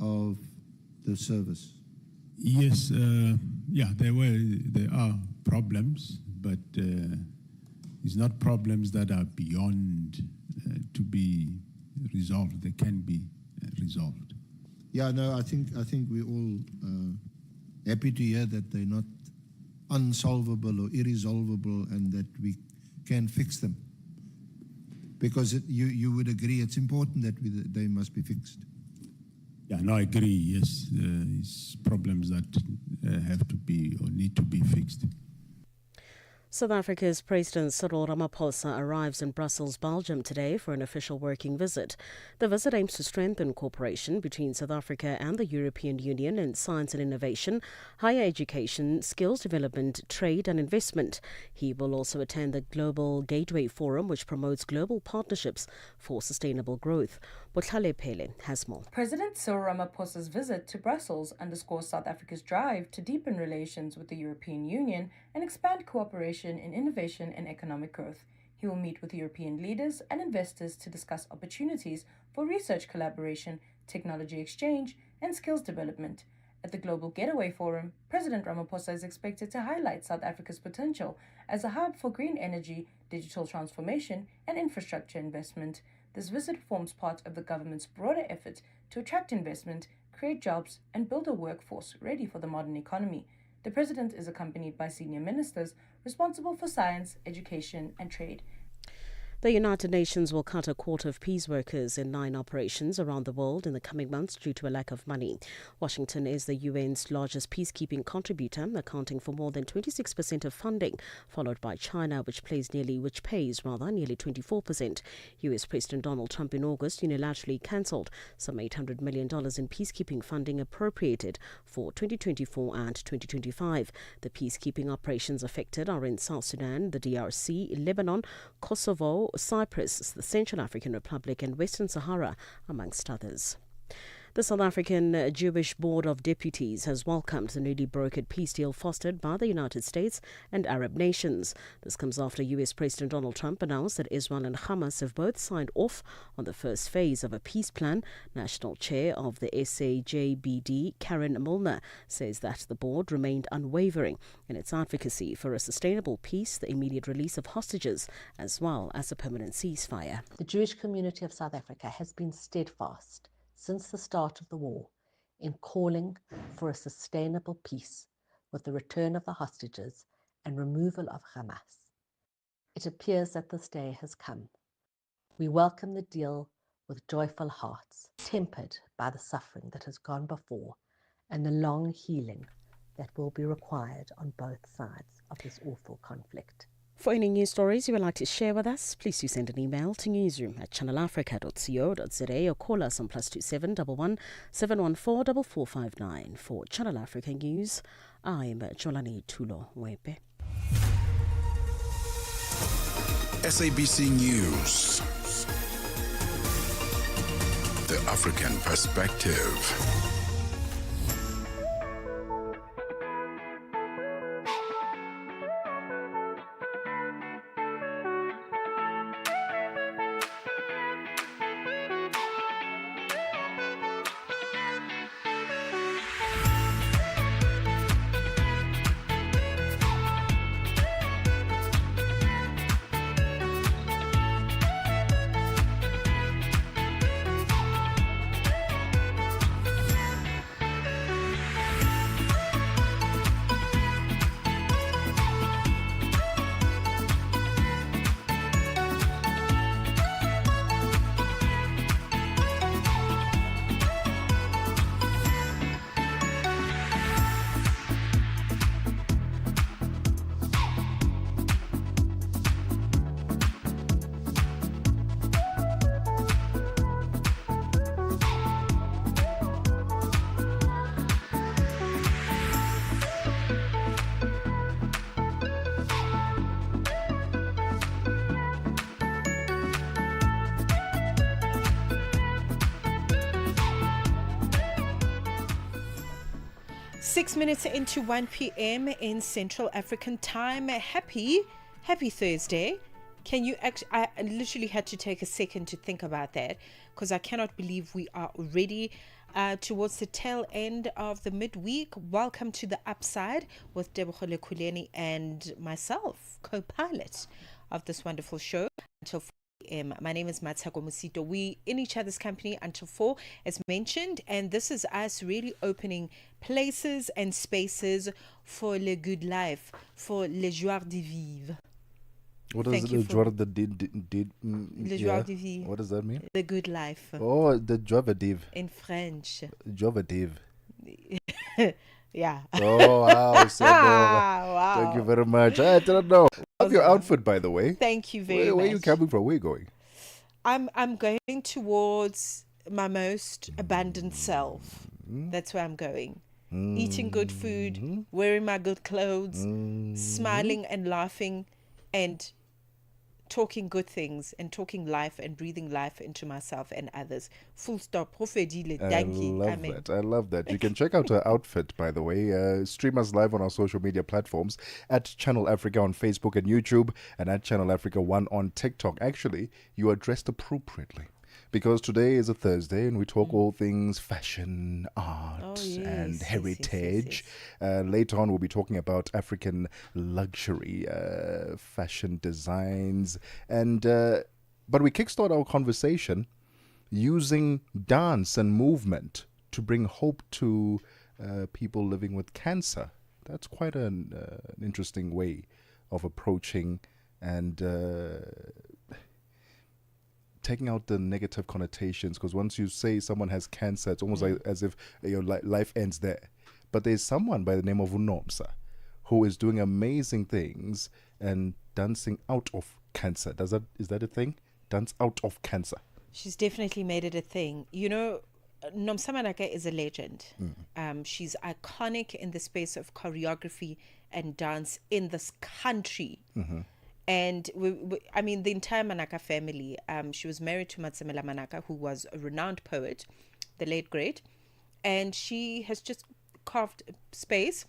of the service? Yes, there are problems, but it's not problems that are beyond to be resolved. They can be resolved. Yeah, no, I think we're all happy to hear that they're not unsolvable or irresolvable, and that we can fix them. Because you would agree it's important that they must be fixed. Yeah, no, I agree. Yes, it's problems that have to be or need to be fixed. South Africa's President Cyril Ramaphosa arrives in Brussels, Belgium today for an official working visit. The visit aims to strengthen cooperation between South Africa and the European Union in science and innovation, higher education, skills development, trade and investment. He will also attend the Global Gateway Forum, which promotes global partnerships for sustainable growth. Botlhale Pele has more. President Cyril Ramaphosa's visit to Brussels underscores South Africa's drive to deepen relations with the European Union and expand cooperation in innovation and economic growth. He will meet with European leaders and investors to discuss opportunities for research collaboration, technology exchange, and skills development. At the Global Getaway Forum, President Ramaphosa is expected to highlight South Africa's potential as a hub for green energy, digital transformation, and infrastructure investment. This visit forms part of the government's broader effort to attract investment, create jobs, and build a workforce ready for the modern economy. The president is accompanied by senior ministers responsible for science, education, and trade. The United Nations will cut a quarter of peace workers in 9 operations around the world in the coming months due to a lack of money. Washington is the UN's largest peacekeeping contributor, accounting for more than 26% of funding, followed by China, which pays nearly 24%. US President Donald Trump in August unilaterally cancelled some $800 million in peacekeeping funding appropriated for 2024 and 2025. The peacekeeping operations affected are in South Sudan, the DRC, Lebanon, Kosovo, Cyprus, the Central African Republic and Western Sahara, amongst others. The South African Jewish Board of Deputies has welcomed the newly brokered peace deal fostered by the United States and Arab nations. This comes after US President Donald Trump announced that Israel and Hamas have both signed off on the first phase of a peace plan. National Chair of the SAJBD, Karen Milner, says that the board remained unwavering in its advocacy for a sustainable peace, the immediate release of hostages, as well as a permanent ceasefire. The Jewish community of South Africa has been steadfast since the start of the war in calling for a sustainable peace with the return of the hostages and removal of Hamas. It appears that this day has come. We welcome the deal with joyful hearts, tempered by the suffering that has gone before and the long healing that will be required on both sides of this awful conflict. For any news stories you would like to share with us, please do send an email to newsroom@channelafrica.co.za or call us on +27 11 714 4459. For Channel Africa News, I'm Jolani Tulo Wepe. SABC News. The African Perspective. Six minutes into 1 p.m. in Central African time. Happy Thursday. Can you actually, I literally had to take a second to think about that because I cannot believe we are already towards the tail end of the midweek. Welcome to the Upside with Tebogo, Lekhuleni, and myself, co-pilot of this wonderful show until 4 p.m. My name is Mmatsheko Mosito. We in each other's company until 4, as mentioned, and this is us really opening places and spaces for le good life, for le joie de vivre. What does the joie de vivre? What does that mean? The good life. Oh, the joie de vivre. In French. Joie de vivre. Yeah. Oh, wow. So wow. Thank you very much. I don't know. Love your outfit, by the way. Thank you very much. Where are you coming from? Where are you going? I'm going towards my most abundant self. That's where I'm going. Eating good food, wearing my good clothes, smiling and laughing, and talking good things and talking life and breathing life into myself and others. Full stop. I love that. You can check out her outfit, by the way. Stream us live on our social media platforms at Channel Africa on Facebook and YouTube, and at Channel Africa 1 on TikTok. Actually, you are dressed appropriately, because today is a Thursday and we talk all things fashion, art, and heritage. Later on, we'll be talking about African luxury, fashion designs. And but we kickstart our conversation using dance and movement to bring hope to people living with cancer. That's quite an interesting way of approaching and taking out the negative connotations, because once you say someone has cancer, it's almost like as if your life ends there. But there's someone by the name of Unomsa who is doing amazing things and dancing out of cancer. Is that a thing? Dance out of cancer. She's definitely made it a thing. You know, Nomsa Manaka is a legend. She's iconic in the space of choreography and dance in this country. And I mean, the entire Manaka family. She was married to Matsamela Manaka, who was a renowned poet, the late great, and she has just carved space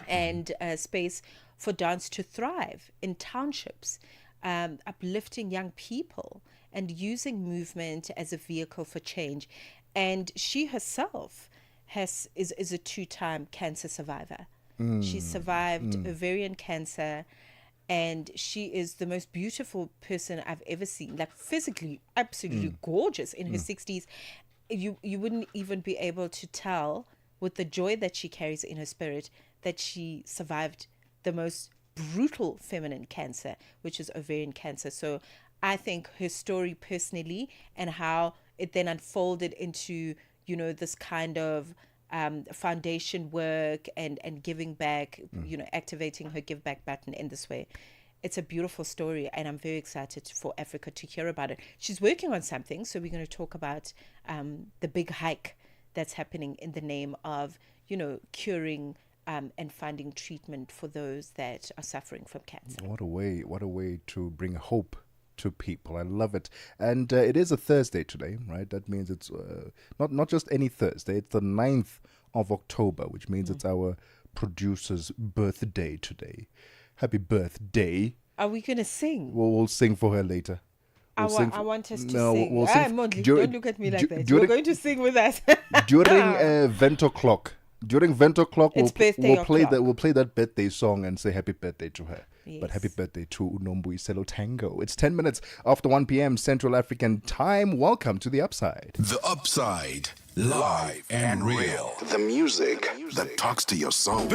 and space for dance to thrive in townships, uplifting young people and using movement as a vehicle for change. And she herself is a 2-time cancer survivor. She survived ovarian cancer. And she is the most beautiful person I've ever seen, like physically absolutely gorgeous in her 60s. You wouldn't even be able to tell, with the joy that she carries in her spirit, that she survived the most brutal feminine cancer, which is ovarian cancer. So I think her story personally, and how it then unfolded into, you know, this kind of foundation work and giving back, you know, activating her give back button in this way. It's a beautiful story, and I'm very excited for Africa to hear about it. She's working on something, so we're going to talk about the big hike that's happening in the name of, you know, curing and finding treatment for those that are suffering from cancer. What a way to bring hope to people. I love it. And it is a Thursday today, right? That means it's not just any Thursday. It's the 9th of October, which means it's our producer's birthday today. Happy birthday. Are we going to sing? We'll sing for her later. I want us to sing. We'll sing Mondli, don't look at me like that. You're going to sing with us. During Vento Clock. During Vento Clock, we'll play that birthday song and say happy birthday to her. Yes. But happy birthday to Unombuiselo Tango. It's 10 minutes after 1 p.m. Central African time. Welcome to The Upside. The Upside, live and real. The music that talks to your soul.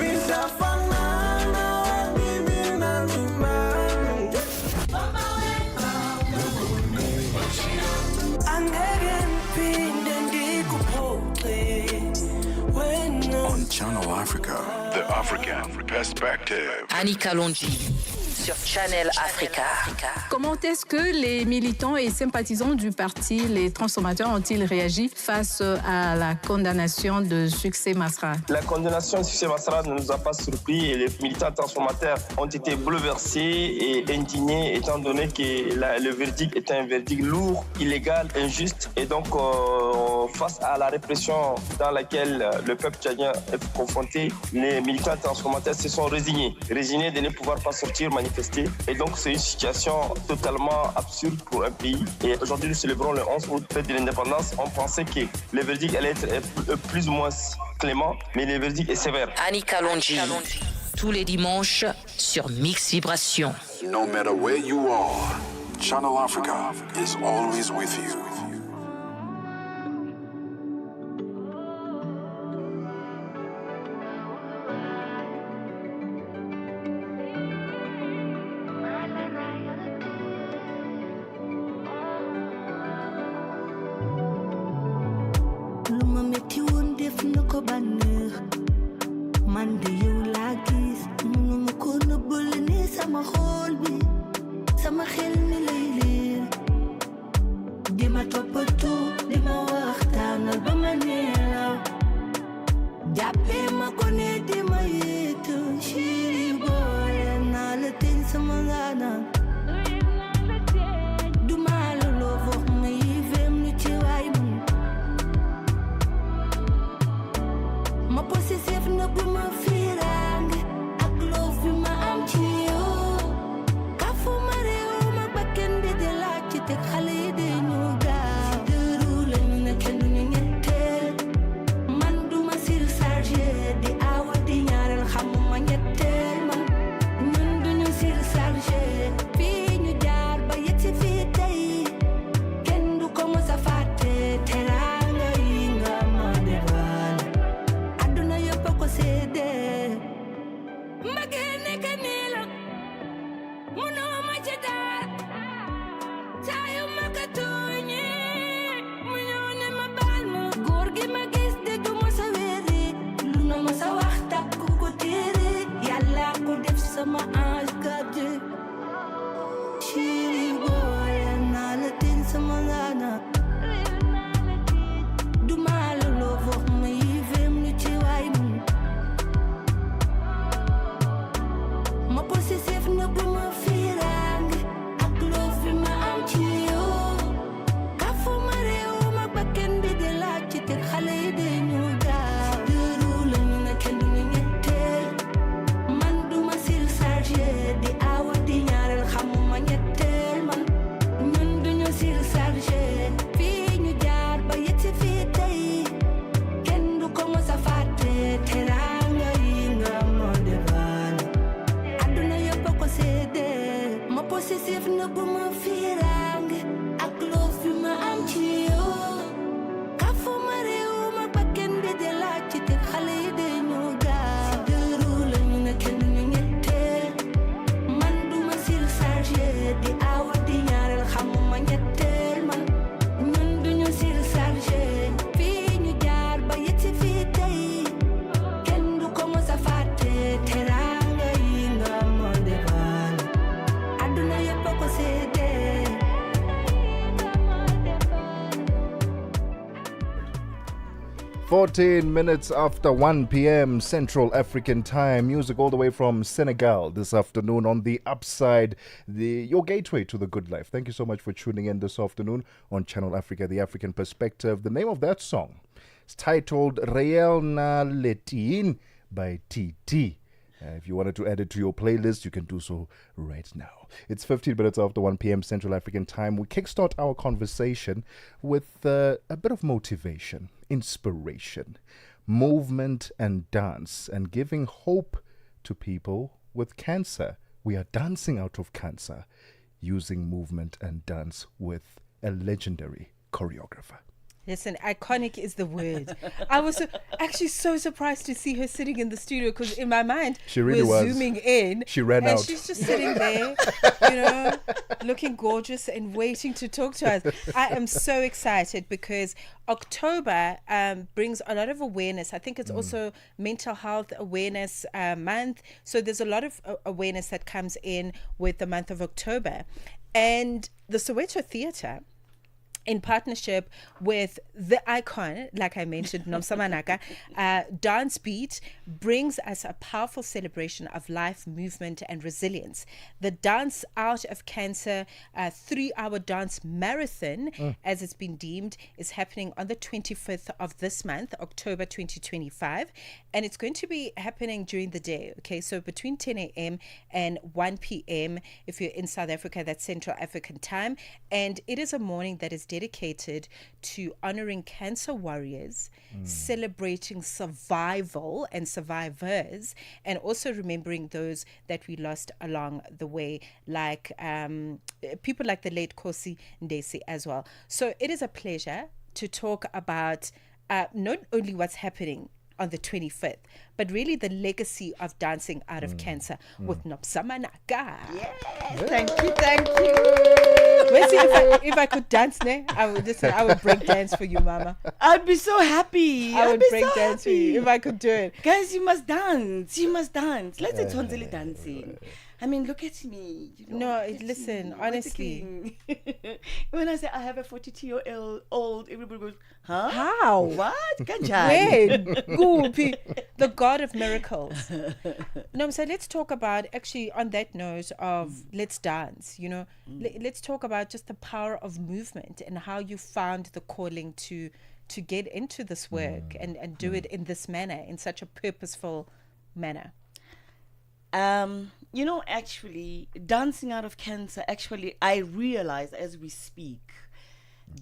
On Channel Africa, the African perspective. Annika Longi sur Channel Africa. Comment est-ce que les militants et sympathisants du parti Les Transformateurs ont-ils réagi face à la condamnation de Succès Masra? La condamnation de Succès Masra ne nous a pas surpris et les militants transformateurs ont été bouleversés et indignés étant donné que le verdict est un verdict lourd, illégal, injuste et donc face à la répression dans laquelle le peuple tchadien est confronté, les militants transformateurs se sont résignés de ne pouvoir pas sortir manifester manifester. Et donc, c'est une situation totalement absurde pour un pays. Et aujourd'hui, nous célébrons le 11 août, fête de l'indépendance. On pensait que le verdict allait être plus ou moins clément, mais le verdict est sévère. Annika Longi, tous les dimanches sur Mix Vibration. No matter where you are, Channel Africa is always with you. Minutes after 1 p.m. Central African Time. Music all the way from Senegal this afternoon on The Upside, your gateway to the good life. Thank you so much for tuning in this afternoon on Channel Africa, The African Perspective. The name of that song is titled Reel Na Letin by TT. If you wanted to add it to your playlist, you can do so right now. It's 15 minutes after 1 p.m. Central African Time. We kickstart our conversation with a bit of motivation, inspiration, movement and dance, and giving hope to people with cancer. We are dancing out of cancer using movement and dance with a legendary choreographer. Listen, iconic is the word. I was actually so surprised to see her sitting in the studio because in my mind, she really was zooming in. She ran and out. She's just sitting there, looking gorgeous and waiting to talk to us. I am so excited because October brings a lot of awareness. I think it's also Mental Health Awareness Month. So there's a lot of awareness that comes in with the month of October. And the Soweto Theatre in partnership with the icon, like I mentioned, Nomsamanaka, Dance Beat brings us a powerful celebration of life, movement, and resilience. The Dance Out of Cancer 3-hour dance marathon, as it's been deemed, is happening on the 25th of this month, October 2025, and it's going to be happening during the day. Okay, so between 10 a.m. and 1 p.m. if you're in South Africa, that's Central African time, and it is a morning that is dedicated to honoring cancer warriors, celebrating survival and survivors, and also remembering those that we lost along the way, like people like the late Kosi Ndesi as well. So it is a pleasure to talk about not only what's happening on the 25th, but really the legacy of dancing out of cancer with Nomsamanaka. Yeah. Thank you. Well, see, if I could dance, I would break dance for you, Mama. I'd be so happy. I would break dance for you if I could do it. Guys, you must dance. Let's do tonsily dancing. I mean, look at me. Listen, honestly. When I say I have a 42-year-old, everybody goes, huh? How? What? When? Goopy, the God of miracles. No, so let's talk about, actually, on that note of let's dance, let's talk about just the power of movement and how you found the calling to get into this work and do it in this manner, in such a purposeful manner. Actually, dancing out of cancer, I realize as we speak,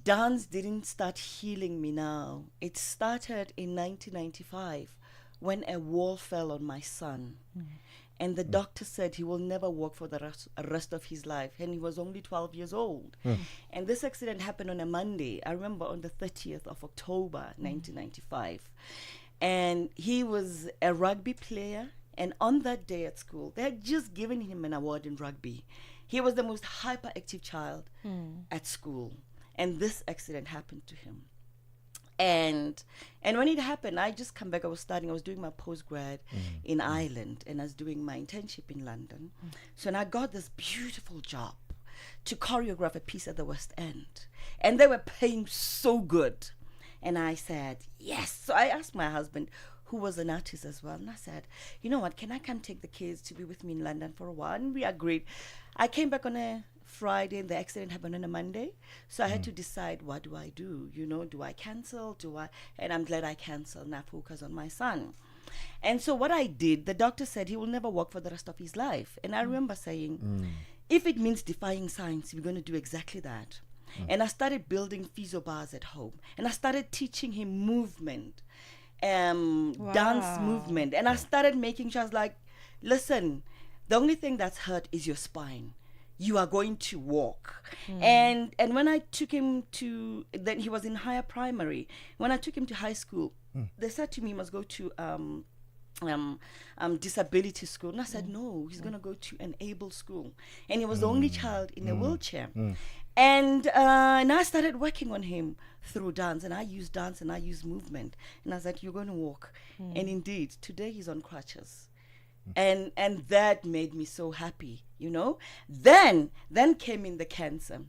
dance didn't start healing me now. It started in 1995 when a wall fell on my son. And the doctor said he will never walk for the rest of his life. And he was only 12 years old. And this accident happened on a Monday. I remember on the 30th of October, 1995. And he was a rugby player. And on that day at school, they had just given him an award in rugby. He was the most hyperactive child at school. And this accident happened to him. And when it happened, I just come back. I was doing my postgrad in Ireland, and I was doing my internship in London. So and I got this beautiful job to choreograph a piece at the West End. And they were paying so good. And I said, yes. So I asked my husband, who was an artist as well, and I said, you know what, can I come take the kids to be with me in London for a while? And we agreed. I came back on a Friday, and the accident happened on a Monday. So I had to decide, what do I do? Do I cancel? And I'm glad I canceled and I focus on my son. And so what I did, the doctor said he will never walk for the rest of his life. And I remember saying, if it means defying science, we're going to do exactly that. And I started building physio bars at home. And I started teaching him movement. Dance movement, and I started making sure. I was like, listen, the only thing that's hurt is your spine. You are going to walk. And when I took him to, then he was in higher primary. When I took him to high school, they said to me he must go to disability school, and I said no, he's going to go to an able school. And he was the only child in a wheelchair. And I started working on him through dance, and I use dance and I use movement. And I said, you're going to walk. And indeed, today he's on crutches. And that made me so happy, Then came in the cancer.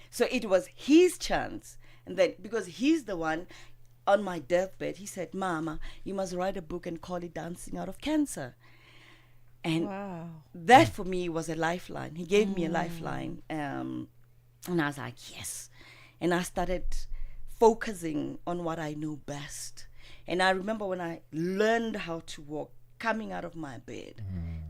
So it was his chance. And then, because he's the one, on my deathbed, he said, Mama, you must write a book and call it Dancing Out of Cancer. And that for me was a lifeline. He gave me a lifeline. And I was like, yes. And I started focusing on what I know best. And I remember when I learned how to walk, coming out of my bed,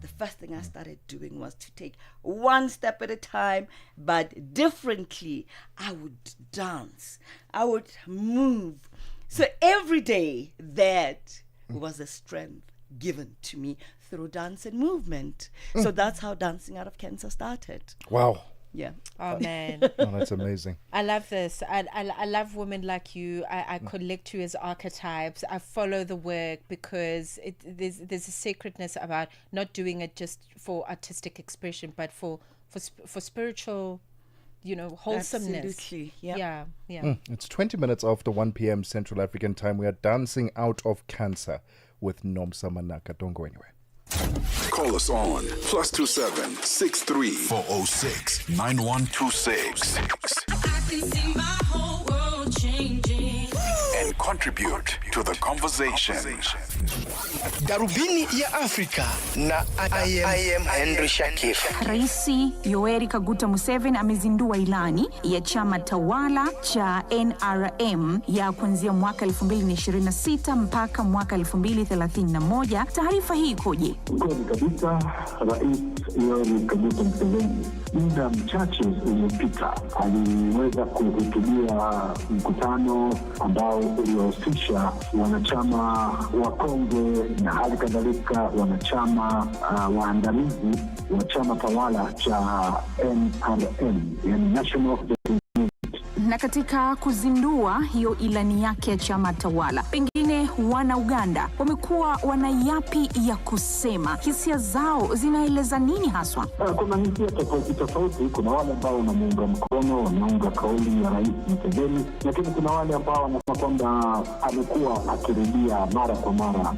the first thing I started doing was to take one step at a time, but differently. I would dance. I would move. So every day, that was a strength given to me through dance and movement. So that's how Dancing Out of Cancer started. Wow. Yeah. Oh man. Oh, that's amazing. I love this. I love women like you. I collect you as archetypes. I follow the work because there's a sacredness about not doing it just for artistic expression, but for spiritual, wholesomeness. Absolutely. Yeah. It's 20 minutes after 1 p.m. Central African time. We are dancing out of cancer with Nomsamanaka. Don't go anywhere. Call us on +27 63 406 9126. I can see my home. and contribute to the conversation. Darubini ya Afrika na I am Henry Shakif. Raisi Yoweri Kaguta Museveni amezindua ilani ya chama tawala cha NRM ya kuanzia mwaka 2026 mpaka mwaka 2031. Taarifa hii ikoje? Kweli kabisa, Rais Yoweri Kaguta Museveni muda mchache uliopita aliweza kuhutubia mkutano ambao uliohusisha wanachama wakongwe na hali kadhalika wanachama waandamizi wa chama tawala cha NRM, yani National. Na katika kuzindua hiyo ilani yake ya chama tawala, pengine wana Uganda wamekuwa wana yapi ya kusema? Hisia zao zinaeleza nini haswa? Kuna hisia tofauti. Kuna wale ambao wanamuunga mkono, wanaunga kauli ya Rais Museveni, lakini kuna wale ambao wanasema kwamba amekuwa akirudia mara kwa mara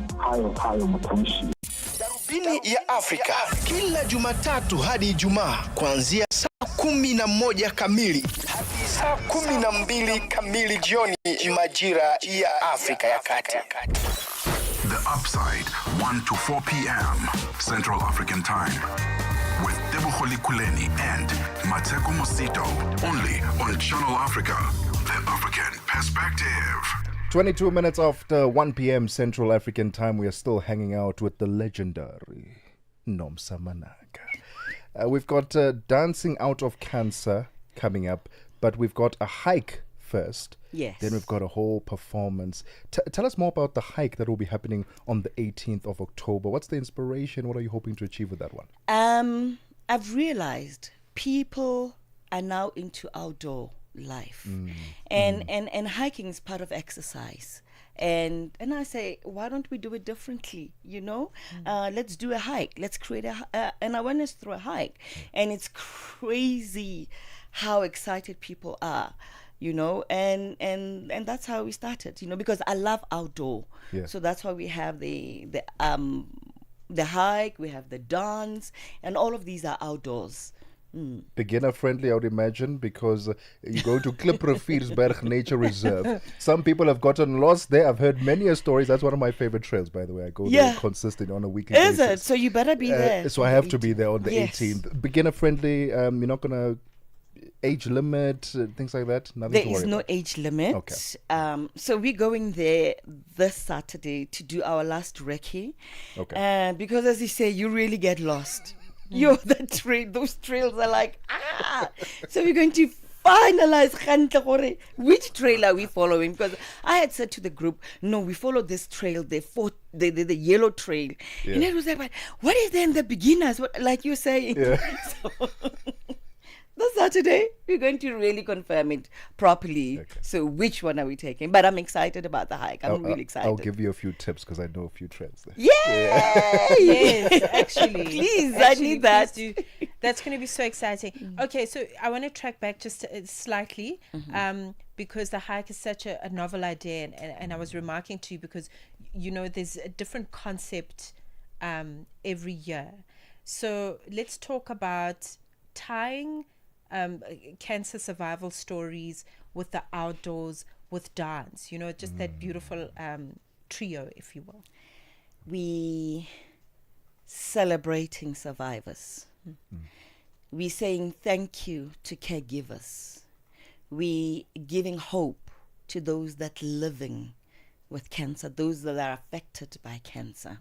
hayo matamshi. Darubini ya Afrika kila Jumatatu hadi Ijumaa kuanzia saa 11 kamili hadi saa 12 kamili jioni majira ya Afrika ya Kati. The Upside, 1 to 4 p.m. Central African Time. With Tebogo Lekhuleni and Mosito. Only on Channel Africa. The African Perspective. 22 minutes after 1 p.m. Central African Time, we are still hanging out with the legendary Nomsa. We've got Dancing Out of Cancer coming up, but we've got a hike first. Yes. Then we've got a whole performance. Tell us more about the hike that will be happening on the 18th of October. What's the inspiration? What are you hoping to achieve with that one? I've realized people are now into outdoor life, and hiking is part of exercise. And I say, why don't we do it differently? Let's do a hike. Let's create an awareness through a hike. And it's crazy how excited people are, and that's how we started, because I love outdoor. Yeah. So that's why we have the hike, we have the dance, and all of these are outdoors. Beginner friendly, I would imagine, because you go to Klipprofiersberg Nature Reserve. Some people have gotten lost there. I've heard many stories. That's one of my favorite trails, by the way. I go there consistently on a weekly basis. Is it? So you better be there. So I have to be there on the 18th. Beginner friendly. You're not gonna age limit, things like that. Nothing there to worry is no about. age limit. Okay. So we're going there this Saturday to do our last recce. Okay. Because as you say, you really get lost. Those trails are like, So we're going to finalize which trail are we following, because I had said to the group, no, we follow this trail, the yellow trail. Yeah. And it was like, but what is there in the beginners? What, like you're saying. Yeah. So, this Saturday, we're going to really confirm it properly. Okay. So which one are we taking? But I'm excited about the hike. I'm really excited. I'll give you a few tips because I know a few trails there. Yay! Yes, actually. Please, I need that. That's going to be so exciting. Okay, so I want to track back just slightly because the hike is such a novel idea. And I was remarking to you because, there's a different concept every year. So let's talk about tying cancer survival stories with the outdoors, with dance, just that beautiful trio, if you will. We celebrating survivors. We saying thank you to caregivers. We giving hope to those that living with cancer, those that are affected by cancer.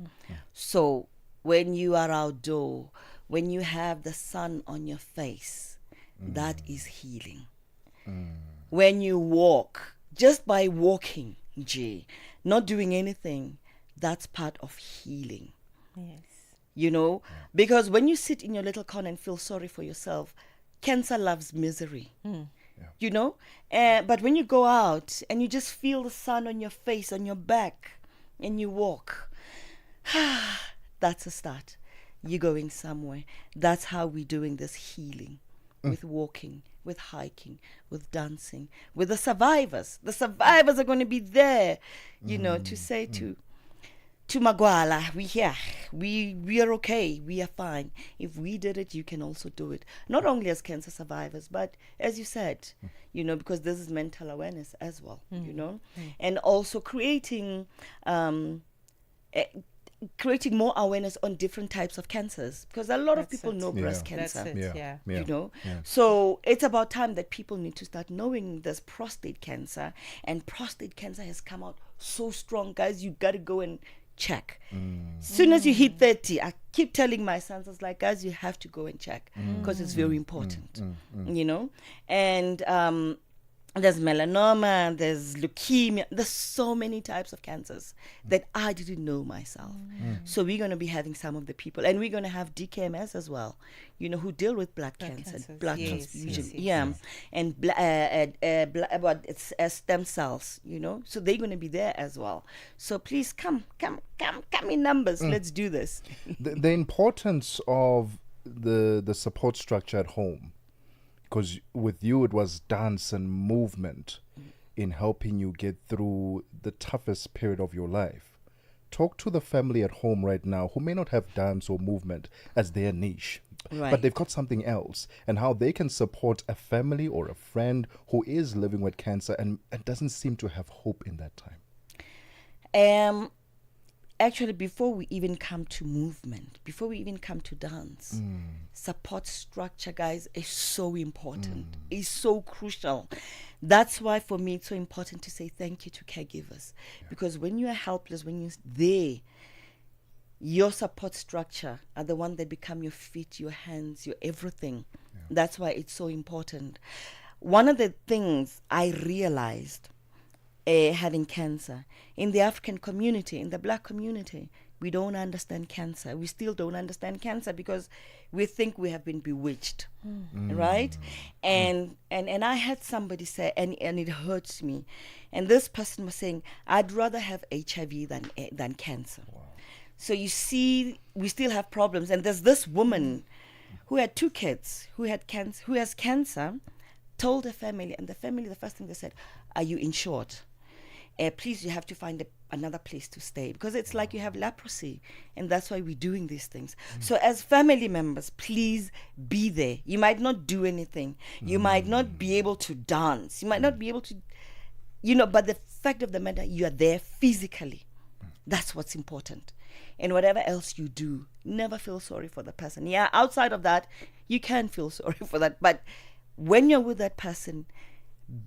So when you are outdoor, when you have the sun on your face, that is healing. When you walk, just by walking, not doing anything, that's part of healing. Yes. Because when you sit in your little corner and feel sorry for yourself, cancer loves misery. But when you go out and you just feel the sun on your face, on your back, and you walk, that's a start. You're going somewhere. That's how we're doing this healing, with walking, with hiking, with dancing, with the survivors. The survivors are going to be there, to say to to Magwala, we here. We are okay. We are fine. If we did it, you can also do it. Not only as cancer survivors, but as you said, because this is mental awareness as well, and also creating more awareness on different types of cancers, because a lot of people know breast cancer. So it's about time that people need to start knowing there's prostate cancer, and prostate cancer has come out so strong, guys. You got to go and check. Soon as you hit 30, I keep telling my sons, it's like, guys, you have to go and check, because it's very important, and there's melanoma, there's leukemia, there's so many types of cancers that I didn't know myself. So we're going to be having some of the people, and we're going to have DKMS as well, who deal with blood cancer, blood transfusion, and stem cells, so they're going to be there as well. So please come in numbers. Let's do this. The importance of the support structure at home, because with you it was dance and movement in helping you get through the toughest period of your life. Talk to the family at home right now who may not have dance or movement as their niche, but they've got something else, and how they can support a family or a friend who is living with cancer and doesn't seem to have hope in that time. Actually, before we even come to movement, before we even come to dance, support structure, guys, is so important. It's so crucial. That's why for me it's so important to say thank you to caregivers, because when you are helpless, when you're there, your support structure are the one that become your feet, your hands, your everything. That's why it's so important. One of the things I realized having cancer in the African community, in the Black community, we don't understand cancer. We still don't understand cancer because we think we have been bewitched, right? And I had somebody say, and it hurts me, and this person was saying, I'd rather have HIV than cancer. So you see, we still have problems. And there's this woman who had 2 kids who has cancer, told the family, and the family, the first thing they said, are you insured? Please, you have to find another place to stay, because it's like you have leprosy, and that's why we're doing these things. So as family members, please be there. You might not do anything. You might not be able to dance. You might not be able to, but the fact of the matter, you are there physically. That's what's important. And whatever else you do, never feel sorry for the person. Yeah, outside of that, you can feel sorry for that. But when you're with that person,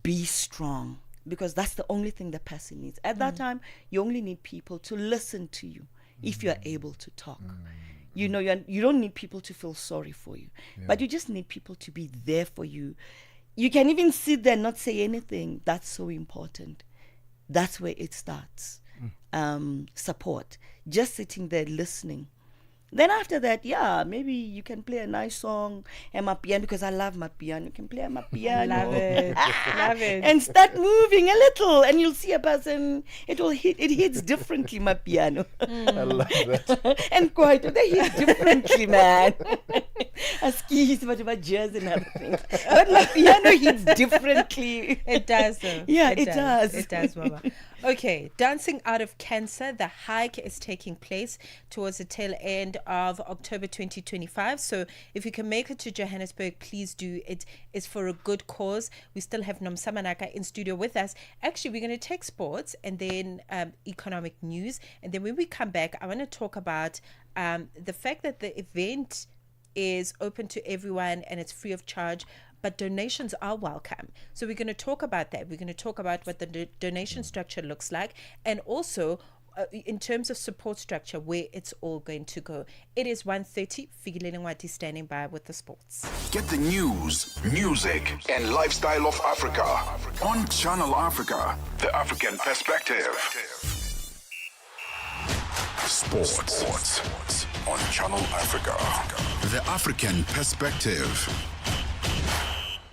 be strong, because that's the only thing the person needs. At that time, you only need people to listen to you if you're able to talk. You don't need people to feel sorry for you, but you just need people to be there for you. You can even sit there and not say anything. That's so important. That's where it starts. Support. Just sitting there listening. Then after that, maybe you can play a nice song and my piano, because I love my piano. You can play my piano. Love it. Love it. And start moving a little, and you'll see a person, it hits differently, my piano. I love that. And quite, they hit differently, man. Skis, whatever, jazz and everything. But my piano hits differently. It does, though. Yeah, it does. It does, Mama. Okay, Dancing Out of Cancer, the hike is taking place towards the tail end of October 2025. So if you can make it to Johannesburg, please do. It is for a good cause. We still have Nomsamanaka in studio with us. Actually, we're going to take sports and then economic news. And then when we come back, I want to talk about the fact that the event is open to everyone and it's free of charge, but donations are welcome. So we're going to talk about that. We're going to talk about what the donation structure looks like, and also in terms of support structure, where it's all going to go. It is 1:30. Fikileni Ngwati standing by with the sports. Get the news, music, and lifestyle of Africa on Channel Africa, the African perspective. Sports on Channel Africa, the African perspective.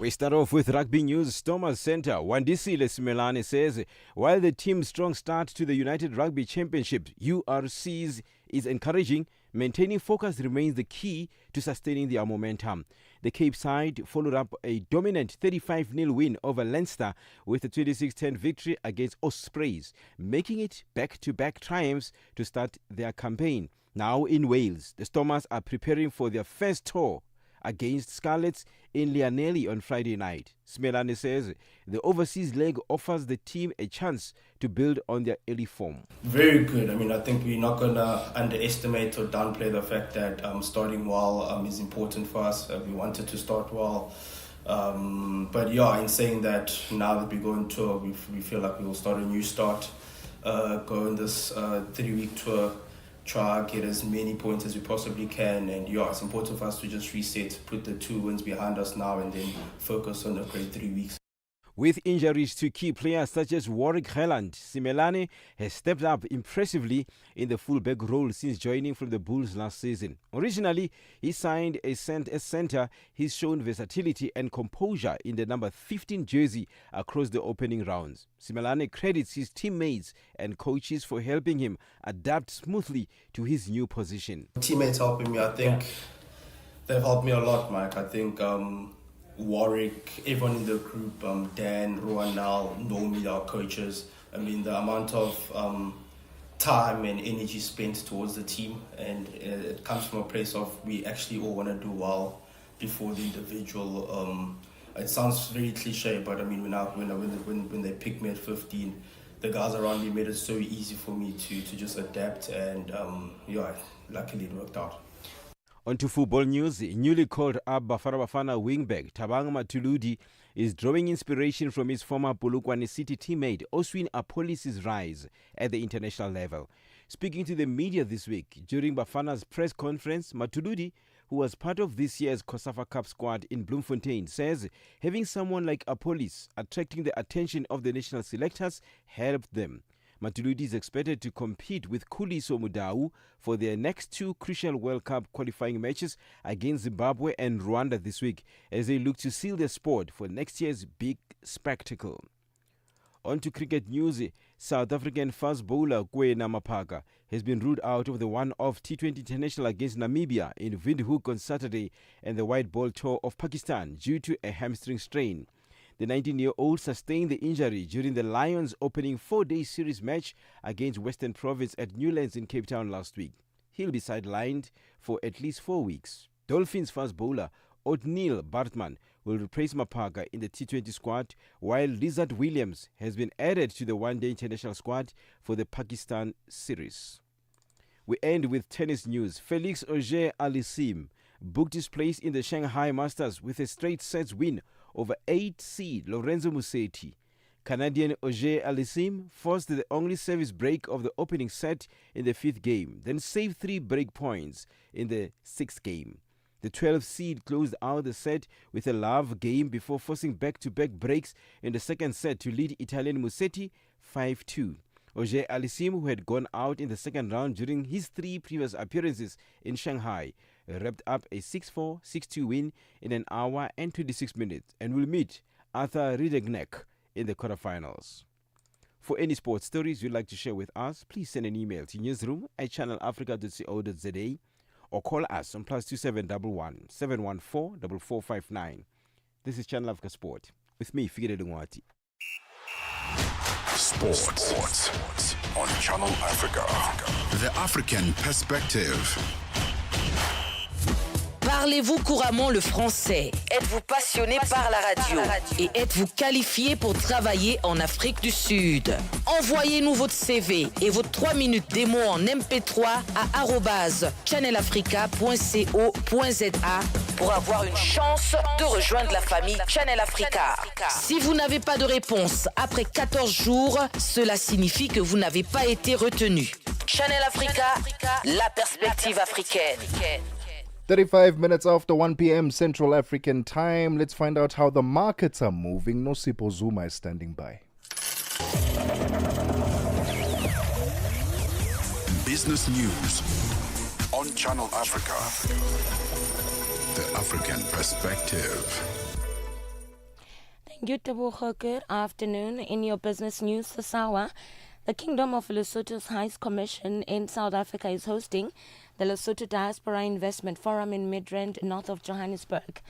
We start off with rugby news. Stormers centre Wandisile Simelane says while the team's strong start to the United Rugby Championship URCs is encouraging, maintaining focus remains the key to sustaining their momentum. The Cape side followed up a dominant 35-0 win over Leinster with a 26-10 victory against Ospreys, making it back-to-back triumphs to start their campaign. Now in Wales, the Stormers are preparing for their first tour against Scarlets in Llanelli on Friday night. Simelane says the overseas leg offers the team a chance to build on their early form. Very good. I mean, I think we're not going to underestimate or downplay the fact that starting well is important for us. We wanted to start well. But yeah, in saying that, now that we go on tour, we feel like we will start a new start, go on this 3-week tour, try get as many points as we possibly can, and yeah, it's important for us to just reset, put the 2 wins behind us now, and then focus on a great 3 weeks. With injuries to key players such as Warwick Helland, Simelane has stepped up impressively in the fullback role since joining from the Bulls last season. Originally, he signed as centre. He's shown versatility and composure in the number 15 jersey across the opening rounds. Simelane credits his teammates and coaches for helping him adapt smoothly to his new position. Teammates helping me, I think they've helped me a lot, Mike. I think Warwick, everyone in the group, Dan, Rowan, now, Nomi, our coaches. I mean, the amount of time and energy spent towards the team, and it comes from a place of we actually all want to do well before the individual. It sounds very cliche, but I mean, when they picked me at 15, the guys around me made it so easy for me to just adapt, and yeah, luckily it worked out. On to football news. Newly called up Bafana Bafana wingback Thabang Mathuludi is drawing inspiration from his former Polokwane City teammate Oswin Apolis's rise at the international level. Speaking to the media this week during Bafana's press conference, Mathuludi, who was part of this year's COSAFA Cup squad in Bloemfontein, says having someone like Apolis attracting the attention of the national selectors helped them. Mathuludi is expected to compete with Khuliso Mudau for their next 2 crucial World Cup qualifying matches against Zimbabwe and Rwanda this week as they look to seal their spot for next year's big spectacle. On to cricket news. South African fast bowler Kwena Mapaka has been ruled out of the one-off T20 International against Namibia in Windhoek on Saturday and the white ball tour of Pakistan due to a hamstring strain. The 19-year-old sustained the injury during the Lions' opening 4-day series match against Western Province at Newlands in Cape Town last week. He'll be sidelined for at least 4 weeks. Dolphins fast bowler Othniel Bartman will replace Mapaka in the T20 squad, while Lizard Williams has been added to the one-day international squad for the Pakistan series. We end with tennis news. Felix Auger-Aliassime booked his place in the Shanghai Masters with a straight sets win over 8 seed Lorenzo Musetti. Canadian Auger-Aliassime forced the only service break of the opening set in the 5th game, then saved 3 break points in the 6th game. The 12th seed closed out the set with a love game before forcing back-to-back breaks in the second set to lead Italian Musetti 5-2. Auger-Aliassime, who had gone out in the second round during his 3 previous appearances in Shanghai, wrapped up a 6-4, 6-2 win in an hour and 26 minutes and will meet Arthur Ridegneck in the quarterfinals. For any sports stories you'd like to share with us, please send an email to newsroom@channelafrica.co.za or call us on +2711 714 4459. This is Channel Africa Sport with me, Figile Lungwati. Sports on Channel Africa. The African perspective. Parlez-vous couramment le français? Êtes-vous passionné par la radio? Et êtes-vous qualifié pour travailler en Afrique du Sud? Envoyez-nous votre CV et vos 3 minutes démo en MP3 à @channelafrica.co.za pour avoir une chance de rejoindre la famille Channel Africa. Si vous n'avez pas de réponse après 14 jours, cela signifie que vous n'avez pas été retenu. Channel Africa, la perspective africaine. 35 minutes after 1 p.m. Central African time. Let's find out how the markets are moving. Nosipo Zuma is standing by. Business news on Channel Africa. The African perspective. Thank you, Tebogo. Good afternoon. In your business news this hour, the Kingdom of Lesotho's High Commission in South Africa is hosting the Lesotho Diaspora Investment Forum in Midrand, north of Johannesburg.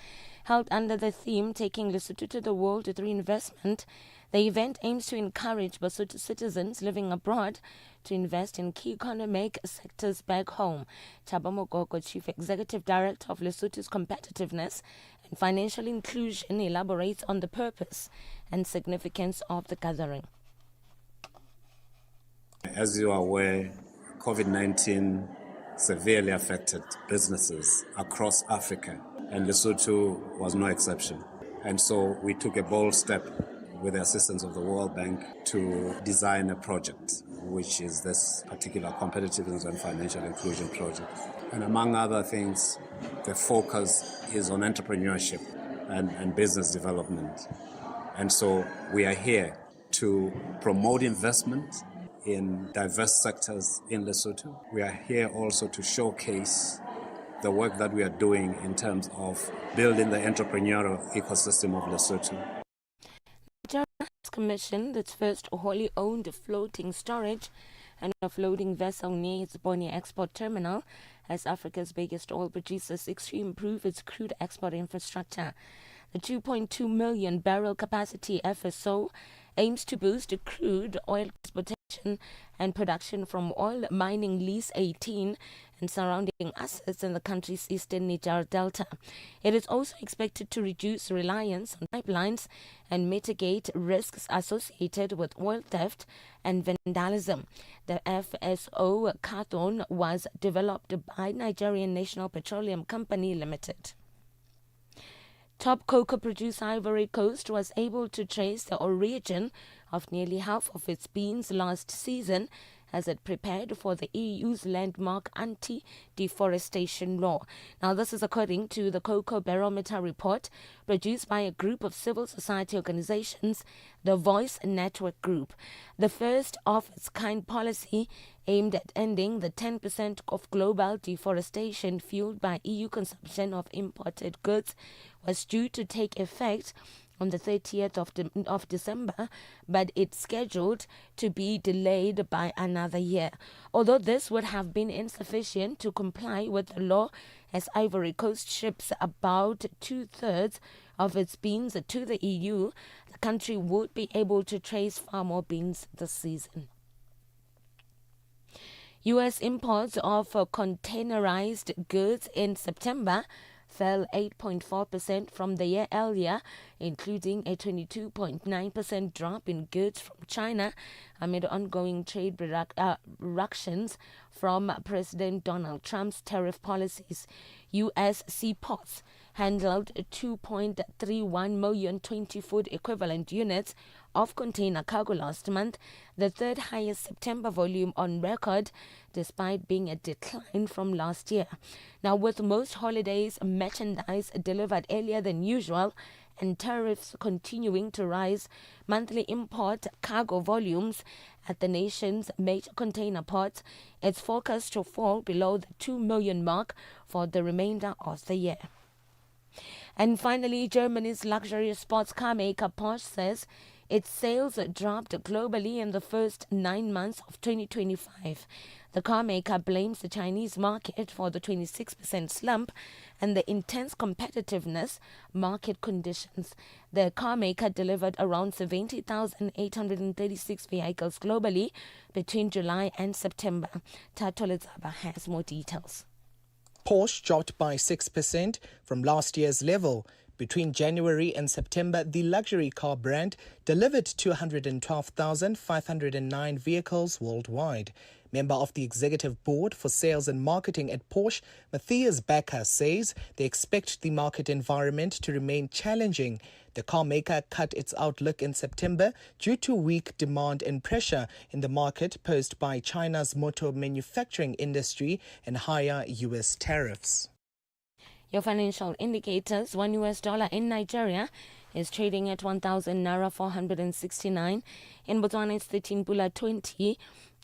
Held under the theme Taking Lesotho to the World Through Investment, the event aims to encourage Lesotho citizens living abroad to invest in key economic sectors back home. Thabo Mogogo, Chief Executive Director of Lesotho's Competitiveness and Financial Inclusion, elaborates on the purpose and significance of the gathering. As you are aware, COVID-19 severely affected businesses across Africa, and Lesotho was no exception. And so we took a bold step with the assistance of the World Bank to design a project, which is this particular competitiveness and financial inclusion project. And among other things, the focus is on entrepreneurship and business development. And so we are here to promote investment in diverse sectors in Lesotho. We are here also to showcase the work that we are doing in terms of building the entrepreneurial ecosystem of Lesotho. Nigeria has commissioned its first wholly owned floating storage and offloading vessel near its Boni export terminal as Africa's biggest oil producer seeks to improve its crude export infrastructure. The 2.2 million barrel capacity FSO aims to boost crude oil transportation and production from oil mining lease 18 and surrounding assets in the country's eastern Niger Delta. It is also expected to reduce reliance on pipelines and mitigate risks associated with oil theft and vandalism. The FSO Carthon was developed by Nigerian National Petroleum Company Limited. Top cocoa producer Ivory Coast was able to trace the origin of nearly half of its beans last season as it prepared for the EU's landmark anti-deforestation law. Now, this is according to the Cocoa Barometer report produced by a group of civil society organizations, the Voice Network Group. The first of its kind policy aimed at ending the 10% of global deforestation fueled by EU consumption of imported goods was due to take effect on the 30th of December, but it's scheduled to be delayed by another year. Although this would have been insufficient to comply with the law, as Ivory Coast ships about 2/3 of its beans to the EU, the country would be able to trace far more beans this season. U.S. imports of containerized goods in September fell 8.4% from the year earlier, including a 22.9% drop in goods from China amid ongoing trade reductions from President Donald Trump's tariff policies. U.S. seaports handled 2.31 million 20-foot equivalent units of container cargo last month, the third highest September volume on record, despite being a decline from last year. Now, with most holidays merchandise delivered earlier than usual and tariffs continuing to rise, monthly import cargo volumes at the nation's major container ports, it's forecast to fall below the 2 million mark for the remainder of the year. And finally, Germany's luxury sports car maker Porsche says its sales dropped globally in the first 9 months of 2025. The car maker blames the Chinese market for the 26% slump and the intense competitiveness market conditions. The car maker delivered around 70,836 vehicles globally between July and September. Tato Lezaba has more details. Porsche dropped by 6% from last year's level. Between January and September, the luxury car brand delivered 212,509 vehicles worldwide. Member of the executive board for sales and marketing at Porsche, Matthias Becker, says they expect the market environment to remain challenging. The car maker cut its outlook in September due to weak demand and pressure in the market posed by China's motor manufacturing industry and higher U.S. tariffs. Your financial indicators: $1 in Nigeria is trading at 1,000 naira 469. In Botswana, it's 13 pula 20.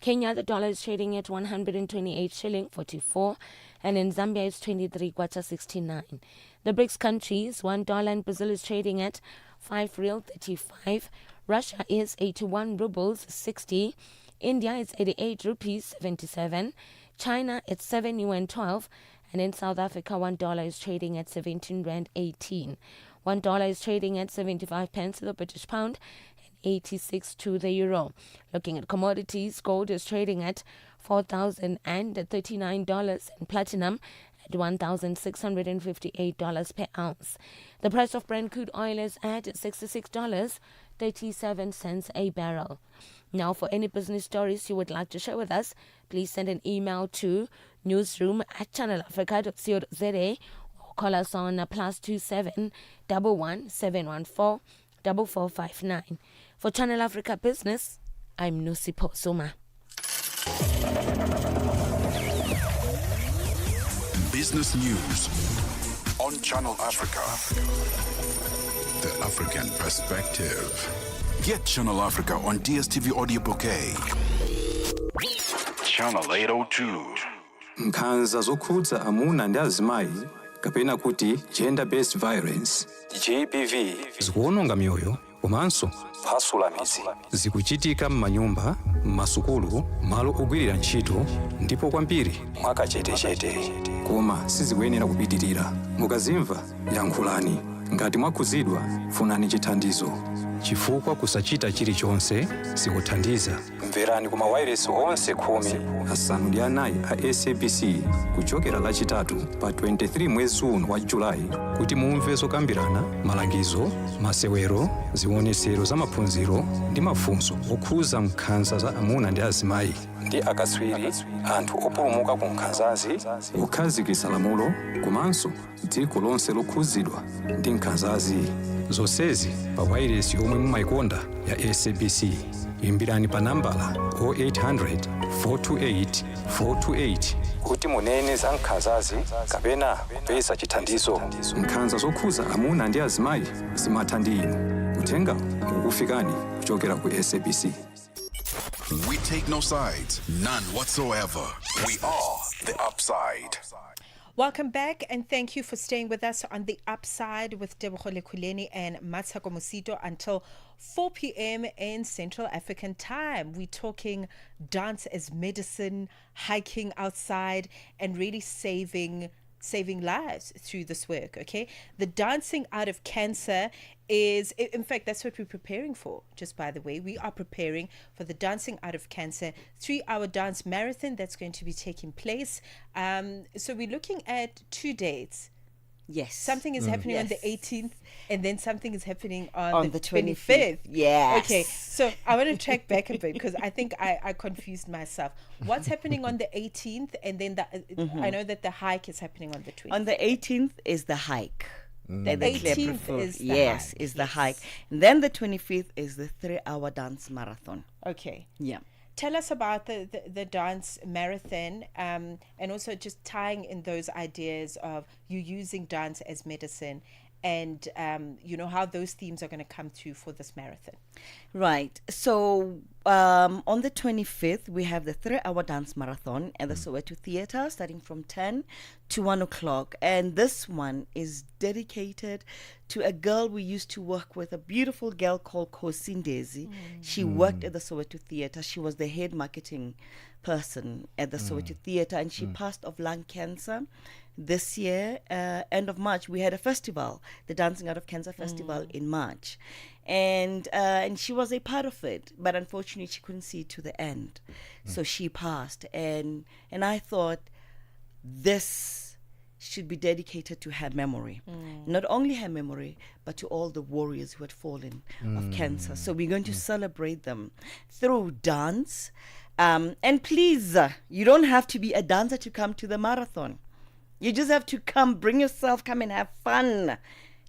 Kenya, the dollar is trading at 128 shilling 44, and in Zambia it's 23 kwacha 69. The BRICS countries, $1 in Brazil is trading at 5 real 35. Russia is 81 rubles 60. India is 88 rupees 77. China at 7 yuan 12. And in South Africa, $1 is trading at 17 rand 18. $1 is trading at 75 pence to the British pound and 86 to the euro. Looking at commodities, gold is trading at $4,039 and platinum at $1,658 per ounce. The price of Brent crude oil is at $66.37 a barrel. Now, for any business stories you would like to share with us, please send an email to newsroom@channelafrica.co.za or call us on +27 11 714 4459. For Channel Africa Business, I'm Mosito Zuma. Business news on Channel Africa. The African perspective. Get Channel Africa on DSTV Audio Bouquet. Channel 802. Nkhanza zokhudza amuna ndi azimayi kapena kuti gender-based violence GBV zikuwononga mioyo komanso kuphwasula mizi. Zikuchitika m'manyumba, m'masukulu, malo ogwirira ntchito ndipo kwambiri mwakachetechete. Koma sizikuyenera kupitirira. Mukazimva yankhulani. Ngati mwakhudzidwa funani chithandizo. Chifukwa kusachita chilichonse sikuthandiza. Mverani kuma wireless onse 14 a SABC kuchokera lachitatu pa 23 mwezi uno wa Julai kuti mumve zokambirana, malangizo, masewero, zionetsero za maphunziro ndi mafunso okhuza nkhanza za amuna ndi azimayi ndi akatswiri, anthu opulumuka ku nkhanzazi, kukhazikitsa lamulo komanso dziko lonse lokhudzidwa ndi nkhanzazi. Zonsezi pa wireless yomwe mumayikonda ya SABC. Imbirani pa nambala 0800 428 428 kuti munene za nkhanzazi kapena kupeza chithandizo. Nkhanza zokhuza amuna ndi azimayi zimatha ndi inu. Uthenga ukufikani kuchokera ku SABC. We take no sides, none whatsoever. We are the upside. Welcome back, and thank you for staying with us on The Upside with Tebogo Lekhuleni and Mosito until 4 p.m. in Central African Time. We're talking dance as medicine, hiking outside, and really saving lives through this work, okay? The Dancing Out of Cancer is, in fact, that's what we're preparing for, just by the way. We are preparing for the Dancing Out of Cancer 3-hour dance marathon that's going to be taking place. So we're looking at 2 dates. Yes. Something is happening on the 18th, and then something is happening on the 25th. Yes. Okay, so I want to track back a bit because I think I confused myself. What's happening on the 18th, and then I know that the hike is happening on the 20th. On the 18th is the hike. The 18th is the hike. Is the hike. And then the 25th is the 3-hour dance marathon. Okay. Yeah. Tell us about the dance marathon, and also just tying in those ideas of you using dance as medicine, and how those themes are going to come through for this marathon. Right. So on the 25th, we have the 3-hour dance marathon at the Soweto Theatre, starting from 10 to 1 o'clock. And this one is dedicated to a girl we used to work with, a beautiful girl called Kosindezi. She worked at the Soweto Theatre. She was the head marketing person at the Soweto Theatre, and she passed of lung cancer. This year, end of March, we had a festival, the Dancing Out of Cancer Festival in March. And she was a part of it, but unfortunately she couldn't see it to the end. So she passed. And I thought this should be dedicated to her memory. Not only her memory, but to all the warriors who had fallen of cancer. So we're going to celebrate them through dance. And please, you don't have to be a dancer to come to the marathon. You just have to come, bring yourself, come and have fun.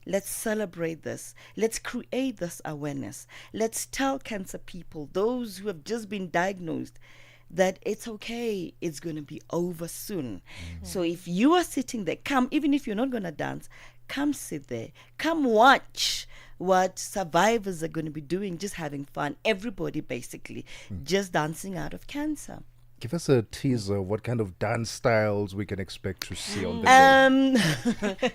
Let's celebrate this. Let's create this awareness. Let's tell cancer people, those who have just been diagnosed, that it's okay, it's going to be over soon. So if you are sitting there, come, even if you're not going to dance, come sit there, come watch what survivors are going to be doing, just having fun. Everybody basically just dancing out of cancer. Give us a teaser of what kind of dance styles we can expect to see on the day.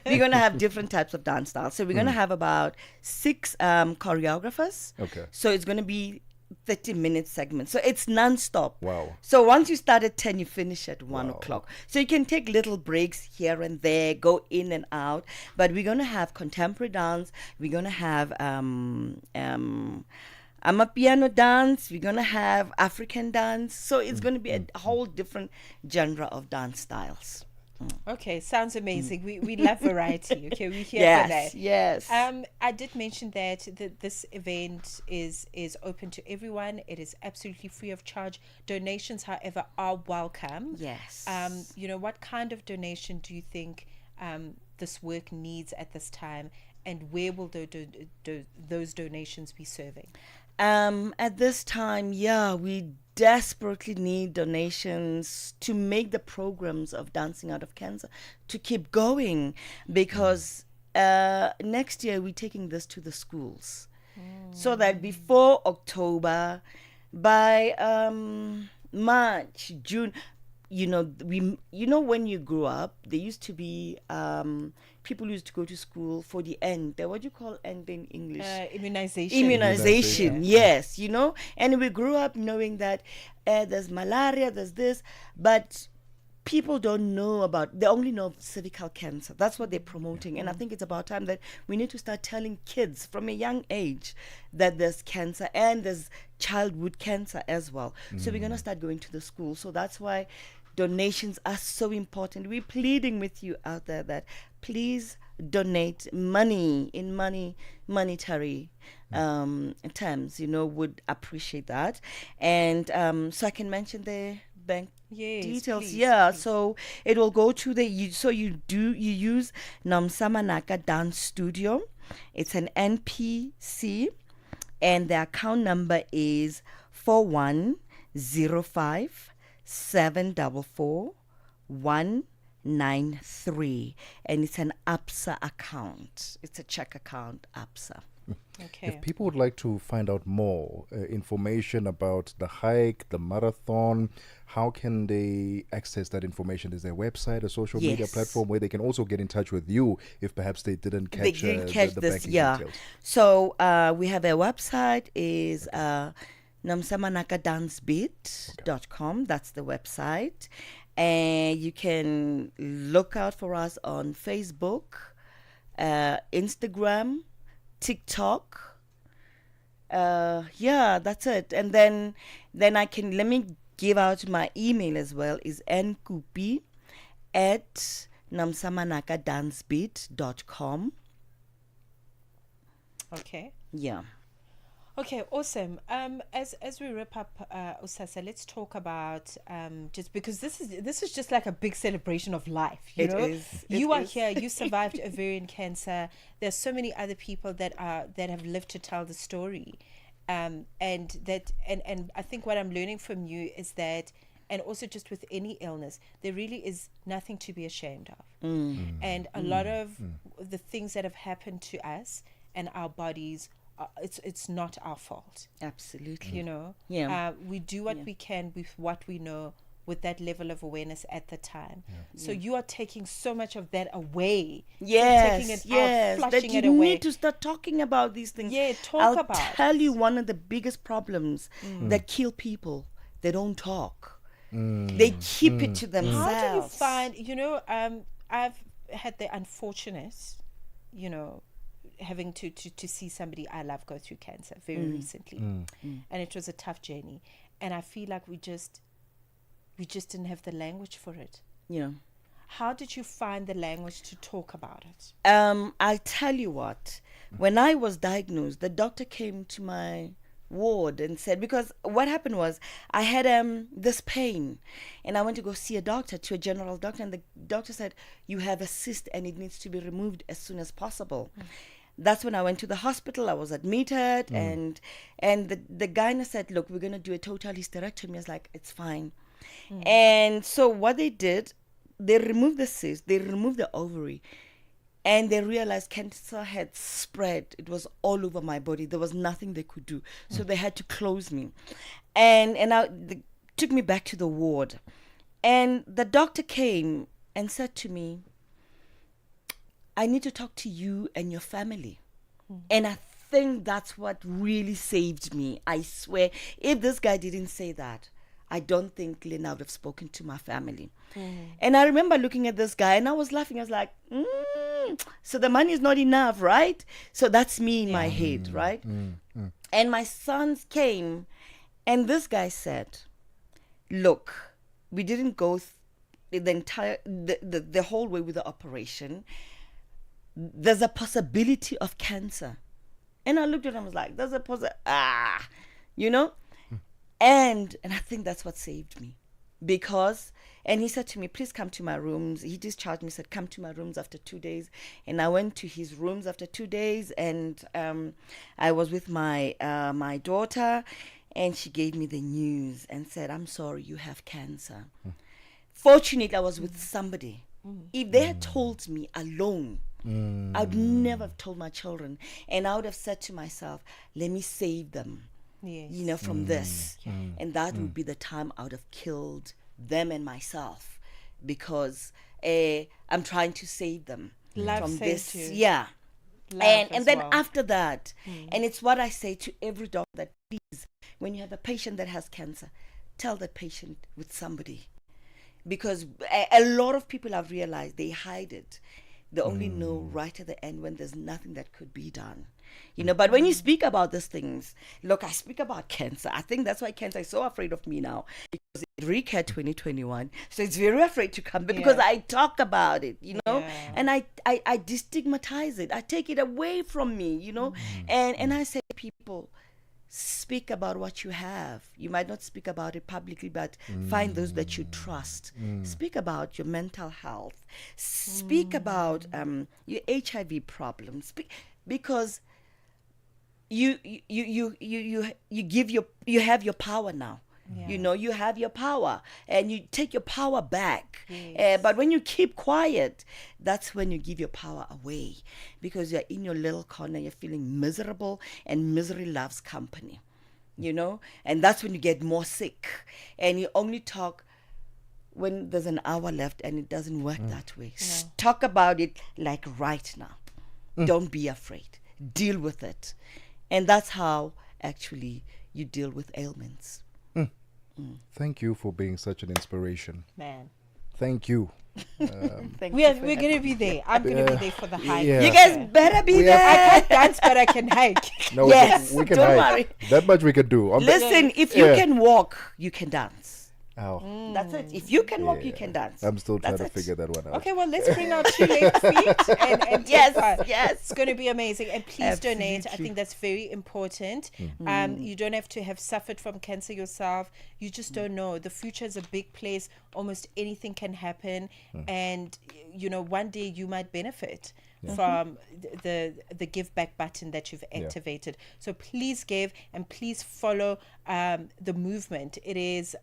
We're going to have different types of dance styles. So we're going to have about 6 choreographers. Okay. So it's going to be 30-minute segments. So it's non-stop. Wow. So once you start at 10, you finish at 1 o'clock. So you can take little breaks here and there, go in and out. But we're going to have contemporary dance. We're going to have Amapiano dance. We're going to have African dance. So it's going to be a whole different genre of dance styles. Okay, sounds amazing. We love variety. Okay, we're here for that. Yes. I did mention that this event is open to everyone. It is absolutely free of charge. Donations, however, are welcome. Yes. What kind of donation do you think this work needs at this time, and where will those donations be serving? At this time, we desperately need donations to make the programs of Dancing Out of Cancer to keep going, because next year we're taking this to the schools, so that before October, by March, June, when you grew up, there used to be people used to go to school for the end. What do you call end in English? Immunization, yes. And we grew up knowing that there's malaria, there's this, but people don't know they only know cervical cancer. That's what they're promoting. And I think it's about time that we need to start telling kids from a young age that there's cancer, and there's childhood cancer as well. So we're going to start going to the school. So that's why donations are so important. We're pleading with you out there that please donate money in monetary terms. Would appreciate that. And so I can mention the bank details. Please. So it will go to you use Nomsamanaka Dance Studio. It's an NPC, and the account number is 4105-744-193, and it's an ABSA account. It's a check account, ABSA. Okay. If people would like to find out more information about the hike, the marathon, how can they access that information? Is there a website, a social media platform where they can also get in touch with you if perhaps they didn't catch, the this? banking details? So we have a website, is namsamanakadancebeat.com. That's the website. And you can look out for us on Facebook, Instagram, TikTok. That's it. And then let me give out my email as well, is nkupi@namsamanakadancebeat.com. Okay. Yeah. Okay, awesome. As we wrap up, Usasa, let's talk about just because this is just like a big celebration of life. You are here. You survived ovarian cancer. There's so many other people that have lived to tell the story, and I think what I'm learning from you is that, and also just with any illness, there really is nothing to be ashamed of, and a lot of the things that have happened to us and our bodies. It's not our fault. Absolutely. We do what we can with what we know, with that level of awareness at the time. So you are taking so much of that away. Yes, taking it yes. out, flushing that it away. You need to start talking about these things. Yeah, I'll tell you one of the biggest problems that kill people. They don't talk. They keep it to themselves. How do you find, I've had the unfortunate, having to see somebody I love go through cancer very recently, and it was a tough journey, and I feel like we just didn't have the language for it. How did you find the language to talk about it? I'll tell you what, when I was diagnosed, the doctor came to my ward and said, because what happened was I had this pain, and I went to go see a general doctor, and the doctor said, you have a cyst and it needs to be removed as soon as possible. That's when I went to the hospital. I was admitted, and the gynae said, look, we're going to do a total hysterectomy. I was like, it's fine. And so what they did, they removed the cyst, they removed the ovary. And they realized cancer had spread. It was all over my body. There was nothing they could do. So they had to close me. And they took me back to the ward. And the doctor came and said to me, I need to talk to you and your family. And I think that's what really saved me. I swear, if this guy didn't say that, I don't think Lynn would have spoken to my family. And I remember looking at this guy and I was laughing. I was like, so the money is not enough, right? So that's me in my head, right? And my sons came and this guy said, look, we didn't go the whole way with the operation. There's a possibility of cancer. And I looked at him and was like, there's a possibility, you know? And I think that's what saved me. Because, and he said to me, please come to my rooms. He discharged me, said, come to my rooms after 2 days. And I went to his rooms after 2 days, and I was with my my daughter, and she gave me the news and said, I'm sorry, you have cancer. Fortunately, I was with somebody. If they had told me alone, I would never have told my children. And I would have said to myself, let me save them. You know, from this. And that would be the time I would have killed them and myself, because I'm trying to save them from this. Yeah. And then after that, and it's what I say to every doctor, that please, when you have a patient that has cancer, tell the patient with somebody. Because a lot of people have realized they hide it. They only know right at the end when there's nothing that could be done. You know, but when you speak about these things, look, I speak about cancer. I think that's why cancer is so afraid of me now, because it's Recare 2021. So it's very afraid to come because I talk about it, you know, and I destigmatize it. I take it away from me, you know, and I say to people, speak about what you have. You might not speak about it publicly, but find those that you trust. Speak about your mental health. Speak about your HIV problems. Because you have your power now. You know, you have your power, and you take your power back. But when you keep quiet, that's when you give your power away, because you're in your little corner, you're feeling miserable, and misery loves company, you know? And that's when you get more sick, and you only talk when there's an hour left, and it doesn't work that way. Talk about it like right now. Don't be afraid. Deal with it. And that's how actually you deal with ailments. Thank you for being such an inspiration. Man. Thank you. We're going to be there. I'm going to be there for the hike. You guys better be there. I can't dance, but I can hike. No, yes, we can don't hike. worry. That much we can do. Listen, if you can walk, you can dance. Oh. That's it. If you can walk, you can dance. I'm still trying to figure that one out. Okay, well, let's bring our 2 left feet and yes, take part. yes. It's going to be amazing. And please donate. I Absolutely. think that's very important. You don't have to have suffered from cancer yourself. You just don't know. The future is a big place. Almost anything can happen. And, you know, one day you might benefit from the give back button that you've activated. So please give, and please follow the movement. It is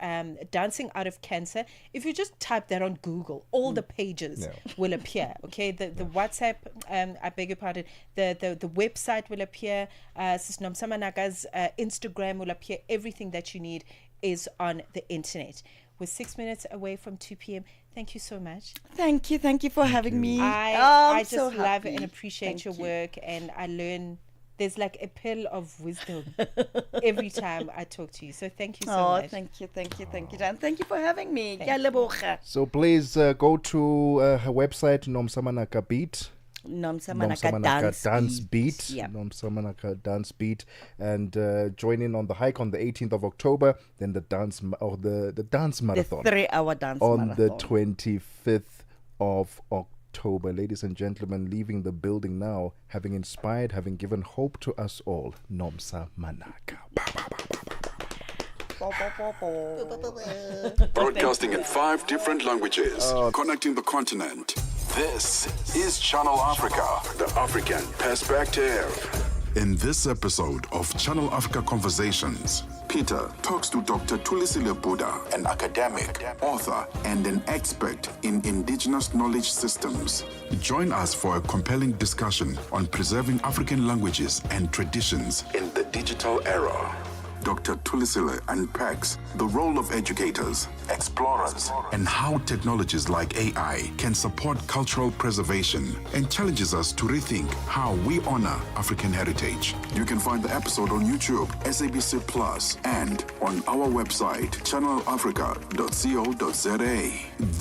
Dancing Out of Cancer. If you just type that on Google, all the pages will appear. Okay, the WhatsApp, I beg your pardon, the website will appear. Sis Nomsamanaga's Instagram will appear. Everything that you need is on the internet. We're 6 minutes away from 2 p.m. Thank you so much. Thank you for having me. I just so love happy. it and appreciate Thank your you. work, and I learn. There's like a pill of wisdom every time I talk to you. So thank you so much. Thank you, Dan. Thank you for having me. Ke a leboga. So please go to her website, Nomsamanaka Beat. Nomsamanaka Dance Beat. Yeah. Nomsamanaka Dance Beat. And join in on the hike on the 18th of October. Then the dance the dance marathon. The 3-hour dance on marathon. the 25th of October. Ladies and gentlemen, leaving the building now, having inspired, having given hope to us all, Nomsa Manaka. Broadcasting in 5 different languages, connecting the continent. This is Channel Africa, the African perspective. In this episode of Channel Africa Conversations, Peter talks to Dr. Tulisile Buddha, an academic, author, and an expert in indigenous knowledge systems. Join us for a compelling discussion on preserving African languages and traditions in the digital era. Dr. Tulisile unpacks the role of educators, explorers, and how technologies like AI can support cultural preservation, and challenges us to rethink how we honor African heritage. You can find the episode on YouTube, SABC Plus, and on our website, channelafrica.co.za.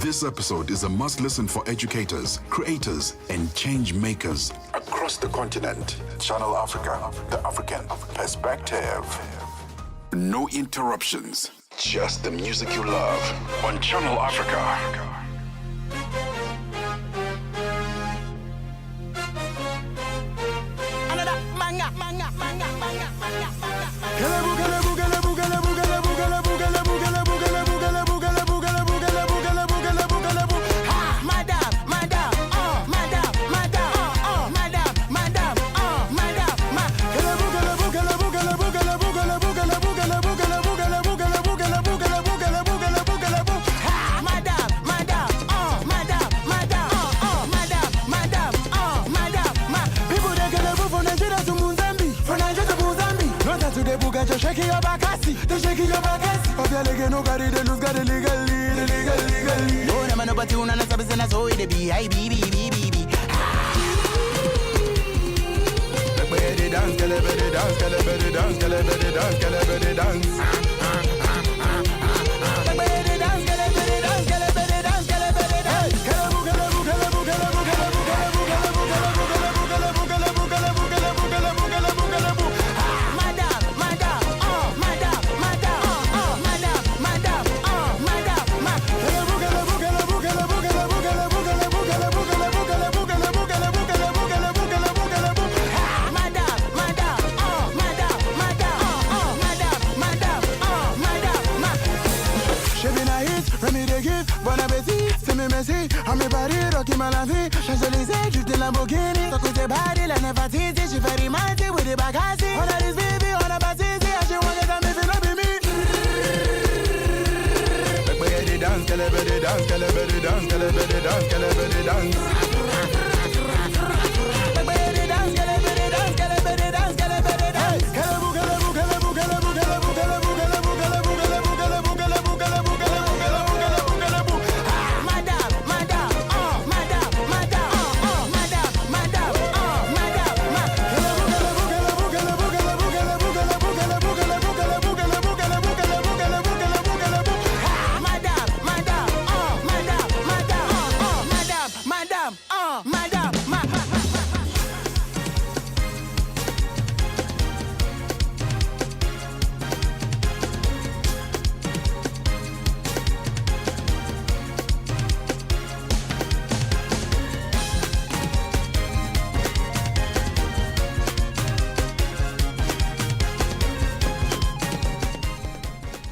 This episode is a must-listen for educators, creators, and change makers across the continent. Channel Africa, the African perspective. No interruptions, just the music you love on Channel Africa. Shaking your back, they're shaking your back. Of your leg, nobody, they lose, got illegally. No, no, but you know, something that's all it be. I be. Better dance, better dance, better dance, better dance, better dance. I'm a body rocking my life. Champs-Élysées, juste de Lamborghini. So côté body, la nefatiti. She very mighty with the bagassi. On a this baby, on a batisi. I should want to come if it not be me. Better dance, better dance, better dance, better dance, better dance.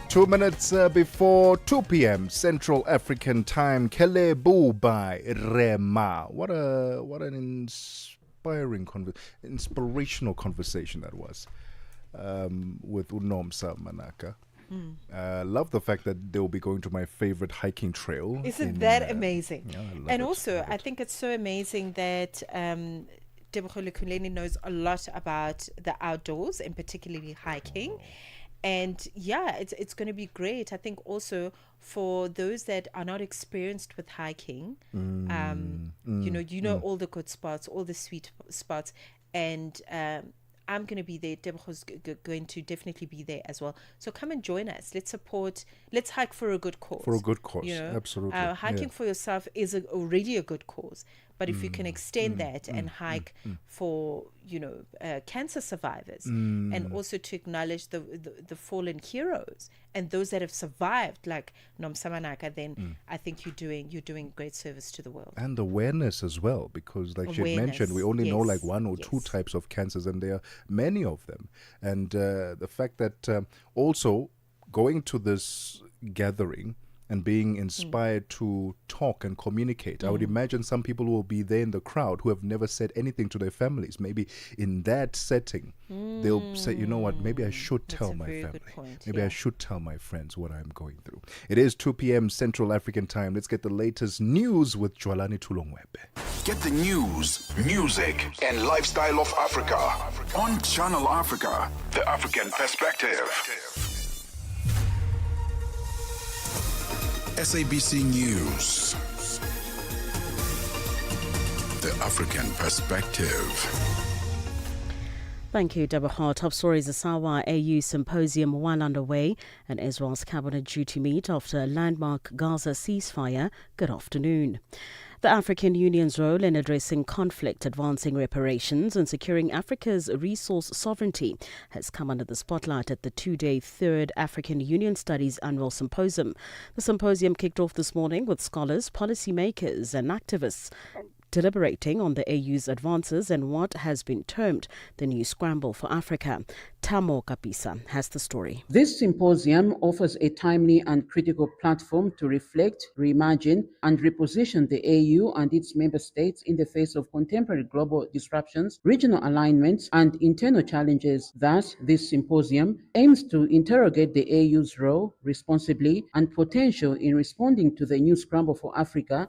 Two minutes before 2 p.m. Central African Time. Kelebu by Rema. What an inspirational conversation that was with Unomsa Manaka. Love the fact that they'll be going to my favorite hiking trail. Isn't that amazing? Yeah, and also, I think it's so amazing that Tebogo Lekhuleni knows a lot about the outdoors and particularly hiking. And yeah, it's going to be great. I think also for those that are not experienced with hiking, you know all the good spots, all the sweet spots, and I'm going to be there. Tebogo's going to definitely be there as well. So come and join us. Let's support. Let's hike for a good cause. For a good cause, you know? Absolutely. Hiking for yourself is already a good cause. But if you can extend that and hike for, cancer survivors, and also to acknowledge the fallen heroes and those that have survived, like Nomsamanaka, then I think you're doing great service to the world. And awareness as well, because like she mentioned, we only know like one or two types of cancers, and there are many of them. And the fact that also going to this gathering and being inspired to talk and communicate. I would imagine some people will be there in the crowd who have never said anything to their families. Maybe in that setting, they'll say, you know what, maybe I should tell my family. Maybe I should tell my friends what I'm going through. It is 2 p.m. Central African time. Let's get the latest news with Jwalani Tulongwebe. Get the news, music, and lifestyle of Africa on Channel Africa, the African perspective. SABC News, the African perspective. Thank you, Deborah. Top stories: the Sawa AU symposium well underway, and Israel's cabinet due to meet after a landmark Gaza ceasefire. Good afternoon. The African Union's role in addressing conflict, advancing reparations and securing Africa's resource sovereignty has come under the spotlight at the two-day Third African Union Studies Annual Symposium. The symposium kicked off this morning with scholars, policymakers and activists deliberating on the AU's advances and what has been termed the new scramble for Africa. Tamo Kapisa has the story. This symposium offers a timely and critical platform to reflect, reimagine, and reposition the AU and its member states in the face of contemporary global disruptions, regional alignments, and internal challenges. Thus, this symposium aims to interrogate the AU's role, responsibly, and potential in responding to the new scramble for Africa.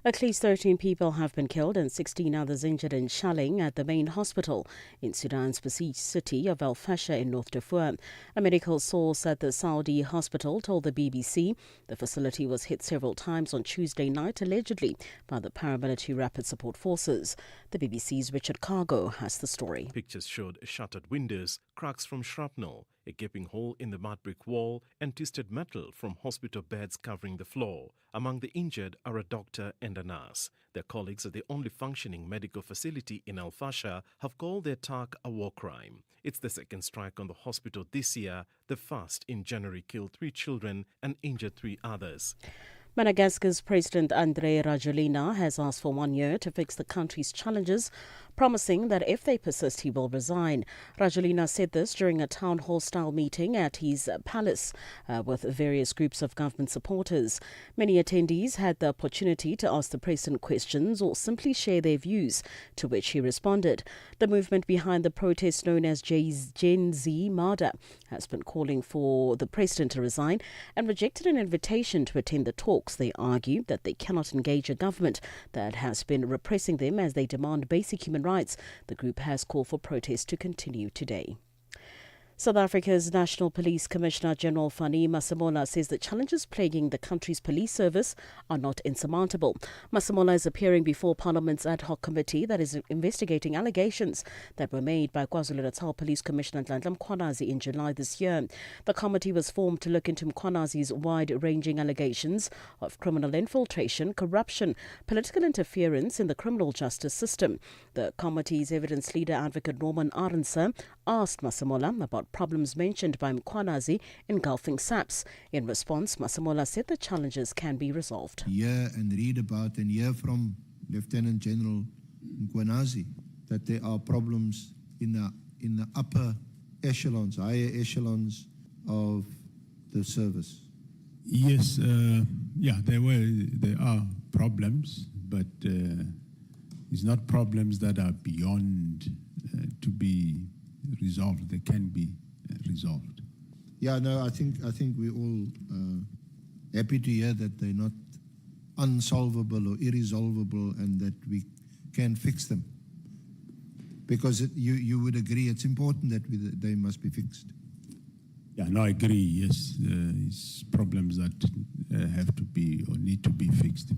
At least 13 people have been killed and 16 others injured in shelling at the main hospital in Sudan's besieged city of Al Fasher in North Darfur. A medical source at the Saudi hospital told the BBC the facility was hit several times on Tuesday night, allegedly by the paramilitary rapid support forces. The BBC's Richard Cargo has the story. Pictures showed shattered windows, cracks from shrapnel, a gaping hole in the mud brick wall, and twisted metal from hospital beds covering the floor. Among the injured are a doctor and a nurse. Their colleagues at the only functioning medical facility in Al Fasher have called the attack a war crime. It's the second strike on the hospital this year. The first in January killed 3 children and injured 3 others. Madagascar's President André Rajoelina has asked for 1 year to fix the country's challenges, promising that if they persist, he will resign. Rajoelina said this during a town hall-style meeting at his palace with various groups of government supporters. Many attendees had the opportunity to ask the president questions or simply share their views, to which he responded. The movement behind the protest, known as Gen Z Mada, has been calling for the president to resign and rejected an invitation to attend the talks. They argue that they cannot engage a government that has been repressing them as they demand basic human rights. The group has called for protests to continue today. South Africa's National Police Commissioner General Fani Masemola says the challenges plaguing the country's police service are not insurmountable. Masemola is appearing before Parliament's ad hoc committee that is investigating allegations that were made by KwaZulu-Natal Police Commissioner Nhlanhla Mkhwanazi in July this year. The committee was formed to look into Mkhwanazi's wide-ranging allegations of criminal infiltration, corruption, political interference in the criminal justice system. The committee's evidence leader, Advocate Norman Arendse, asked Masemola about problems mentioned by Mkhwanazi engulfing SAPS. In response, Masemola said the challenges can be resolved. Hear and read about and hear from Lieutenant General Mkhwanazi that there are problems in the upper echelons, higher echelons of the service. Yes, there are problems, but it's not problems that are beyond to be resolved. They can be resolved. Yeah, no, I think we're all happy to hear that they're not unsolvable or irresolvable and that we can fix them. Because you would agree it's important that they must be fixed. Yeah, no, I agree, yes. It's problems that have to be or need to be fixed.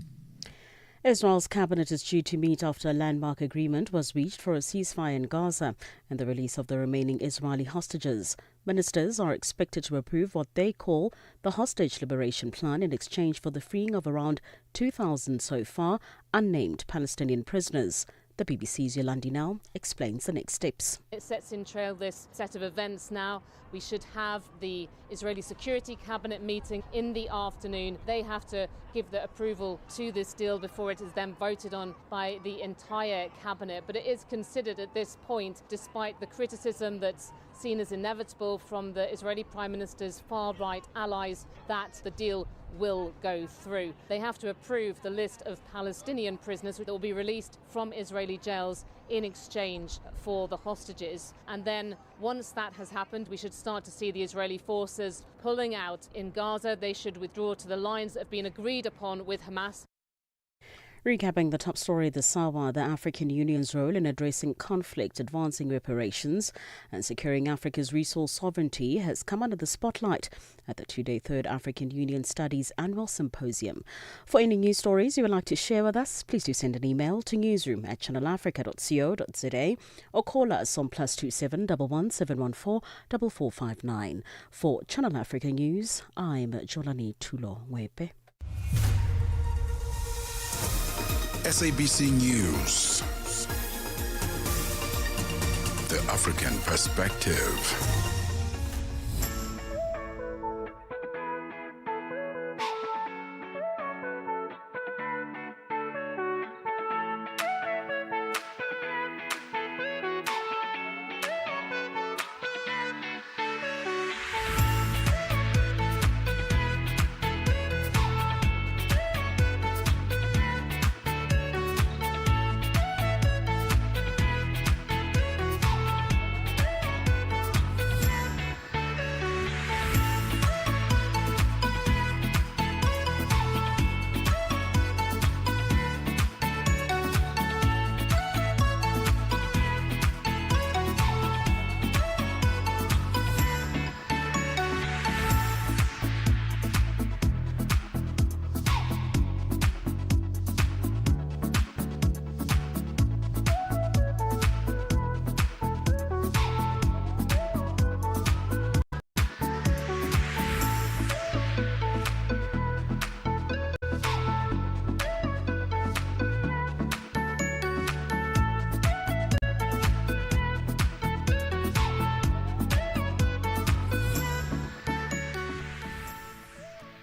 Israel's cabinet is due to meet after a landmark agreement was reached for a ceasefire in Gaza and the release of the remaining Israeli hostages. Ministers are expected to approve what they call the hostage liberation plan in exchange for the freeing of around 2,000 so far unnamed Palestinian prisoners. The BBC's Yolandi now explains the next steps. It sets in trail this set of events now. We should have the Israeli Security Cabinet meeting in the afternoon. They have to give the approval to this deal before it is then voted on by the entire cabinet. But it is considered at this point, despite the criticism that's seen as inevitable from the Israeli Prime Minister's far-right allies, that the deal will go through. They have to approve the list of Palestinian prisoners that will be released from Israeli jails in exchange for the hostages. And then once that has happened, we should start to see the Israeli forces pulling out in Gaza. They should withdraw to the lines that have been agreed upon with Hamas. Recapping the top story this hour, the African Union's role in addressing conflict, advancing reparations and securing Africa's resource sovereignty has come under the spotlight at the two-day Third African Union Studies Annual Symposium. For any news stories you would like to share with us, please do send an email to newsroom@channelafrica.co.za or call us on +27 11 714 4459. For Channel Africa News, I'm Jolani Tulo Wepe. SABC News. The African Perspective.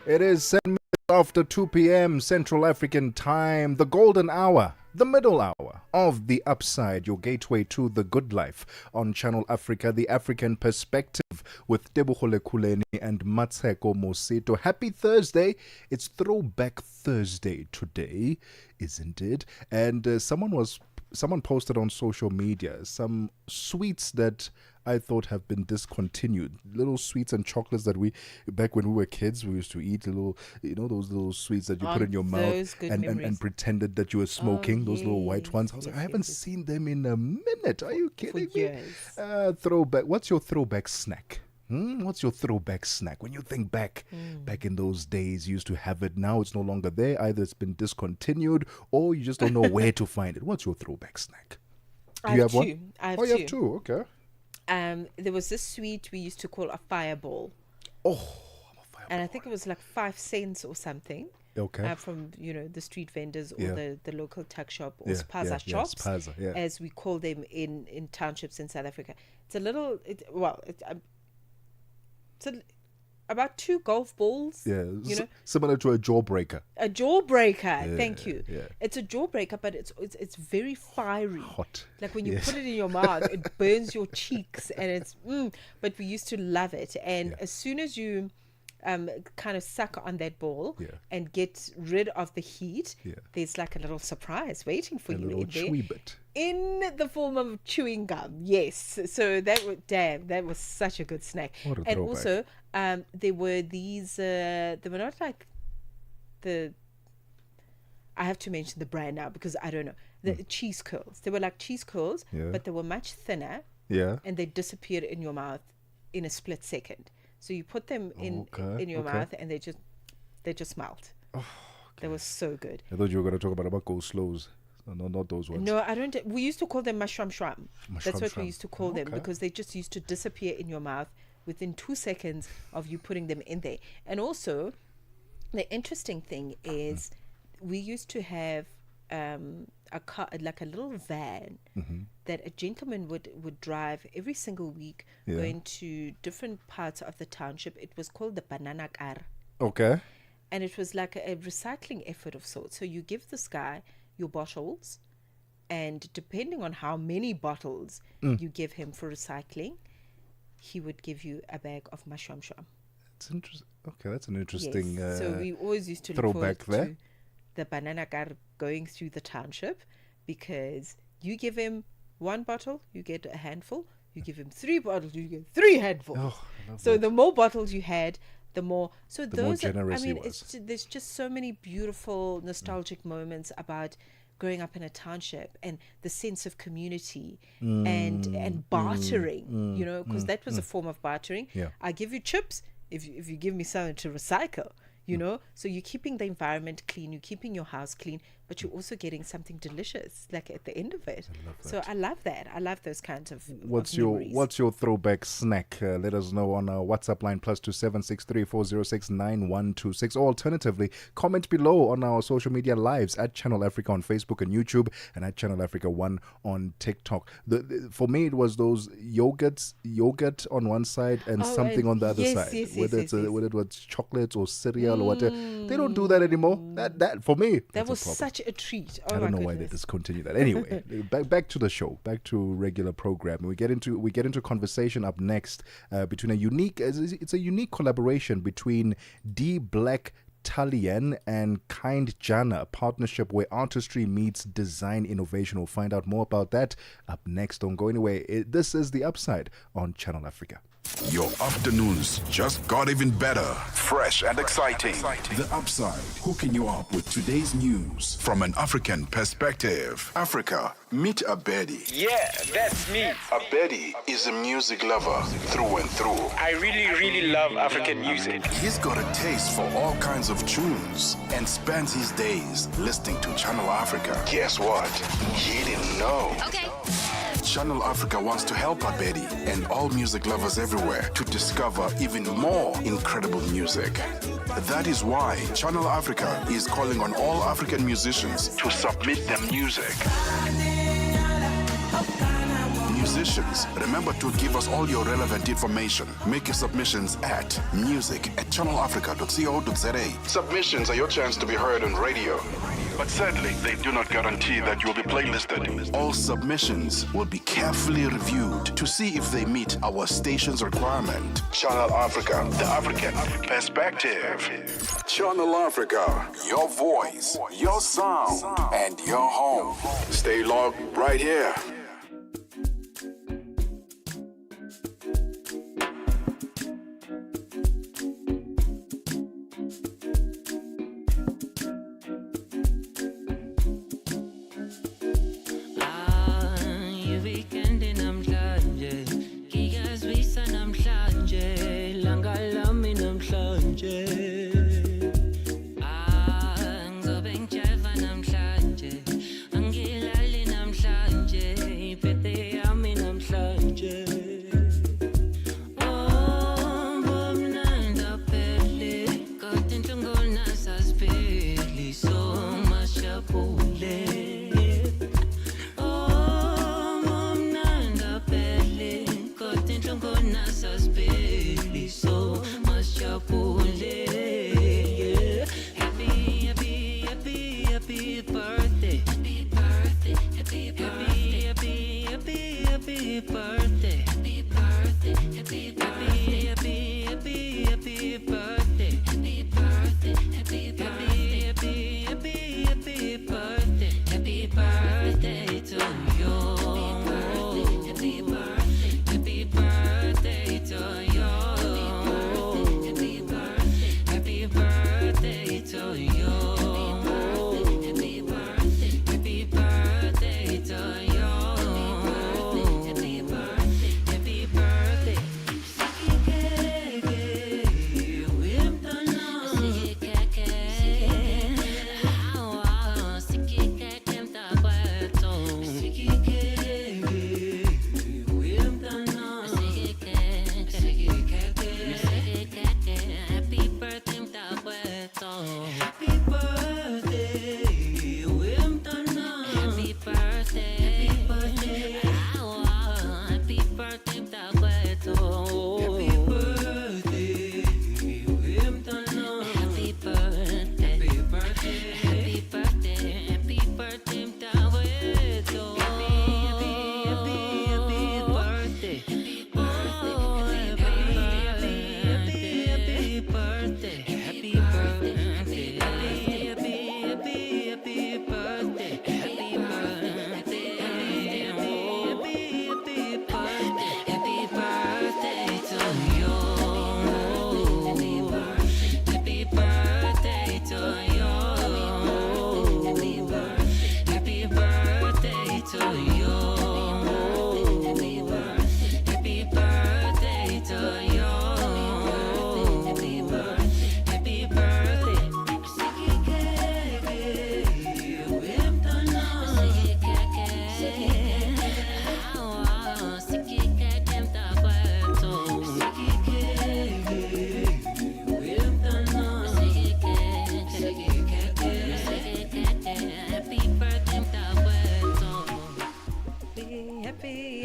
It is 7 minutes after 2 p.m. Central African Time, the golden hour, the middle hour of The Upside, your gateway to the good life on Channel Africa, the African Perspective with Tebogo Lekhuleni and Mmatsheko Mosito. Happy Thursday. It's Throwback Thursday today, isn't it? And someone posted on social media some sweets that I thought have been discontinued. Little sweets and chocolates that back when we were kids, we used to eat those little sweets that you put in your mouth and pretended that you were smoking, those little white ones. I was like, I haven't seen them in a minute. Are you kidding me? Throwback. What's your throwback snack? What's your throwback snack? When you think back in those days, you used to have it. Now it's no longer there. Either it's been discontinued or you just don't know where to find it. What's your throwback snack? I have two. You have two. Okay. There was this sweet we used to call a fireball. Oh, I'm a fireball. And I think it was like 5 cents or something. Okay. From the street vendors or the local tuck shop or spaza shops, spaza, as we call them in townships in South Africa. It's a little, it's about 2 golf balls. Yeah, similar to a jawbreaker. A jawbreaker, thank you. Yeah. It's a jawbreaker, but it's very fiery. Hot. Like when you put it in your mouth, it burns your cheeks, and it's. But we used to love it, and as soon as you kind of suck on that ball and get rid of the heat, there's like a little surprise waiting for you in there. Chewy bit. In the form of chewing gum, yes. So that was such a good snack. What a and throwback. Also, there were these. They were not like the. I have to mention the brand now because I don't know the cheese curls. They were like cheese curls, but they were much thinner. Yeah. And they disappeared in your mouth in a split second. So you put them in your mouth and they just melt. Oh, okay. They were so good. I thought you were going to talk about go slows. No, not those ones. No, I don't. We used to call them mushroom. That's what we used to call them because they just used to disappear in your mouth within 2 seconds of you putting them in there. And also, the interesting thing is we used to have a car, like a little van that a gentleman would drive every single week going to different parts of the township. It was called the banana car. Okay. And it was like a recycling effort of sorts. So you give this guy your bottles, and depending on how many bottles you give him for recycling, he would give you a bag of mushroom. That's interesting. Okay, that's an interesting Yes. So we always used to look throwback forward there. to the banana car going through the township, because you give him one bottle, you get a handful. You give him 3 bottles, you get 3 handfuls. Oh, I love so that. the more bottles you had, the more. So The more those generous are, I he mean, was. there's just so many beautiful, nostalgic moments about growing up in a township and the sense of community and bartering. You know, because that was a form of bartering. Yeah. I give you chips if you give me something to recycle. You know, so you're keeping the environment clean, you're keeping your house clean, but you're also getting something delicious, like at the end of it. So I love that. I love those kinds of What's memories. your throwback snack? Let us know on our WhatsApp line +276 406 9126. Or alternatively, comment below on our social media lives at Channel Africa on Facebook and YouTube, and at Channel Africa 1 on TikTok. For me, it was those yogurt on one side and something on the other side. Whether it was chocolate or cereal or whatever. They don't do that anymore. That for me, That that's was a problem. such a treat. Oh, I don't my know why they goodness. discontinued that. Anyway, back to the show, back to regular programming. We get into conversation up next between it's a unique collaboration between D Black Talian and Kind Jana, a partnership where artistry meets design innovation. We'll find out more about that up next. Don't go anywhere. This is The Upside on Channel Africa. Your afternoons just got even better. Fresh and exciting. The Upside, hooking you up with today's news from an African perspective. Africa, meet Abedi. Yeah, that's me. Abedi is a music lover through and through. I really love African music. He's got a taste for all kinds of tunes and spends his days listening to Channel Africa. Guess what? He didn't know. Okay. Channel Africa wants to help Abedi and all music lovers everywhere to discover even more incredible music. That is why Channel Africa is calling on all African musicians to submit their music. Musicians, remember to give us all your relevant information. Make your submissions at music@channelafrica.co.za. Submissions are your chance to be heard on radio. But sadly, they do not guarantee that you'll be playlisted. All submissions will be carefully reviewed to see if they meet our station's requirement. Channel Africa, the African perspective. Channel Africa, your voice, your sound, and your home. Stay logged right here.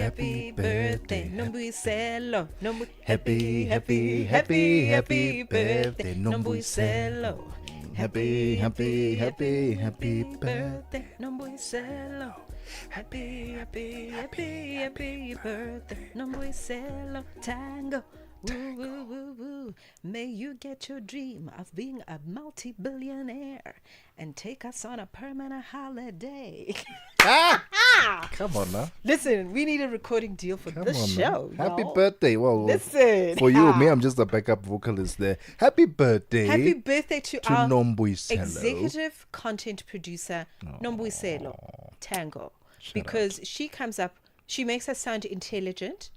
happy birthday, Nombuyiselo. Happy, happy, happy, happy birthday, Nombuyiselo. Happy, happy, happy, happy birthday, Nombuyiselo. Happy, happy, happy, happy birthday, Nombuyiselo. Tango. Woo, woo, woo, woo. May you get your dream of being a multi-billionaire and take us on a permanent holiday. Come on now. Listen, we need a recording deal for this show. Happy y'all. birthday. Well, Listen. for you, me, I'm just a backup vocalist there. Happy birthday. Happy birthday to our Nombuyiselo. executive content producer, Nombuyiselo Tango. Because she comes up, she makes us sound intelligent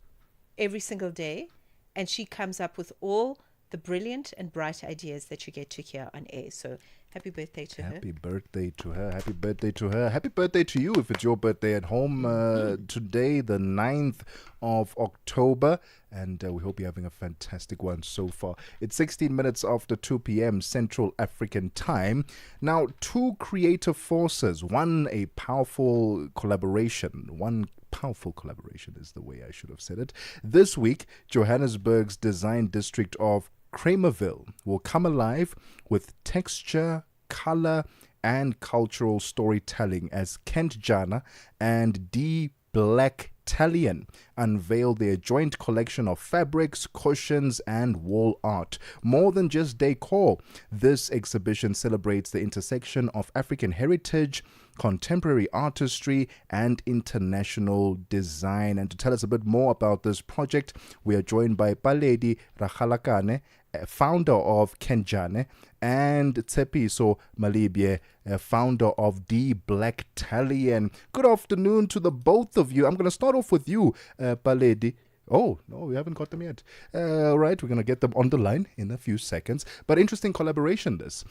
every single day, and she comes up with all the brilliant and bright ideas that you get to hear on air. So happy birthday to her. Happy birthday to her. Happy birthday to her. Happy birthday to you if it's your birthday at home. Today, the 9th of October. And we hope you're having a fantastic one so far. It's 16 minutes after 2 p.m. Central African time. Now, two creative forces. One powerful collaboration is the way I should have said it. This week, Johannesburg's design district of Kramerville will come alive with texture, color, and cultural storytelling as Kent Jana and D. Black Talion unveil their joint collection of fabrics, cushions, and wall art. More than just decor, this exhibition celebrates the intersection of African heritage, contemporary artistry, and international design. And to tell us a bit more about this project, we are joined by Paledi Rakhalakane, founder of Kenjane, and Tsepiso Malibye, founder of D. Black Talion. Good afternoon to the both of you. I'm going to start off with you, Paledi. Oh, no, we haven't got them yet. Right, we're going to get them on the line in a few seconds. But interesting collaboration, this.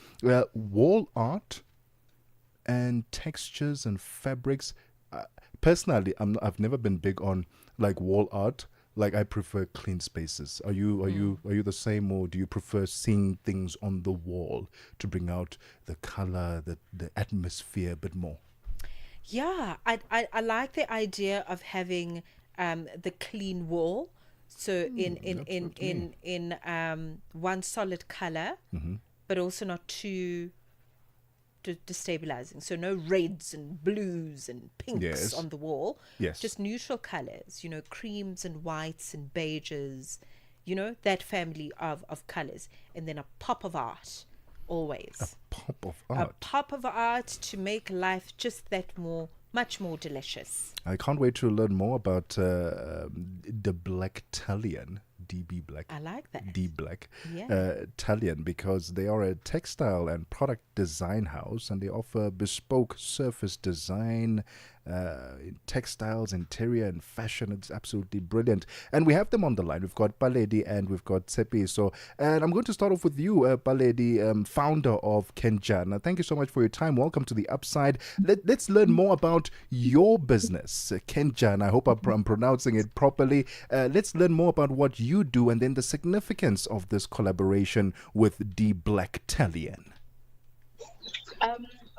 Wall art and textures and fabrics. Personally, I've never been big on like wall art. Like, I prefer clean spaces. Are you the same, or do you prefer seeing things on the wall to bring out the color, the atmosphere a bit more? Yeah, I like the idea of having the clean wall. So in one solid color, but also not too destabilizing. So no reds and blues and pinks on the wall. Yes. Just neutral colors, creams and whites and beiges, that family of colors. And then a pop of art, always. A pop of art. A pop of art to make life just that much more delicious. I can't wait to learn more about the Black Talion. DB Black. I like that. D Black. Yeah. Talion, because they are a textile and product design house, and they offer bespoke surface design, textiles, interior, and fashion. It's absolutely brilliant. And we have them on the line. We've got Paledi and we've got Tsepi. And I'm going to start off with you, Paledi, founder of Kenjana. Thank you so much for your time. Welcome to the Upside. Let's learn more about your business, Kenjana. I hope I'm pronouncing it properly. Let's learn more about what you do and then the significance of this collaboration with D Black Talion.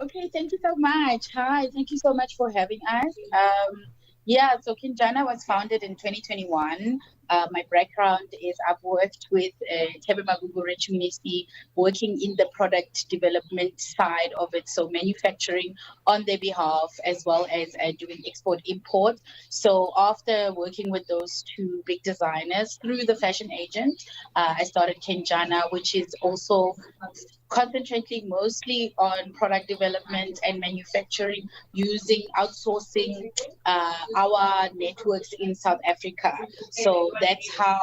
Okay, thank you so much. Hi, thank you so much for having us. So Kenjana was founded in 2021. My background is I've worked with Tebogo working in the product development side of it, so manufacturing on their behalf as well as doing export-import. So after working with those two big designers through the fashion agent, I started Kenjana, which is also concentrating mostly on product development and manufacturing using outsourcing our networks in South Africa. So that's how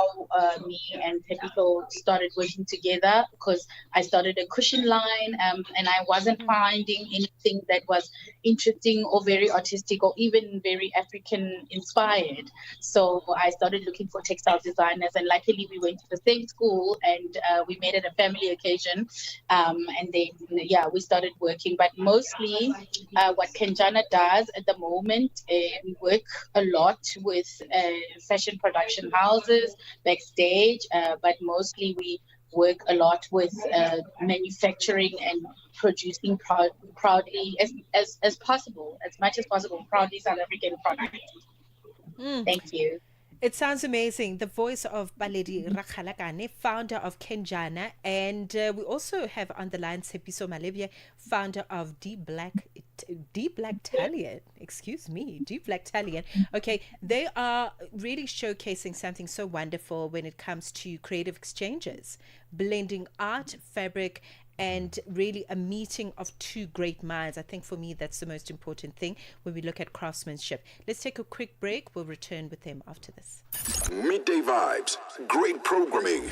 me and Tebogo started working together, because I started a cushion line and I wasn't finding anything that was interesting or very artistic or even very African inspired. So I started looking for textile designers, and luckily we went to the same school and we made it a family occasion. And then, we started working. But mostly what Kenjana does at the moment, we work a lot with fashion production houses backstage, but mostly we work a lot with manufacturing and producing proudly, as possible, as much as possible, proudly South African products. Thank you. It sounds amazing. The voice of Baledi Rakhalakane, founder of Kenjana, and we also have on the line Tshepiso Malebye, founder of D Black Talion. Excuse me, D Black Talion. Okay, they are really showcasing something so wonderful when it comes to creative exchanges, blending art, fabric, and really a meeting of two great minds. I think for me, that's the most important thing when we look at craftsmanship. Let's take a quick break. We'll return with them after this. Midday vibes, great programming,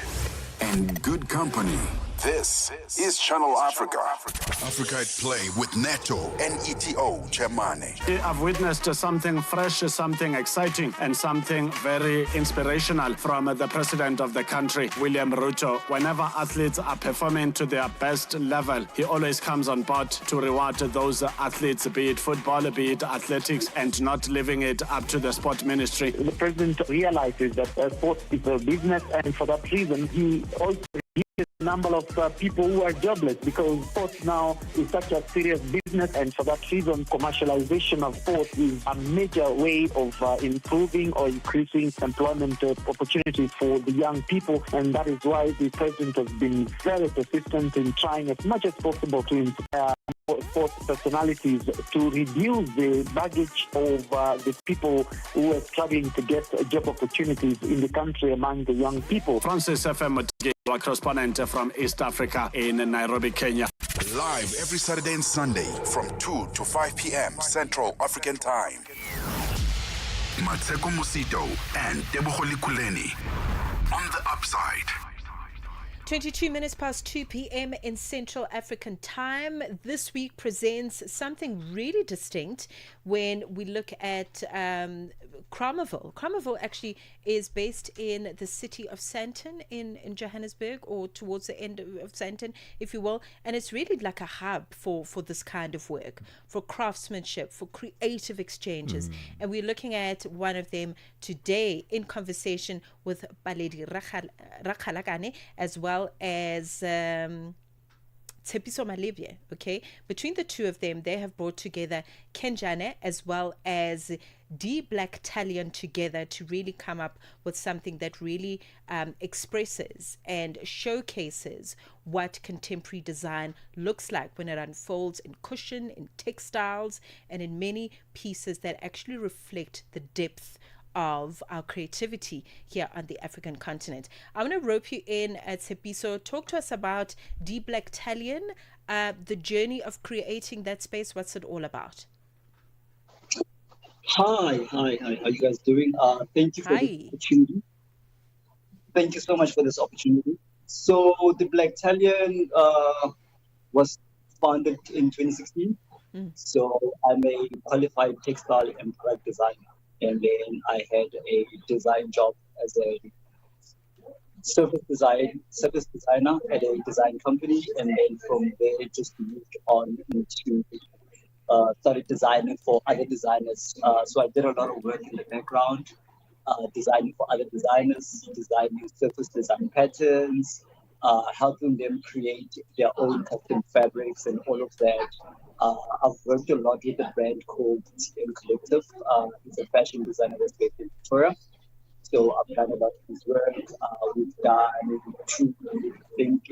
and good company. This is Channel Africa. Africa at Play with Neto and ETO Chemane. I've witnessed something fresh, something exciting, and something very inspirational from the president of the country, William Ruto. Whenever athletes are performing to their best level, he always comes on board to reward those athletes, be it football, be it athletics, and not leaving it up to the sport ministry. The president realizes that sports is a business, and for that reason, he also a number of people who are jobless, because sports now is such a serious business, and for that reason commercialization of sports is a major way of improving or increasing employment opportunities for the young people, and that is why the president has been very persistent in trying as much as possible to inspire sports personalities to reduce the baggage of the people who are struggling to get job opportunities in the country among the young people. Francis FM, our correspondent from East Africa in Nairobi, Kenya. Live every Saturday and Sunday from 2 to 5 p.m. Central African Time. Mosito and Tebogo Lekhuleni on the upside. 22 minutes past 2 p.m. in Central African Time. This week presents something really distinct when we look at Cromerville. Cromerville actually is based in the city of Sandton in Johannesburg, or towards the end of Sandton, if you will. And it's really like a hub for this kind of work, for craftsmanship, for creative exchanges. And we're looking at one of them today in conversation with Baledi Rakhalakane, as well as Tshepiso Malebye. Okay, between the two of them, they have brought together Kenjane as well as D Black Talion together to really come up with something that really expresses and showcases what contemporary design looks like when it unfolds in cushion, in textiles, and in many pieces that actually reflect the depth of our creativity here on the African continent. I want to rope you in at Tshepiso. Talk to us about D Black Talion, the journey of creating that space. What's it all about? Hi. How you guys doing? Thank you for the opportunity. Thank you so much for this opportunity. So the Black Talion was founded in 2016. So I'm a qualified textile and product designer. And then I had a design job as a surface designer at a design company, and then from there just moved on into started designing for other designers. So I did a lot of work in the background, designing for other designers, designing surface design patterns, helping them create their own custom fabrics and all of that. I've worked a lot with a brand called TM Collective. It's a fashion designer that's based in Victoria. So I've done a lot of his work. We've done two, I think,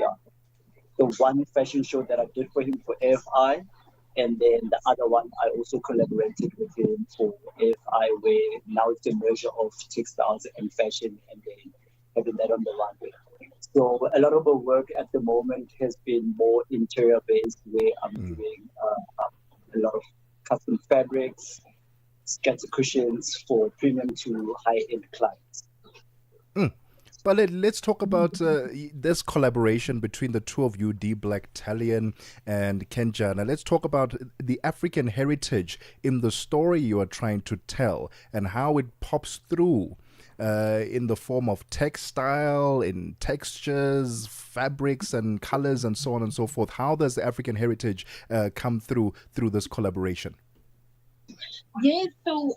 the one fashion show that I did for him for AFI, and then the other one I also collaborated with him for AFI, where now it's a merger of textiles and fashion, and then having that on the runway. So a lot of the work at the moment has been more interior based, where I'm doing a lot of custom fabrics, scatter cushions for premium to high-end clients. But let's talk about this collaboration between the two of you, D Black Talion and Kenjana. Let's talk about the African heritage in the story you are trying to tell and how it pops through in the form of textile, in textures, fabrics and colors and so on and so forth. How does the African heritage come through this collaboration? Yes, so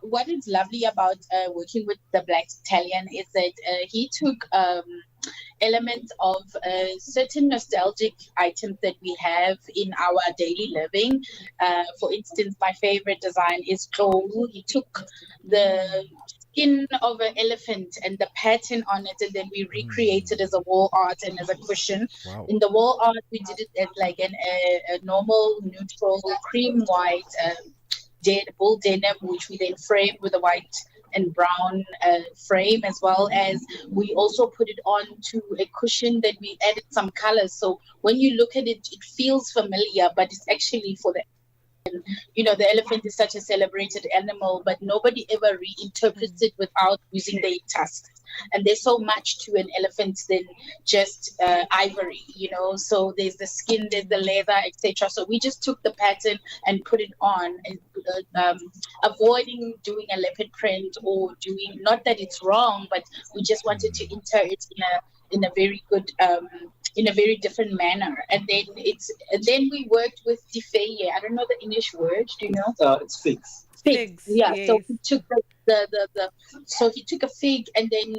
what is lovely about working with the Black Talion is that he took elements of certain nostalgic items that we have in our daily living. For instance, my favorite design is Tebogo. He took the skin of an elephant and the pattern on it, and then we recreated as a wall art and as a cushion. Wow. In the wall art, we did it as like a normal neutral cream white bull denim, which we then framed with a white and brown frame, as well as we also put it on to a cushion that we added some colors. So when you look at it, it feels familiar, but it's actually for the the elephant is such a celebrated animal, but nobody ever reinterprets it without using the tusks. And there's so much to an elephant than just ivory, So there's the skin, there's the leather, etc. So we just took the pattern and put it on, avoiding doing a leopard print or doing, not that it's wrong, but we just wanted to enter it in a very good in a very different manner. And then we worked with defeye. I don't know the English word, do you know? It's figs. Figs. Yeah. Yes. So he took so he took a fig, and then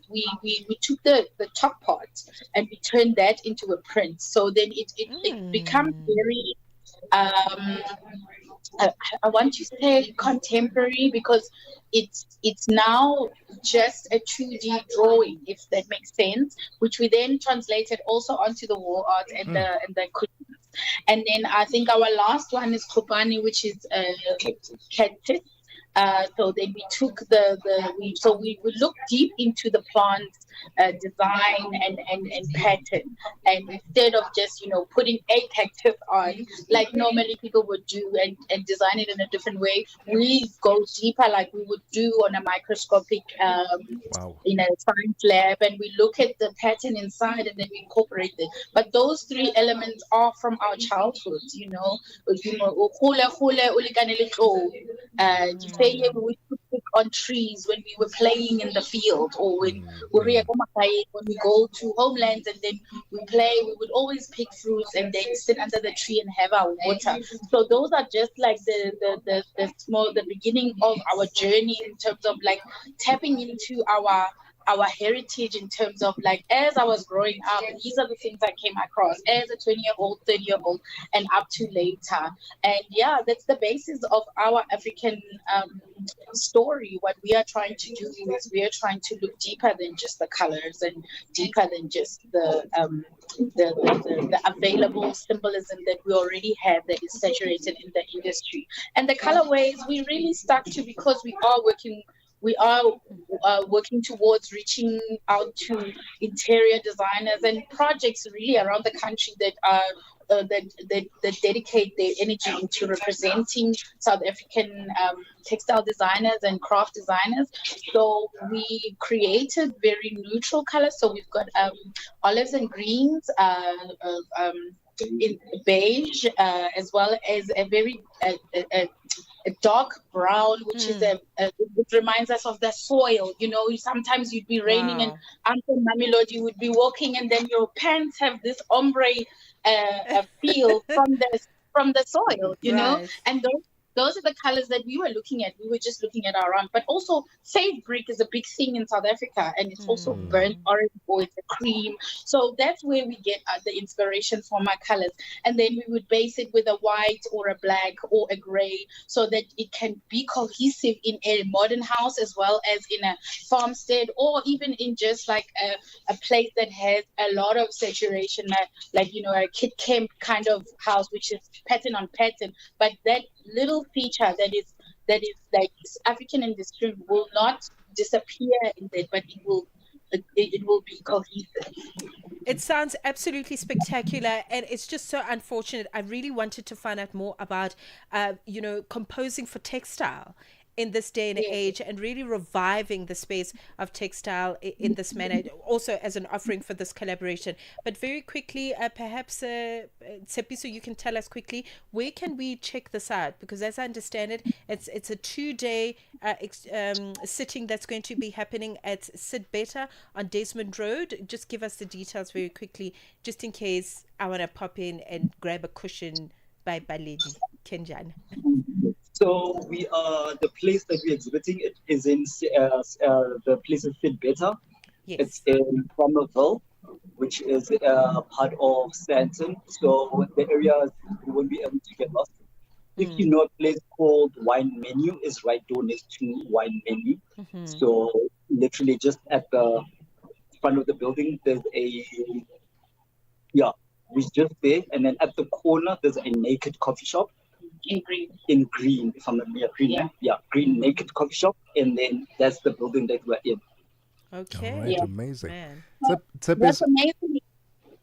we took the top part and we turned that into a print. So then it becomes very I want to say contemporary, because it's now just a 2D drawing, if that makes sense, which we then translated also onto the wall art and the cushions. And then I think our last one is Kopani, which is cactus. So then we took we looked deep into the plant design and pattern, and instead of just putting a cactus on like normally people would do and design it in a different way, we go deeper like we would do on a microscopic in a science lab, and we look at the pattern inside and then we incorporate it. But those three elements are from our childhood, we took on trees when we were playing in the field, or when we go to homelands and then we play, we would always pick fruits and then sit under the tree and have our water. So those are just like the beginning of our journey in terms of like tapping into our heritage, in terms of like, as I was growing up, these are the things I came across as a 20-year-old, 30-year-old, and up to later. And yeah, that's the basis of our African story. What we are trying to do is we are trying to look deeper than just the colors and deeper than just the available symbolism that we already have that is saturated in the industry. And the colorways we really stuck to, because we are working towards reaching out to interior designers and projects really around the country that are that dedicate their energy into representing South African textile designers and craft designers. So we created very neutral colors. So we've got olives and greens, in beige, as well as a very a dark brown, which is it reminds us of the soil. Sometimes you'd be raining and Uncle Mamelodi, you would be walking, and then your pants have this ombre feel from the soil, know. And those are the colors that we were looking at. We were just looking at our own. But also, fade brick is a big thing in South Africa, and it's also burnt orange, or it's a cream. So that's where we get the inspiration for my colors. And then we would base it with a white or a black or a gray, so that it can be cohesive in a modern house, as well as in a farmstead, or even in just like a place that has a lot of saturation, like a kid camp kind of house, which is pattern on pattern. But that little feature that is like African industry will not disappear in that, but it will be cohesive. It sounds absolutely spectacular, and it's just so unfortunate. I really wanted to find out more about composing for textile in this day and age, and really reviving the space of textile in this manner, also as an offering for this collaboration. But very quickly, perhaps Tshepiso, you can tell us quickly, where can we check this out? Because as I understand it, it's a 2-day sitting that's going to be happening at Sit Better on Desmond Road. Just give us the details very quickly, just in case I want to pop in and grab a cushion by Lady Kenjan. So the place that we're exhibiting it is in the place is Fit Better. Yes. It's in Cromwellville. which is part of Stanton. So the areas you won't be able to get lost. If you know a place called Wine Menu, is right door next to Wine Menu. So literally just at the front of the building, there's we're just there. And then at the corner, there's a naked coffee shop. In green, if I'm not green. Green naked coffee shop. And then that's the building that we're in. Okay. All right, amazing. What's amazing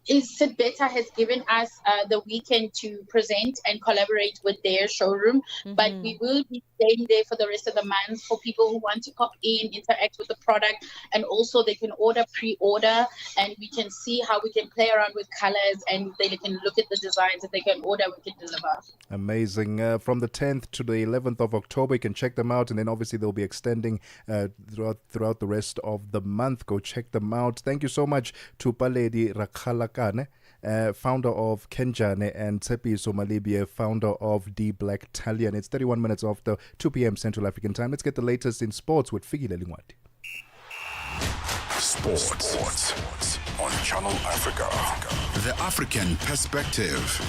is Sitbeta has given us the weekend to present and collaborate with their showroom, but we will be staying there for the rest of the month for people who want to pop in, interact with the product, and also they can pre-order, and we can see how we can play around with colors, and they can look at the designs that they can order, we can deliver. Amazing. From the 10th to the 11th of October, you can check them out, and then obviously they'll be extending throughout the rest of the month. Go check them out. Thank you so much to Paledi Rakhalakane, founder of Kenjane, and Tshepiso Malibie, founder of The Black Tallion. It's 31 minutes after 2 p.m. Central African Time. Let's get the latest in sports with Figile Lingwati. Sports on Channel Africa. The African Perspective.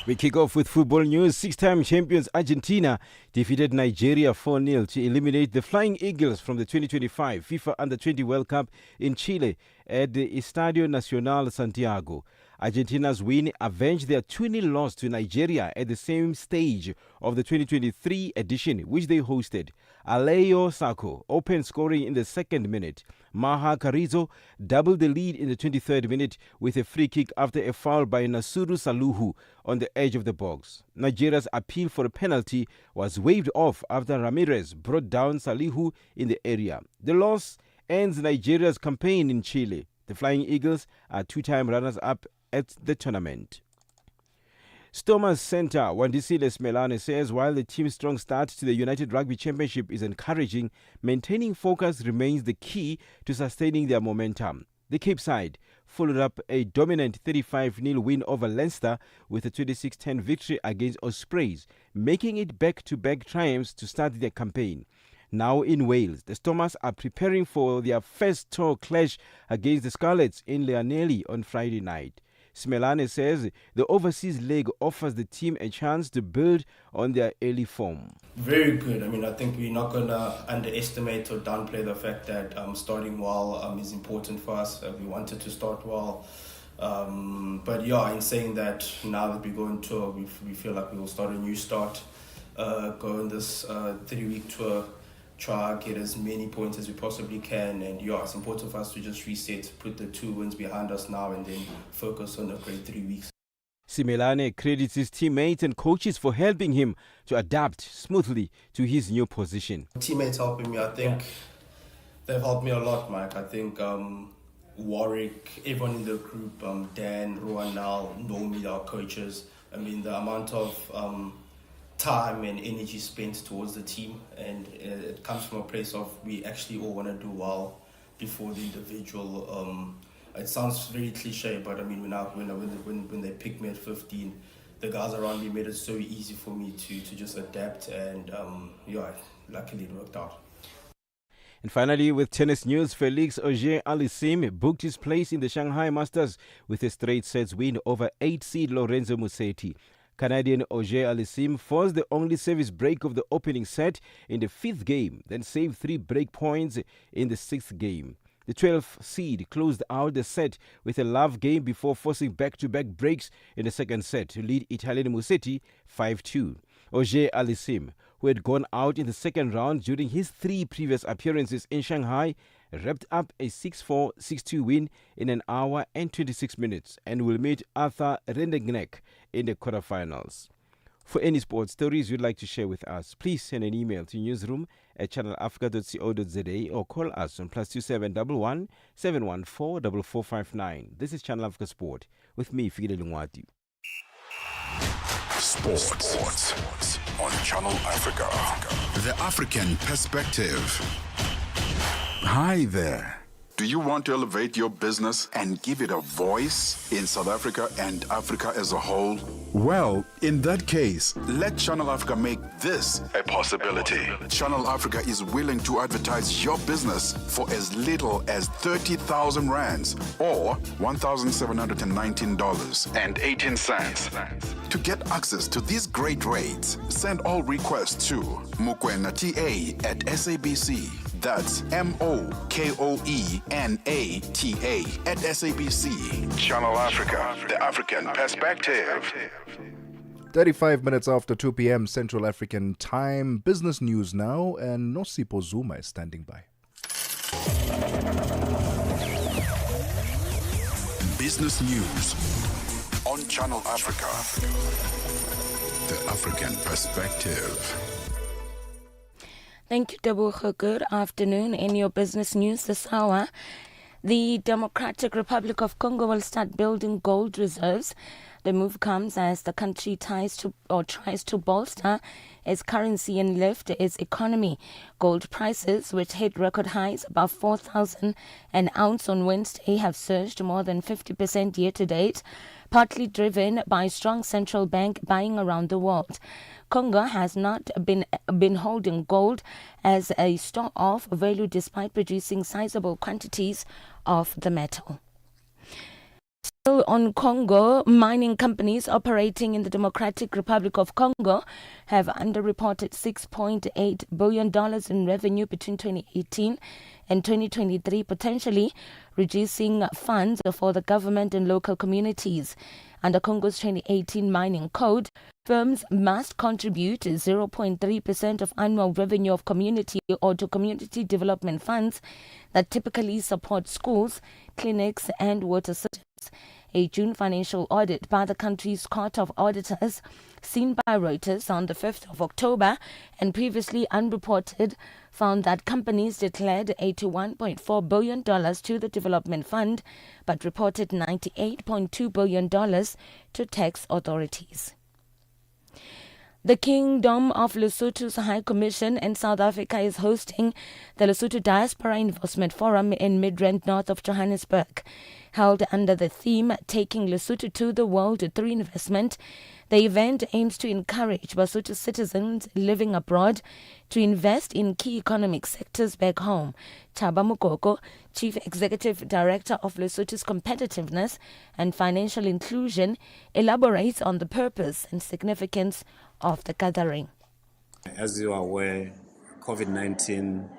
We kick off with football news. Six-time champions Argentina defeated Nigeria 4-0 to eliminate the Flying Eagles from the 2025 FIFA Under-20 World Cup in Chile at the Estadio Nacional Santiago. Argentina's win avenged their 2-0 loss to Nigeria at the same stage of the 2023 edition, which they hosted. Alejo Sako opened scoring in the second minute. Maha Carrizo doubled the lead in the 23rd minute with a free kick after a foul by Nasuru Saluhu on the edge of the box. Nigeria's appeal for a penalty was waved off after Ramirez brought down Salihu in the area. The loss ends Nigeria's campaign in Chile. The Flying Eagles are two-time runners-up at the tournament. Stormers centre Wandisile Smelane says while the team's strong start to the United Rugby Championship is encouraging, maintaining focus remains the key to sustaining their momentum. The Cape side followed up a dominant 35-0 win over Leinster with a 26-10 victory against Ospreys, making it back-to-back triumphs to start their campaign. Now in Wales, the Stormers are preparing for their first tour clash against the Scarlets in Llanelli on Friday night. Smelane says the overseas leg offers the team a chance to build on their early form. Very good. I mean, I think we're not going to underestimate or downplay the fact that starting well is important for us. We wanted to start well. But yeah, in saying that, now that we go on tour, we feel like we will start a new start, go on this 3-week tour, try get as many points as we possibly can, and yeah, it's important for us to just reset, put the 2 wins behind us now, and then focus on a great 3 weeks. Simelane credits his teammates and coaches for helping him to adapt smoothly to his new position. Teammates helping me, I think they've helped me a lot, Mike. I think Warwick, everyone in the group, Dan, Rowan, now, Nomi, our coaches. I mean, the amount of time and energy spent towards the team, and it comes from a place of we actually all want to do well before the individual. It sounds very cliche, but I mean when they picked me at 15, the guys around me made it so easy for me to just adapt, and luckily it worked out. And finally, with tennis news, Felix Auger-Aliassime booked his place in the Shanghai Masters with a straight sets win over 8-seed Lorenzo Musetti. Canadian Auger-Aliassime forced the only service break of the opening set in the 5th game, then saved 3 break points in the 6th game. The 12th seed closed out the set with a love game before forcing back-to-back breaks in the second set to lead Italian Musetti 5-2. Auger-Aliassime, who had gone out in the second round during his 3 previous appearances in Shanghai, wrapped up a 6-4, 6-2 win in an hour and 26 minutes and will meet Arthur Rendegneck in the quarterfinals. For any sports stories you'd like to share with us, please send an email to newsroom@channelafrica.co.za or call us on +2711 714 4459. This is Channel Africa Sport with me, Figile Lungwati. Sports on Channel Africa. The African Perspective. Hi there. Do you want to elevate your business and give it a voice in South Africa and Africa as a whole? Well, in that case, let Channel Africa make this a possibility. Channel Africa is willing to advertise your business for as little as 30,000 rands or $1,719.18. To get access to these great rates, send all requests to mokoenata@SABC. That's MOKOENATA@SABC. Channel Africa, the African perspective. 35 minutes after 2 p.m. Central African Time. Business news now, and Nosipo Zuma is standing by. Business news on Channel Africa, the African perspective. Thank you, Tebogo. Good afternoon. In your business news this hour, the Democratic Republic of Congo will start building gold reserves. The move comes as the country tries to bolster its currency and lift its economy. Gold prices, which hit record highs above 4,000 an ounce on Wednesday, have surged more than 50% year to date, partly driven by strong central bank buying around the world. Congo has not been holding gold as a store of value despite producing sizable quantities of the metal. Still on Congo, mining companies operating in the Democratic Republic of Congo have underreported $6.8 billion in revenue between 2018 and 2023, potentially reducing funds for the government and local communities. Under Congo's 2018 mining code, firms must contribute 0.3% of annual revenue of community or to community development funds that typically support schools, clinics, and water systems. A June financial audit by the country's Court of Auditors, seen by Reuters on the 5th of October and previously unreported, found that companies declared $81.4 billion to the development fund, but reported $98.2 billion to tax authorities. The Kingdom of Lesotho's High Commission in South Africa is hosting the Lesotho Diaspora Investment Forum in Midrand, north of Johannesburg. Held under the theme Taking Lesotho to the World Through Investment, the event aims to encourage Lesotho citizens living abroad to invest in key economic sectors back home. Thaba Mokoko, Chief Executive Director of Lesotho's Competitiveness and Financial Inclusion, elaborates on the purpose and significance of the gathering. As you are aware, COVID-19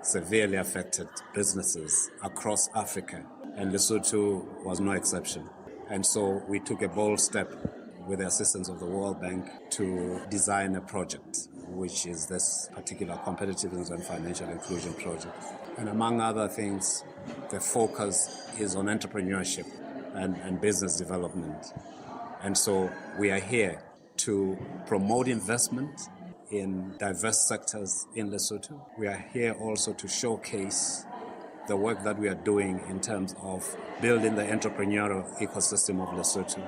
severely affected businesses across Africa, and Lesotho was no exception. And so we took a bold step with the assistance of the World Bank to design a project, which is this particular competitiveness and financial inclusion project. And among other things, the focus is on entrepreneurship and business development. And so we are here to promote investment in diverse sectors in Lesotho. We are here also to showcase the work that we are doing in terms of building the entrepreneurial ecosystem of Lesotho.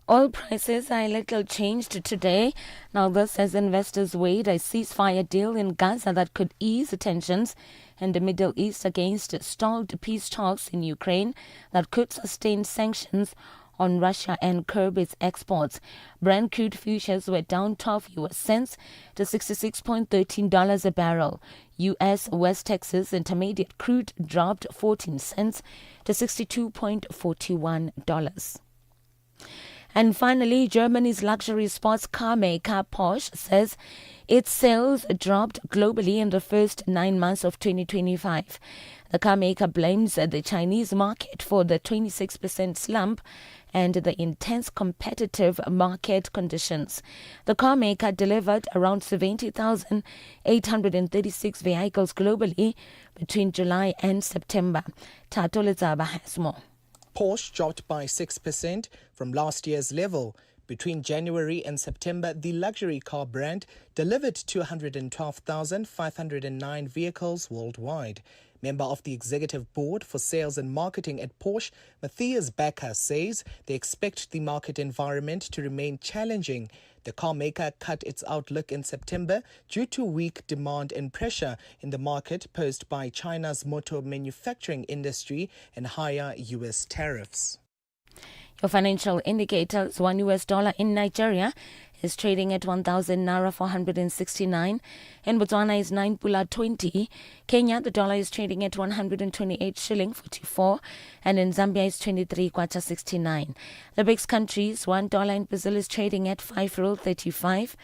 Oil prices are a little changed today. Now this as investors weighed a ceasefire deal in Gaza that could ease tensions in the Middle East against stalled peace talks in Ukraine that could sustain sanctions on Russia and curb its exports. Brent crude futures were down 12 US cents to $66.13 a barrel. U.S. West Texas Intermediate crude dropped 14 cents to $62.41. And finally, Germany's luxury sports car maker Porsche says its sales dropped globally in the first 9 months of 2025. The car maker blames the Chinese market for the 26% slump and the intense competitive market conditions. The car maker delivered around 70,836 vehicles globally between July and September. Tato Lezaba has more. Porsche dropped by 6% from last year's level, Between January and September, the luxury car brand delivered 212,509 vehicles worldwide. Member of the executive board for sales and marketing at Porsche, Matthias Becker, says they expect the market environment to remain challenging. The car maker cut its outlook in September due to weak demand and pressure in the market posed by China's motor manufacturing industry and higher U.S. tariffs. Your financial indicators: $1 in Nigeria is trading at 1,000 naira 469. In Botswana is 9 pula 20. Kenya, the dollar is trading at 128 shilling 44. And in Zambia is 23 kwacha 69. The BRICS countries: $1 in Brazil is trading at 5 rule 35.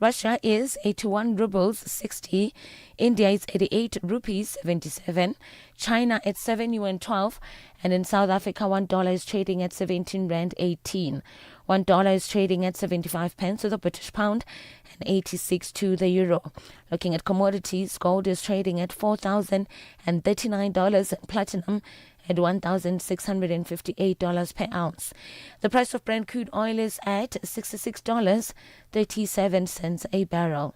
Russia is 81 rubles 60. India is 88 rupees 77. China at 7 yuan 12. And in South Africa, $1 is trading at 17 rand 18. $1 is trading at 75 pence to the British pound and 86 to the euro. Looking at commodities, gold is trading at $4,039 and platinum at $1,658 per ounce. The price of Brent crude oil is at $66.37 a barrel.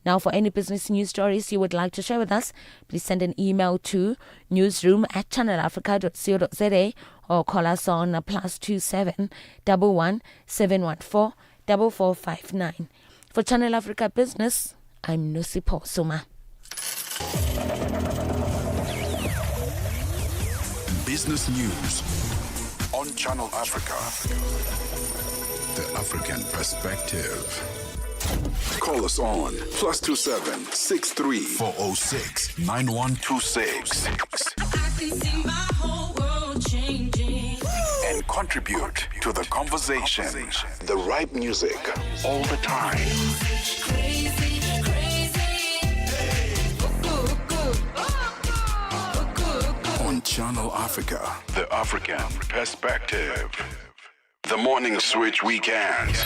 Now, for any business news stories you would like to share with us, please send an email to newsroom@channelafrica.co.za or call us on +27 11 714 4459. For Channel Africa Business, I'm Mosito Suma. Business news on Channel Africa. The African perspective. Call us on +27 63 406 9126. And contribute to the conversation. The right music all the time. On Channel Africa, the African perspective. The Morning Switch Weekend.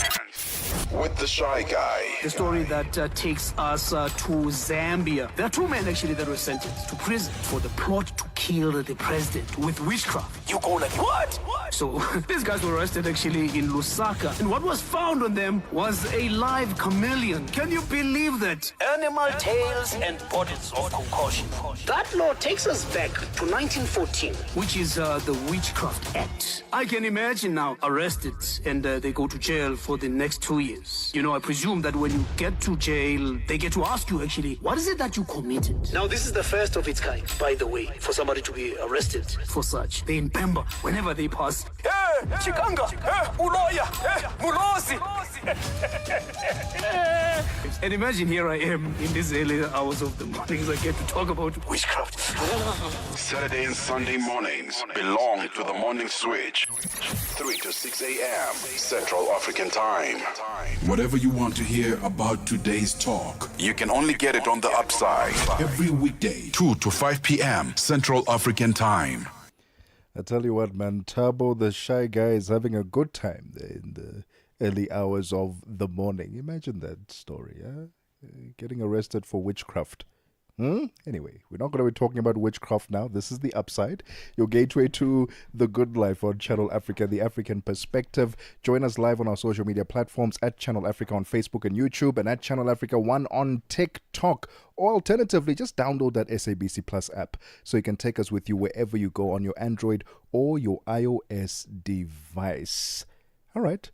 With the Shy Guy. The story that takes us to Zambia. There are two men actually that were sentenced to prison for the plot to kill the president with witchcraft. You go like, what? So these guys were arrested actually in Lusaka. And what was found on them was a live chameleon. Can you believe that? Animal tails and bottles of concoction. That law takes us back to 1914, which is the Witchcraft Act. I can imagine now arrested and they go to jail for the next 2 years. You know, I presume that when you get to jail, they get to ask you actually, what is it that you committed? Now, this is the first of its kind, by the way, for somebody to be arrested for such. They in Pemba, whenever they pass, hey, Chikanga, hey, Uloya, hey, Mulosi. And imagine here I am in these early hours of the mornings, I get to talk about witchcraft. Saturday and Sunday mornings belong to the Morning Switch. 3 to 6 a.m. Central African Time. Whatever you want to hear about today's talk, you can only get it on the Upside. Every weekday, 2 to 5 p.m. Central African Time. I tell you what, man, Tabo, the Shy Guy, is having a good time in the early hours of the morning. Imagine that story, huh? Getting arrested for witchcraft. Anyway, we're not going to be talking about witchcraft now. This is The Upside, your gateway to the good life on Channel Africa, the African perspective. Join us live on our social media platforms at Channel Africa on Facebook and YouTube, and at Channel Africa 1 on TikTok. Or alternatively, just download that SABC Plus app so you can take us with you wherever you go on your Android or your iOS device. All right.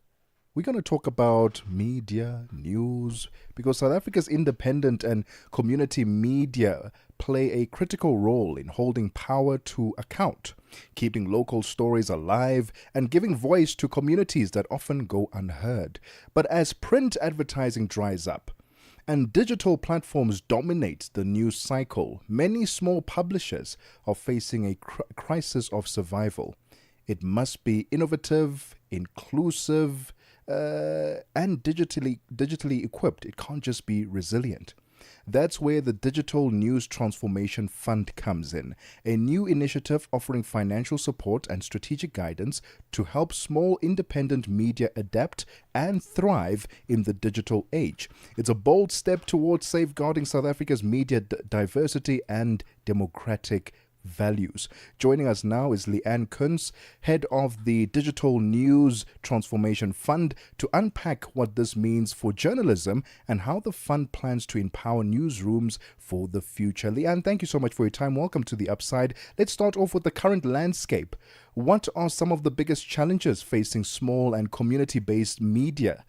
We're going to talk about media, news, because South Africa's independent and community media play a critical role in holding power to account, keeping local stories alive, and giving voice to communities that often go unheard. But as print advertising dries up and digital platforms dominate the news cycle, many small publishers are facing a crisis of survival. It must be innovative, inclusive, and digitally equipped. It can't just be resilient. That's where the Digital News Transformation Fund comes in, a new initiative offering financial support and strategic guidance to help small independent media adapt and thrive in the digital age. It's a bold step towards safeguarding South Africa's media diversity and democratic values. Joining us now is Leanne Kuntz, head of the Digital News Transformation Fund, to unpack what this means for journalism and how the fund plans to empower newsrooms for the future. Leanne, thank you so much for your time. Welcome to The Upside. Let's start off with the current landscape. What are some of the biggest challenges facing small and community-based media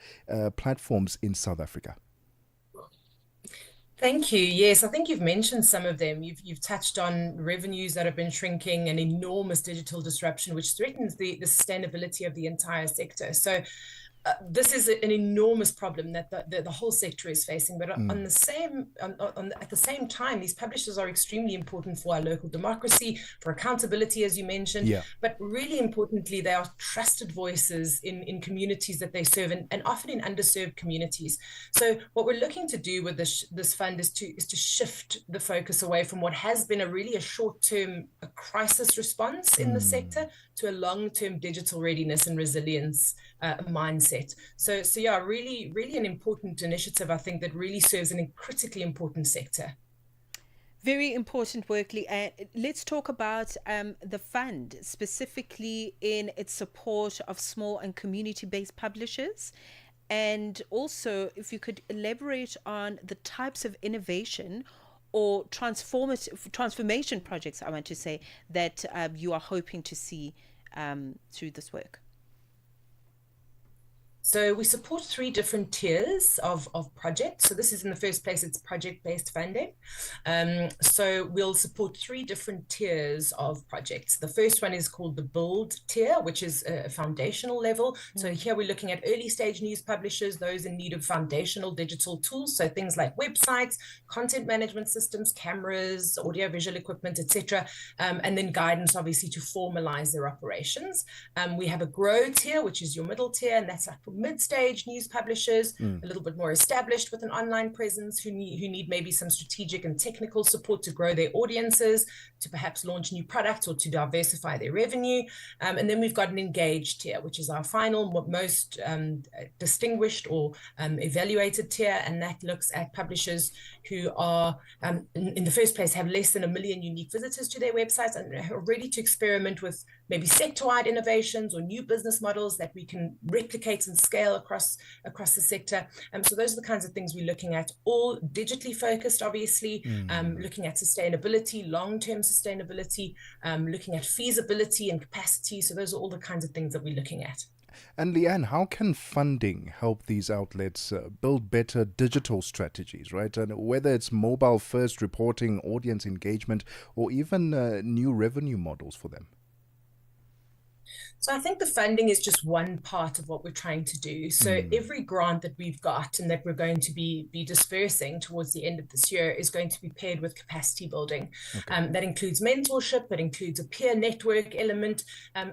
platforms in South Africa? Thank you. Yes, I think you've mentioned some of them. You've touched on revenues that have been shrinking and enormous digital disruption, which threatens the sustainability of the entire sector. So this is an enormous problem that the whole sector is facing. But at the same time, these publishers are extremely important for our local democracy, for accountability, as you mentioned. Yeah. But really importantly, they are trusted voices in communities that they serve, and often in underserved communities. So what we're looking to do with this fund is to shift the focus away from what has been a short-term crisis response in the sector to a long-term digital readiness and resilience mindset. So yeah, really an important initiative, I think, that really serves a critically important sector. Very important work, Leanne. Let's talk about the fund, specifically in its support of small and community-based publishers. And also, if you could elaborate on the types of innovation or transformation projects, I want to say, that you are hoping to see through this work. So we support 3 different tiers of projects. So this is, in the first place, it's project-based funding. So we'll support 3 different tiers of projects. The first one is called the Build tier, which is a foundational level. So here we're looking at early stage news publishers, those in need of foundational digital tools. So things like websites, content management systems, cameras, audio-visual equipment, etc. And then guidance, obviously, to formalize their operations. We have a Grow tier, which is your middle tier, and that's like mid-stage news publishers, a little bit more established with an online presence, who need maybe some strategic and technical support to grow their audiences, to perhaps launch new products or to diversify their revenue. And then we've got an Engaged tier, which is our final, most distinguished or evaluated tier, and that looks at publishers who are, in the first place, have less than 1 million unique visitors to their websites and are ready to experiment with maybe sector-wide innovations or new business models that we can replicate and scale across the sector. So those are the kinds of things we're looking at, all digitally focused, obviously, looking at sustainability, long-term sustainability, looking at feasibility and capacity. So those are all the kinds of things that we're looking at. And Leanne, how can funding help these outlets build better digital strategies, right? And whether it's mobile-first reporting, audience engagement, or even new revenue models for them? So I think the funding is just one part of what we're trying to do. So every grant that we've got and that we're going to be dispersing towards the end of this year is going to be paired with capacity building. That includes mentorship, that includes a peer network element.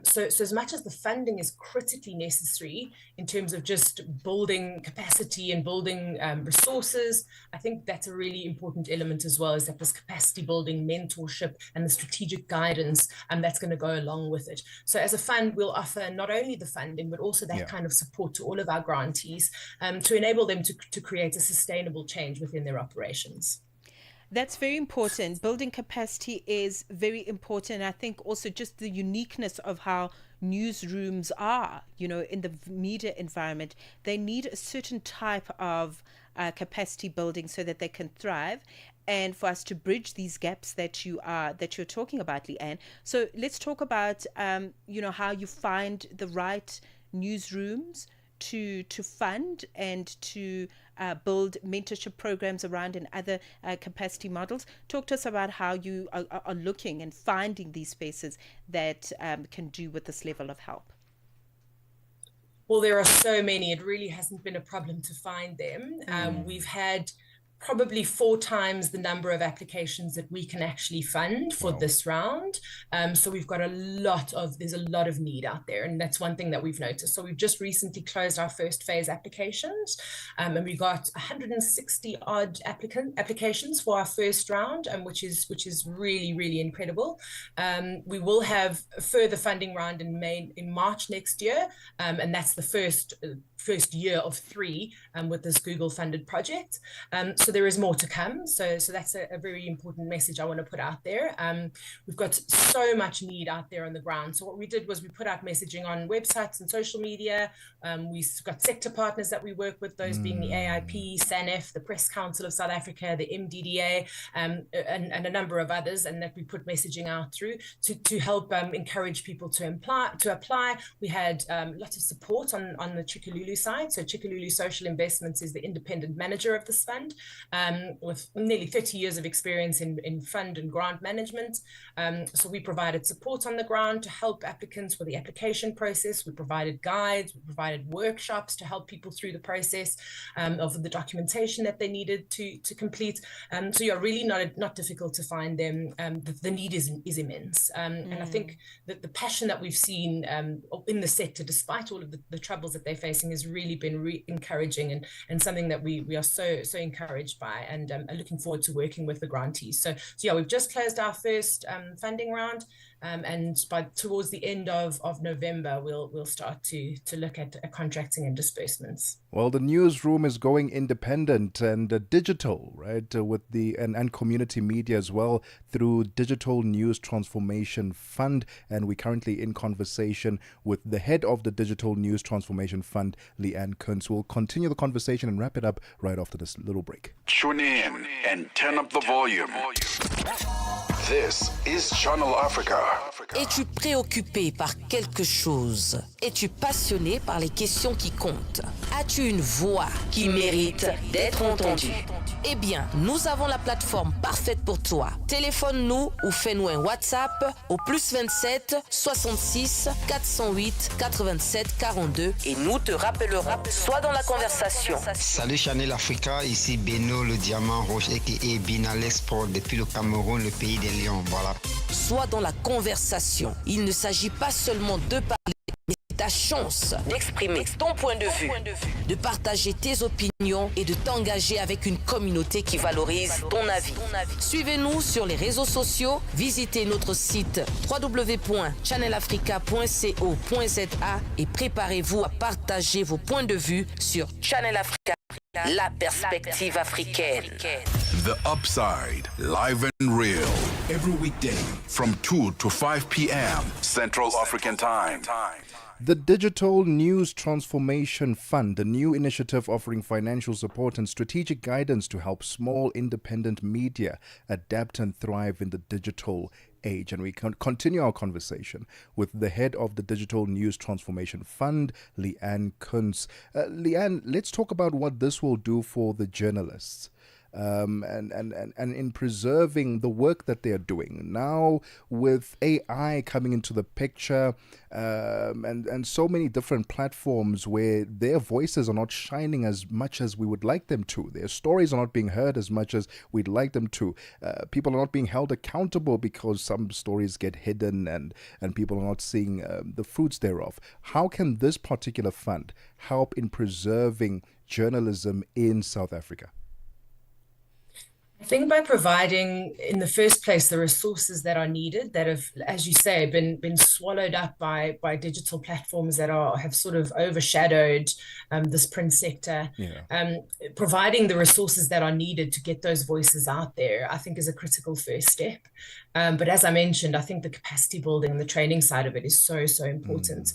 So as much as the funding is critically necessary in terms of just building capacity and building resources, I think that's a really important element as well, is that this capacity building, mentorship, and the strategic guidance that's going to go along with it. So as a fund, we'll offer not only the funding, but also that kind of support to all of our grantees to enable them to create a sustainable change within their operations. That's very important. Building capacity is very important. I think also just the uniqueness of how newsrooms are, in the media environment, they need a certain type of capacity building so that they can thrive. And for us to bridge these gaps that you're talking about, Leanne. So let's talk about how you find the right newsrooms to fund and to build mentorship programs around and other capacity models. Talk to us about how you are looking and finding these spaces that can do with this level of help. Well, there are so many. It really hasn't been a problem to find them. We've had probably 4 times the number of applications that we can actually fund for this round. So we've got there's a lot of need out there. And that's one thing that we've noticed. So we've just recently closed our first phase applications. And we got 160 odd applications for our first round, which is really, really incredible. We will have a further funding round in March next year. And that's the first year of 3 with this Google funded project. So So there is more to come. So that's a very important message I want to put out there. We've got so much need out there on the ground. So what we did was we put out messaging on websites and social media. We've got sector partners that we work with, those being the AIP, SANEF, the Press Council of South Africa, the MDDA, and a number of others, and that we put messaging out through to help encourage people to apply. We had lots of support on the Chikalulu side. So Chikalulu Social Investments is the independent manager of this fund, with nearly 30 years of experience in fund and grant management. So we provided support on the ground to help applicants with the application process. We provided guides, we provided workshops to help people through the process of the documentation that they needed to complete. So yeah, really not difficult to find them. The need is immense. And I think that the passion that we've seen in the sector, despite all of the troubles that they're facing, has really been encouraging and something that we are so encouraged by, and are looking forward to working with the grantees. So yeah, we've just closed our first funding round, and towards the end of November, we'll start to look at contracting and disbursements. Well, the newsroom is going independent and digital, right? With and community media as well through Digital News Transformation Fund. And we're currently in conversation with the head of the Digital News Transformation Fund, Leanne Kuntz. We'll continue the conversation and wrap it up right after this little break. Tune in and turn up the volume. This is Channel Africa. Es-tu préoccupé par quelque chose? Es-tu passionné par les questions qui comptent? As-tu une voix qui mérite d'être entendue? Eh bien, nous avons la plateforme parfaite pour toi. Téléphone-nous ou fais-nous un WhatsApp au +27 66 408 87 42 et nous te rappellerons. Sois dans la conversation. Salut Channel Africa, ici Beno le diamant rouge aka Binal Export depuis le Cameroun, le pays des lions. Voilà. Sois dans la conversation. Il ne s'agit pas seulement de parler, mais c'est ta chance d'exprimer ton point de vue, de partager tes opinions et de t'engager avec une communauté qui valorise ton avis. Suivez-nous sur les réseaux sociaux, visitez notre site www.channelafrica.co.za et préparez-vous à partager vos points de vue sur Channel Africa, la perspective africaine. The Upside, live and real. Every weekday from 2 to 5 p.m. Central African Time. The Digital News Transformation Fund, a new initiative offering financial support and strategic guidance to help small independent media adapt and thrive in the digital age. And we can continue our conversation with the head of the Digital News Transformation Fund, Leanne Kuntz. Leanne, let's talk about what this will do for the journalists. And in preserving the work that they're doing now, with AI coming into the picture, and so many different platforms where their voices are not shining as much as we would like them to. Their stories are not being heard as much as we'd like them to. People are not being held accountable because some stories get hidden and people are not seeing the fruits thereof. How can this particular fund help in preserving journalism in South Africa? I think by providing, in the first place, the resources that are needed, that have, as you say, been swallowed up by digital platforms that have sort of overshadowed this print sector. Yeah. Providing the resources that are needed to get those voices out there, I think, is a critical first step. But as I mentioned, I think the capacity building and the training side of it is so important.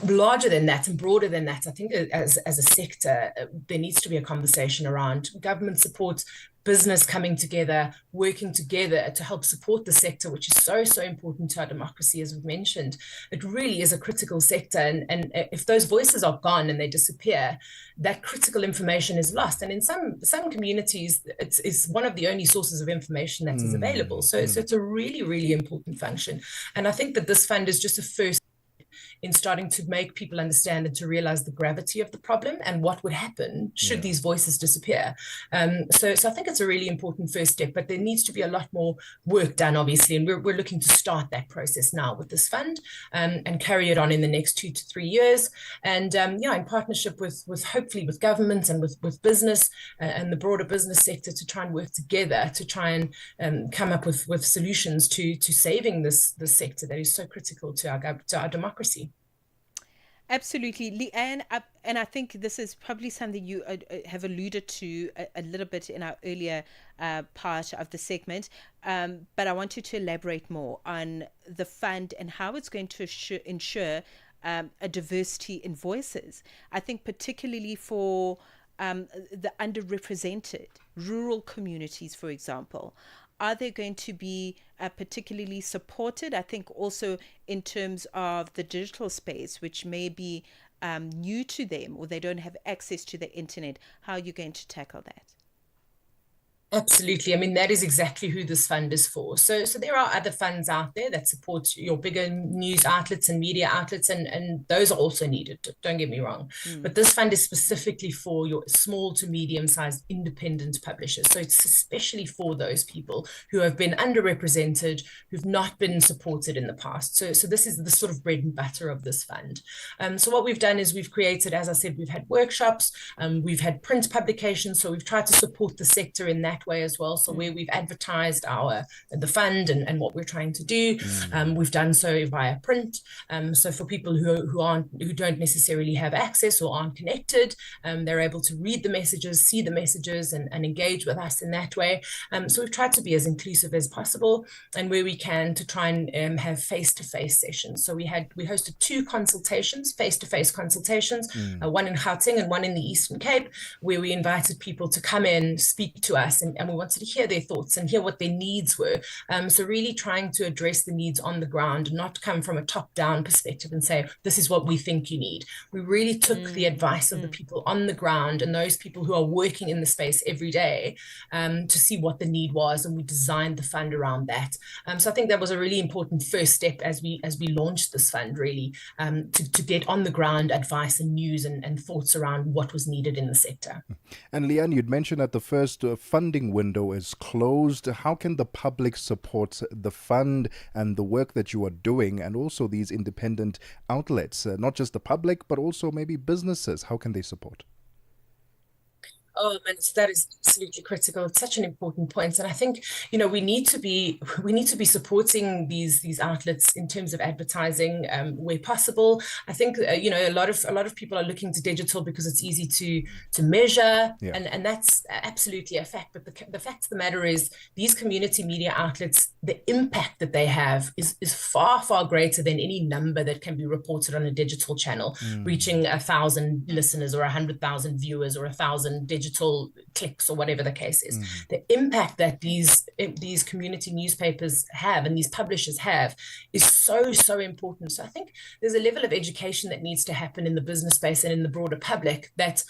Larger than that and broader than that, I think as a sector, there needs to be a conversation around government support, business coming together, working together to help support the sector, which is so important to our democracy, as we've mentioned. It really is a critical sector. And if those voices are gone and they disappear, that critical information is lost. And in some communities, it's one of the only sources of information that is available. So it's a really important function. And I think that this fund is just a first in starting to make people understand and to realize the gravity of the problem and what would happen should these voices disappear. So I think it's a really important first step, but there needs to be a lot more work done, obviously, and we're looking to start that process now with this fund and carry it on in the next 2 to 3 years. And in partnership with hopefully with government and with business and the broader business sector to try and work together to try and come up with solutions to saving this sector that is so critical to our democracy. Absolutely, Leanne, and I think this is probably something you have alluded to a little bit in our earlier part of the segment, but I want you to elaborate more on the fund and how it's going to ensure a diversity in voices. I think particularly for the underrepresented rural communities, for example, are they going to be particularly supported? I think also in terms of the digital space, which may be new to them or they don't have access to the internet. How are you going to tackle that? Absolutely. I mean, that is exactly who this fund is for. So there are other funds out there that support your bigger news outlets and media outlets, and those are also needed. Don't get me wrong. But this fund is specifically for your small to medium-sized independent publishers. So it's especially for those people who have been underrepresented, who've not been supported in the past. So this is the sort of bread and butter of this fund. So what we've done is we've created, as I said, we've had workshops, we've had print publications. So we've tried to support the sector in that way as well. So where we've advertised the fund and what we're trying to do, we've done so via print. So for people who don't necessarily have access or aren't connected, they're able to read the messages, see the messages, and engage with us in that way. So we've tried to be as inclusive as possible, and where we can to try and have face-to-face sessions. So we hosted 2 consultations, face-to-face consultations, one in Gauteng and one in the Eastern Cape, where we invited people to come in, speak to us, and we wanted to hear their thoughts and hear what their needs were. So really trying to address the needs on the ground, not come from a top-down perspective and say, this is what we think you need. We really took the advice of the people on the ground and those people who are working in the space every day to see what the need was, and we designed the fund around that. So I think that was a really important first step as we launched this fund, really, to get on the ground advice and news and thoughts around what was needed in the sector. And Leanne, you'd mentioned that the first funding window is closed. How can the public support the fund and the work that you are doing, and also these independent outlets, not just the public, but also maybe businesses? How can they support? Oh, man, that is absolutely critical. It's such an important point, and I think we need to be supporting these outlets in terms of advertising where possible. I think a lot of people are looking to digital because it's easy to measure, and that's absolutely a fact. But the fact of the matter is, these community media outlets, the impact that they have is far, far greater than any number that can be reported on a digital channel, reaching 1,000 listeners or 100,000 viewers or 1,000 digital clicks or whatever the case is. The impact that these community newspapers have and these publishers have is so important. So I think there's a level of education that needs to happen in the business space and in the broader public, that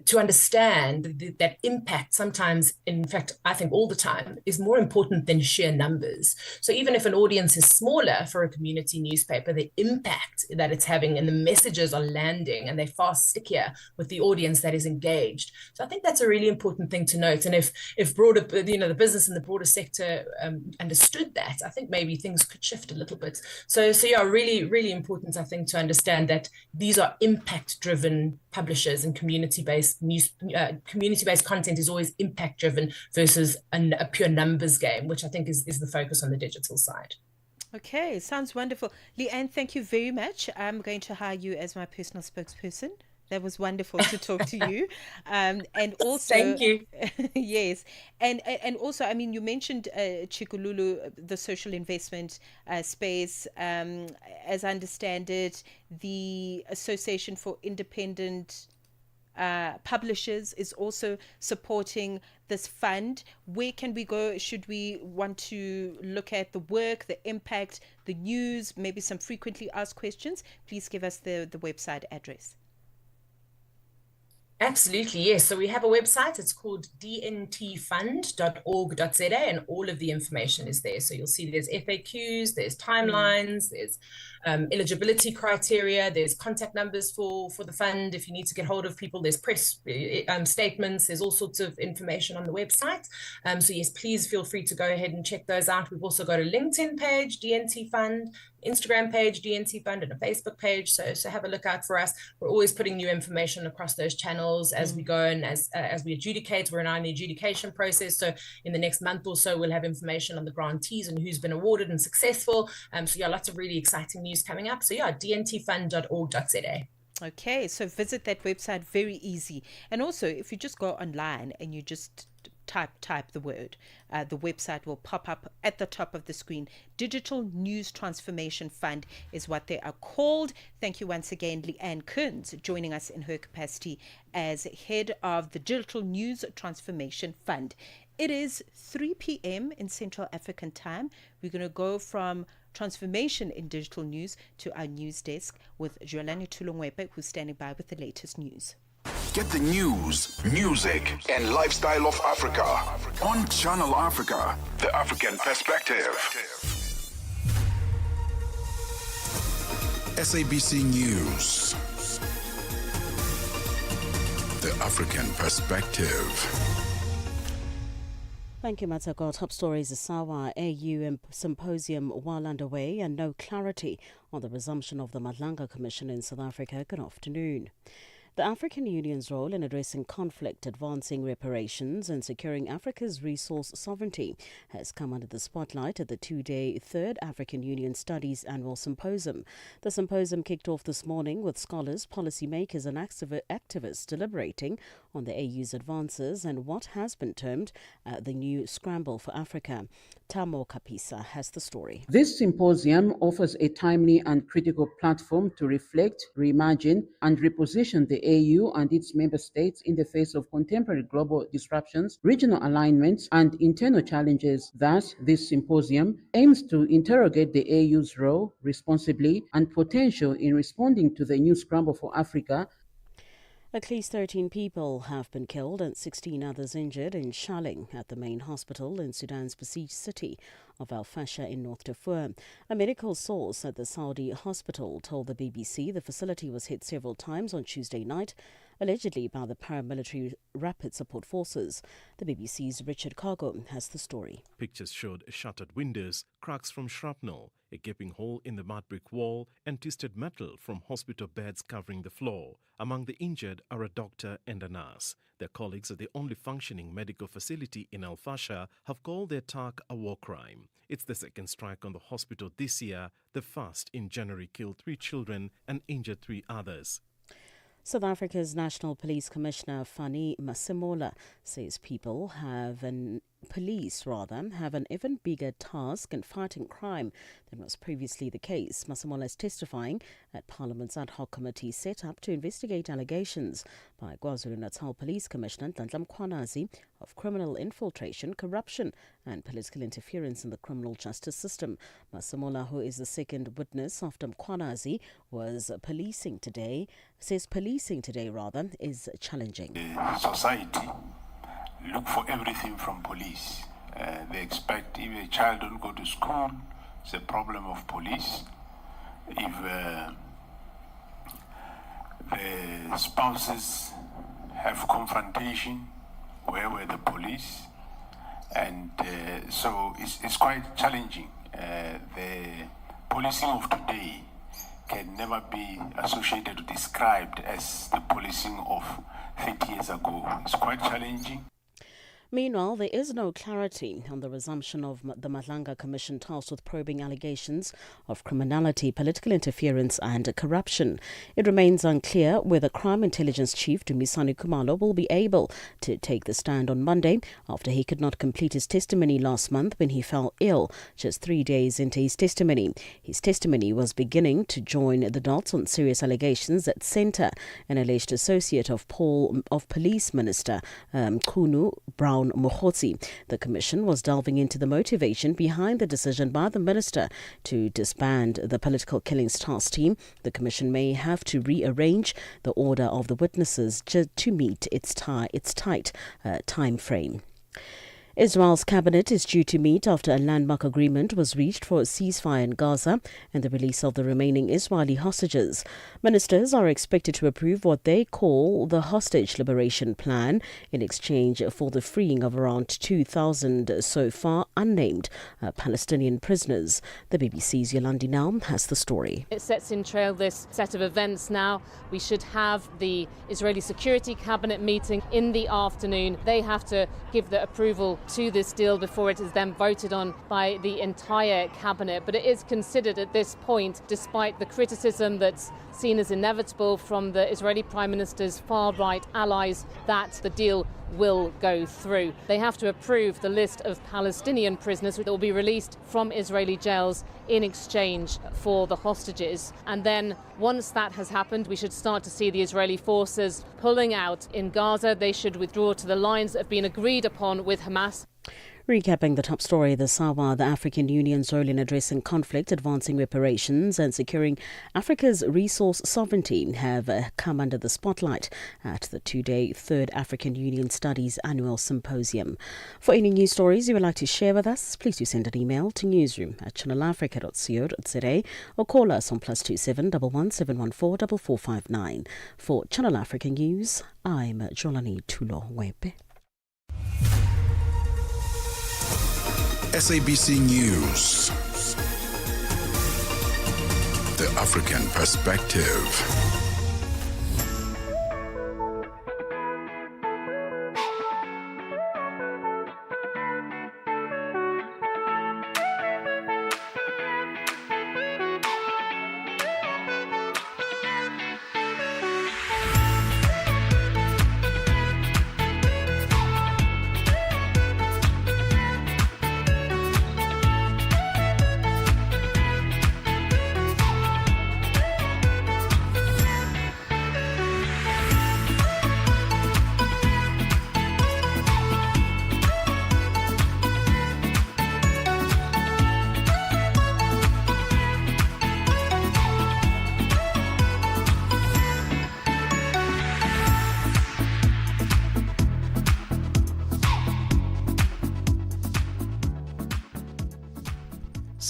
to understand that impact sometimes, in fact, I think all the time, is more important than sheer numbers. So even if an audience is smaller for a community newspaper, the impact that it's having and the messages are landing and they're far stickier with the audience that is engaged. So I think that's a really important thing to note. And if broader, the business and the broader sector understood that, I think maybe things could shift a little bit. So yeah, really, really important, I think, to understand that these are impact-driven publishers, and community-based content is always impact-driven versus a pure numbers game, which I think is the focus on the digital side. Okay, sounds wonderful. Leanne, thank you very much. I'm going to hire you as my personal spokesperson. That was wonderful to talk to you. And also, thank you. Yes. And also, I mean, you mentioned Chikululu, the social investment space. As I understand it, the Association for Independent Publishers is also supporting this fund. Where can we go? Should we want to look at the work, the impact, the news, maybe some frequently asked questions? Please give us the website address. Absolutely, yes. So we have a website. It's called dntfund.org.za, and all of the information is there. So you'll see there's FAQs, there's timelines, there's eligibility criteria, there's contact numbers for the fund if you need to get hold of people, there's press statements, there's all sorts of information on the website. So yes, please feel free to go ahead and check those out. We've also got a LinkedIn page, DNT Fund, Instagram page, DNT Fund, and a Facebook page. So have a look out for us. We're always putting new information across those channels as we go, and as we adjudicate. We're now in the adjudication process. So in the next month or so, we'll have information on the grantees and who's been awarded and successful. So yeah, lots of really exciting news coming up. So yeah, dntfund.org.za. Okay, so visit that website, very easy. And also, if you just go online and you just type the word, the website will pop up at the top of the screen. Digital News Transformation Fund is what they are called. Thank you once again, Leanne Kearns, joining us in her capacity as head of the Digital News Transformation Fund. It is 3 p.m. in Central African time. We're going to go from transformation in digital news to our news desk with Jolani Tulongwepe, who's standing by with the latest news. Get the news, music, and lifestyle of Africa on Channel Africa, the African perspective. SABC News, the African perspective. Thank you, Mmatsheko. Top stories: Sawa AU symposium while underway and no clarity on the resumption of the Madlanga Commission in South Africa. Good afternoon. The African Union's role in addressing conflict, advancing reparations and securing Africa's resource sovereignty has come under the spotlight at the two-day Third African Union Studies Annual Symposium. The symposium kicked off this morning with scholars, policymakers and activists deliberating on the AU's advances and what has been termed the new scramble for Africa. Tamo Kapisa has the story. This symposium offers a timely and critical platform to reflect, reimagine and reposition the AU and its member states in the face of contemporary global disruptions, regional alignments and internal challenges. Thus, this symposium aims to interrogate the AU's role, responsibly and potential in responding to the new scramble for Africa. At least 13 people have been killed and 16 others injured in shelling at the main hospital in Sudan's besieged city of Al Fasher in North Darfur. A medical source at the Saudi hospital told the BBC the facility was hit several times on Tuesday night, allegedly by the paramilitary Rapid Support Forces. The BBC's Richard Cargo has the story. Pictures showed shattered windows, cracks from shrapnel, a gaping hole in the mud brick wall, and twisted metal from hospital beds covering the floor. Among the injured are a doctor and a nurse. Their colleagues at the only functioning medical facility in Al Fasher have called the attack a war crime. It's the second strike on the hospital this year. The first in January killed 3 children and injured 3 others. South Africa's National Police Commissioner Fanny Masemola says police have an even bigger task in fighting crime than was previously the case. Masemola is testifying at Parliament's ad hoc committee set up to investigate allegations by KwaZulu-Natal Police Commissioner Nhlanhla Mkhwanazi of criminal infiltration, corruption and political interference in the criminal justice system. Masemola, who is the second witness after Mkhwanazi says policing today is challenging. Society look for everything from police. They expect if a child don't go to school, it's a problem of police. If the spouses have confrontation, where were the police? And so it's quite challenging. The policing of today can never be associated or described as the policing of 30 years ago. It's quite challenging. Meanwhile, there is no clarity on the resumption of the Madlanga Commission tasked with probing allegations of criminality, political interference and corruption. It remains unclear whether Crime Intelligence Chief Dumisani Khumalo will be able to take the stand on Monday after he could not complete his testimony last month when he fell ill just 3 days into his testimony. His testimony was beginning to join the dots on serious allegations that centre an alleged associate of Police Minister Khunu Brown Mohotsi. The Commission was delving into the motivation behind the decision by the Minister to disband the Political Killings Task Team. The Commission may have to rearrange the order of the witnesses to meet its tight time frame. Israel's cabinet is due to meet after a landmark agreement was reached for a ceasefire in Gaza and the release of the remaining Israeli hostages. Ministers are expected to approve what they call the hostage liberation plan in exchange for the freeing of around 2,000 so far unnamed Palestinian prisoners. The BBC's Yolandi Naum has the story. It sets in trail this set of events now. We should have the Israeli Security Cabinet meeting in the afternoon. They have to give the approval to this deal before it is then voted on by the entire cabinet. But it is considered at this point, despite the criticism that's seen as inevitable from the Israeli Prime Minister's far-right allies that the deal will go through. They have to approve the list of Palestinian prisoners that will be released from Israeli jails in exchange for the hostages. And then once that has happened, we should start to see the Israeli forces pulling out in Gaza. They should withdraw to the lines that have been agreed upon with Hamas. Recapping the top story this hour, the African Union's role in addressing conflict, advancing reparations and securing Africa's resource sovereignty have come under the spotlight at the two-day Third African Union Studies Annual Symposium. For any news stories you would like to share with us, please do send an email to newsroom@channelafrica.co.za or call us on +27 11 714 4459. For Channel Africa News, I'm Jolani Tulo-Wepe. SABC News. The African Perspective.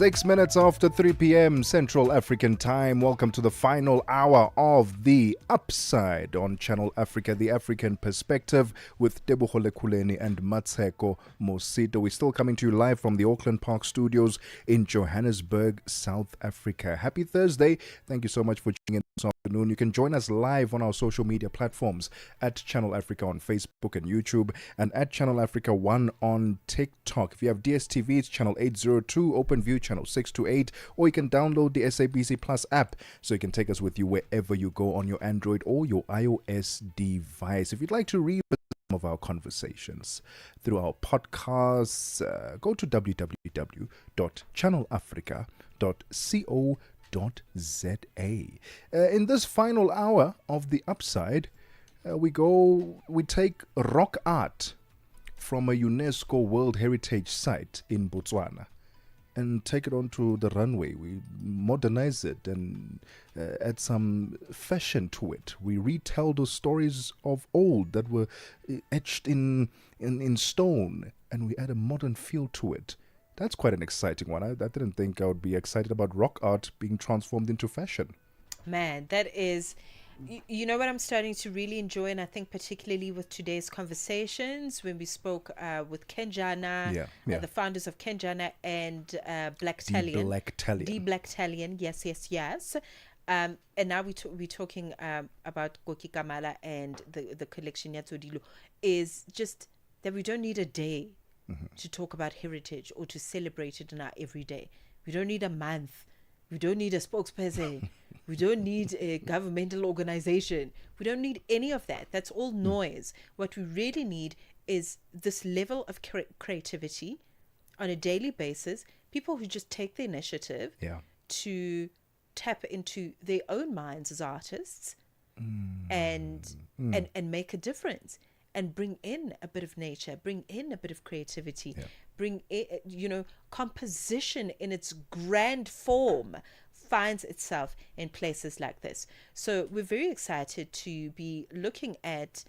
6 minutes after 3 p.m. Central African Time. Welcome to the final hour of The Upside on Channel Africa, the African Perspective with Tebogo, Lekhuleni and Mmatsheko Mosito. We're still coming to you live from the Auckland Park Studios in Johannesburg, South Africa. Happy Thursday. Thank you so much for tuning in this afternoon. You can join us live on our social media platforms at Channel Africa on Facebook and YouTube and at Channel Africa 1 on TikTok. If you have DSTV, it's Channel 802, OpenView Channel 628, or you can download the SABC Plus app so you can take us with you wherever you go on your Android or your iOS device. If you'd like to read some of our conversations through our podcasts, go to www.channelafrica.co.za. In this final hour of The Upside, we take rock art from a UNESCO World Heritage Site in Botswana and take it onto the runway. We modernize it and add some fashion to it. We retell the stories of old that were etched in stone, and we add a modern feel to it. That's quite an exciting one. I didn't think I would be excited about rock art being transformed into fashion. Man, that is... You know what I'm starting to really enjoy, and I think particularly with today's conversations, when we spoke with Kenjana, the founders of Kenjana and Blacktallion. The Blacktallion, yes. And now we're talking about Koki Kamala and the collection Yatsodilo, is just that we don't need a day to talk about heritage or to celebrate it in our everyday. We don't need a month. We don't need a spokesperson. We don't need a governmental organization. We don't need any of that. That's all noise. What we really need is this level of creativity on a daily basis. People who just take the initiative to tap into their own minds as artists and make a difference and bring in a bit of nature, bring in a bit of creativity, bring in, composition in its grand form finds itself in places like this. So we're very excited to be looking at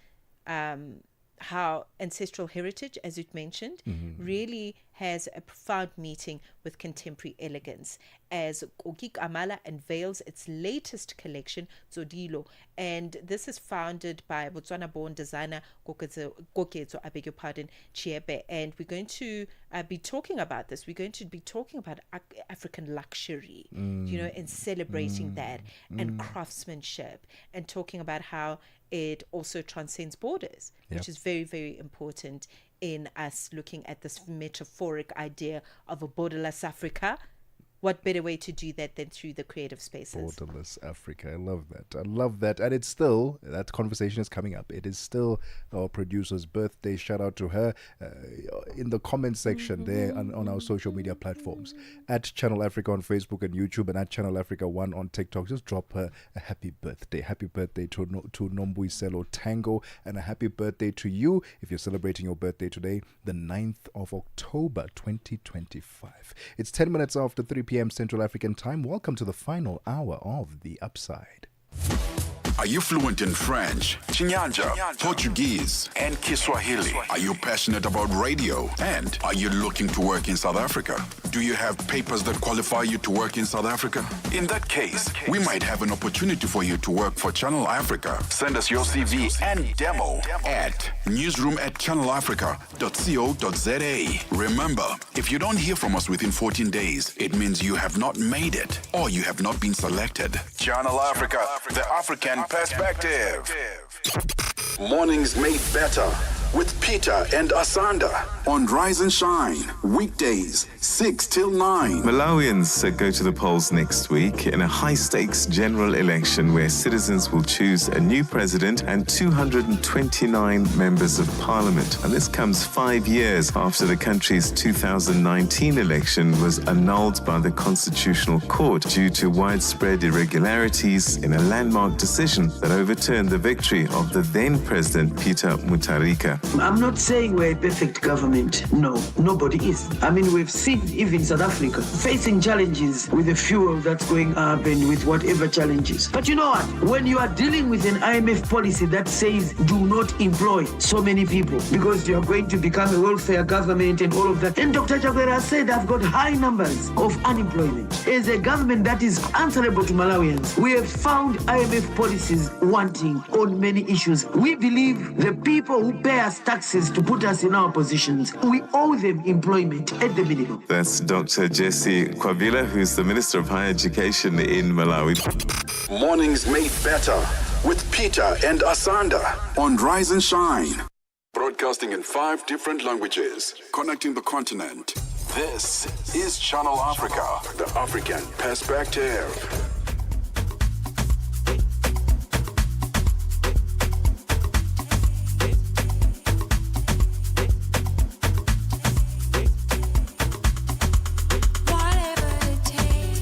how ancestral heritage, as you mentioned, really has a profound meeting with contemporary elegance as Koki Kamala unveils its latest collection, Zodilo. And this is founded by Botswana-born designer Koketso, I beg your pardon, Chiebe. And we're going to be talking about this. We're going to be talking about African luxury, and celebrating that and craftsmanship, and talking about how it also transcends borders, which is very, very important in us looking at this metaphoric idea of a borderless Africa what better way to do that than through the creative spaces? Borderless Africa. I love that. I love that. And it's still, that conversation is coming up. It is still our producer's birthday. Shout out to her in the comment section there on our social media platforms. At Channel Africa on Facebook and YouTube, and at Channel Africa 1 on TikTok. Just drop her a happy birthday. Happy birthday to Nombuiselo Tango, and a happy birthday to you if you're celebrating your birthday today, the 9th of October 2025. It's 10 minutes after 3 p.m. Central African time. Welcome to the final hour of The Upside. Are you fluent in French, Chinyanja, Portuguese, and Kiswahili? Are you passionate about radio? And are you looking to work in South Africa? Do you have papers that qualify you to work in South Africa? In that case, we might have an opportunity for you to work for Channel Africa. Send us your CV and demo at newsroom@channelafrica.co.za. Remember, if you don't hear from us within 14 days, it means you have not made it or you have not been selected. Channel Africa, the African perspective. Mornings made better with Peter and Asanda on Rise and Shine, weekdays 6 till 9. Malawians go to the polls next week in a high-stakes general election where citizens will choose a new president and 229 members of parliament. And this comes 5 years after the country's 2019 election was annulled by the Constitutional Court due to widespread irregularities in a landmark decision that overturned the victory of the then President Peter Mutharika. I'm not saying we're a perfect government. No, nobody is. I mean, we've seen even South Africa facing challenges with the fuel that's going up and with whatever challenges. But you know what? When you are dealing with an IMF policy that says do not employ so many people because you are going to become a welfare government and all of that. And Dr. Chakwera said I've got high numbers of unemployment. As a government that is answerable to Malawians, we have found IMF policies wanting on many issues. We believe the people who pay us taxes to put us in our positions, we owe them employment at the minimum. That's Dr. Jesse Kwabila, who's the Minister of Higher Education in Malawi. Mornings made better with Peter and Asanda on Rise and Shine. Broadcasting in 5 different languages, connecting the continent. This is Channel Africa, the African perspective. Whatever it takes.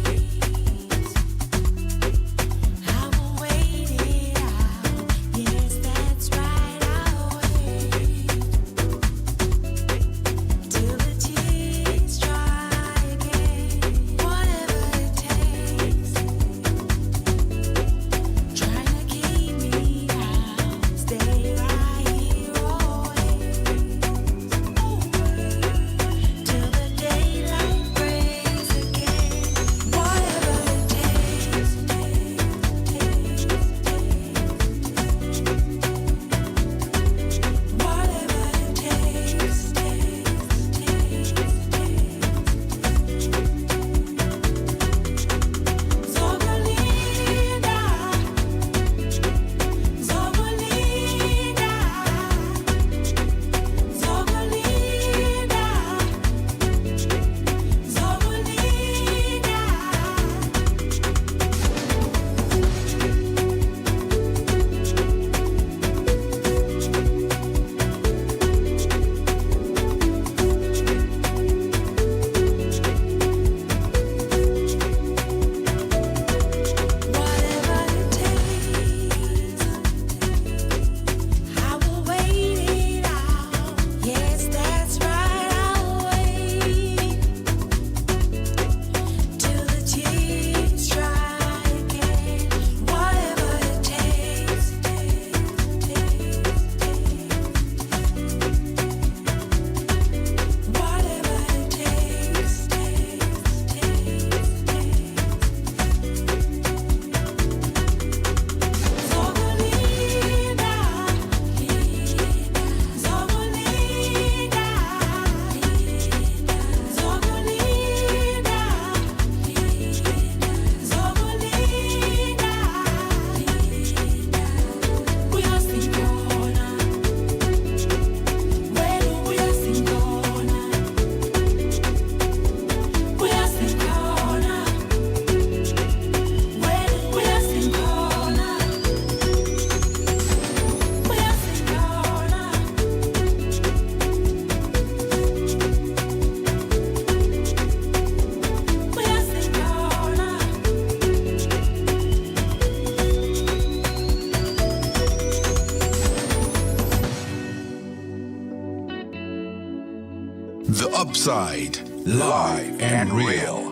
The Upside, live and real.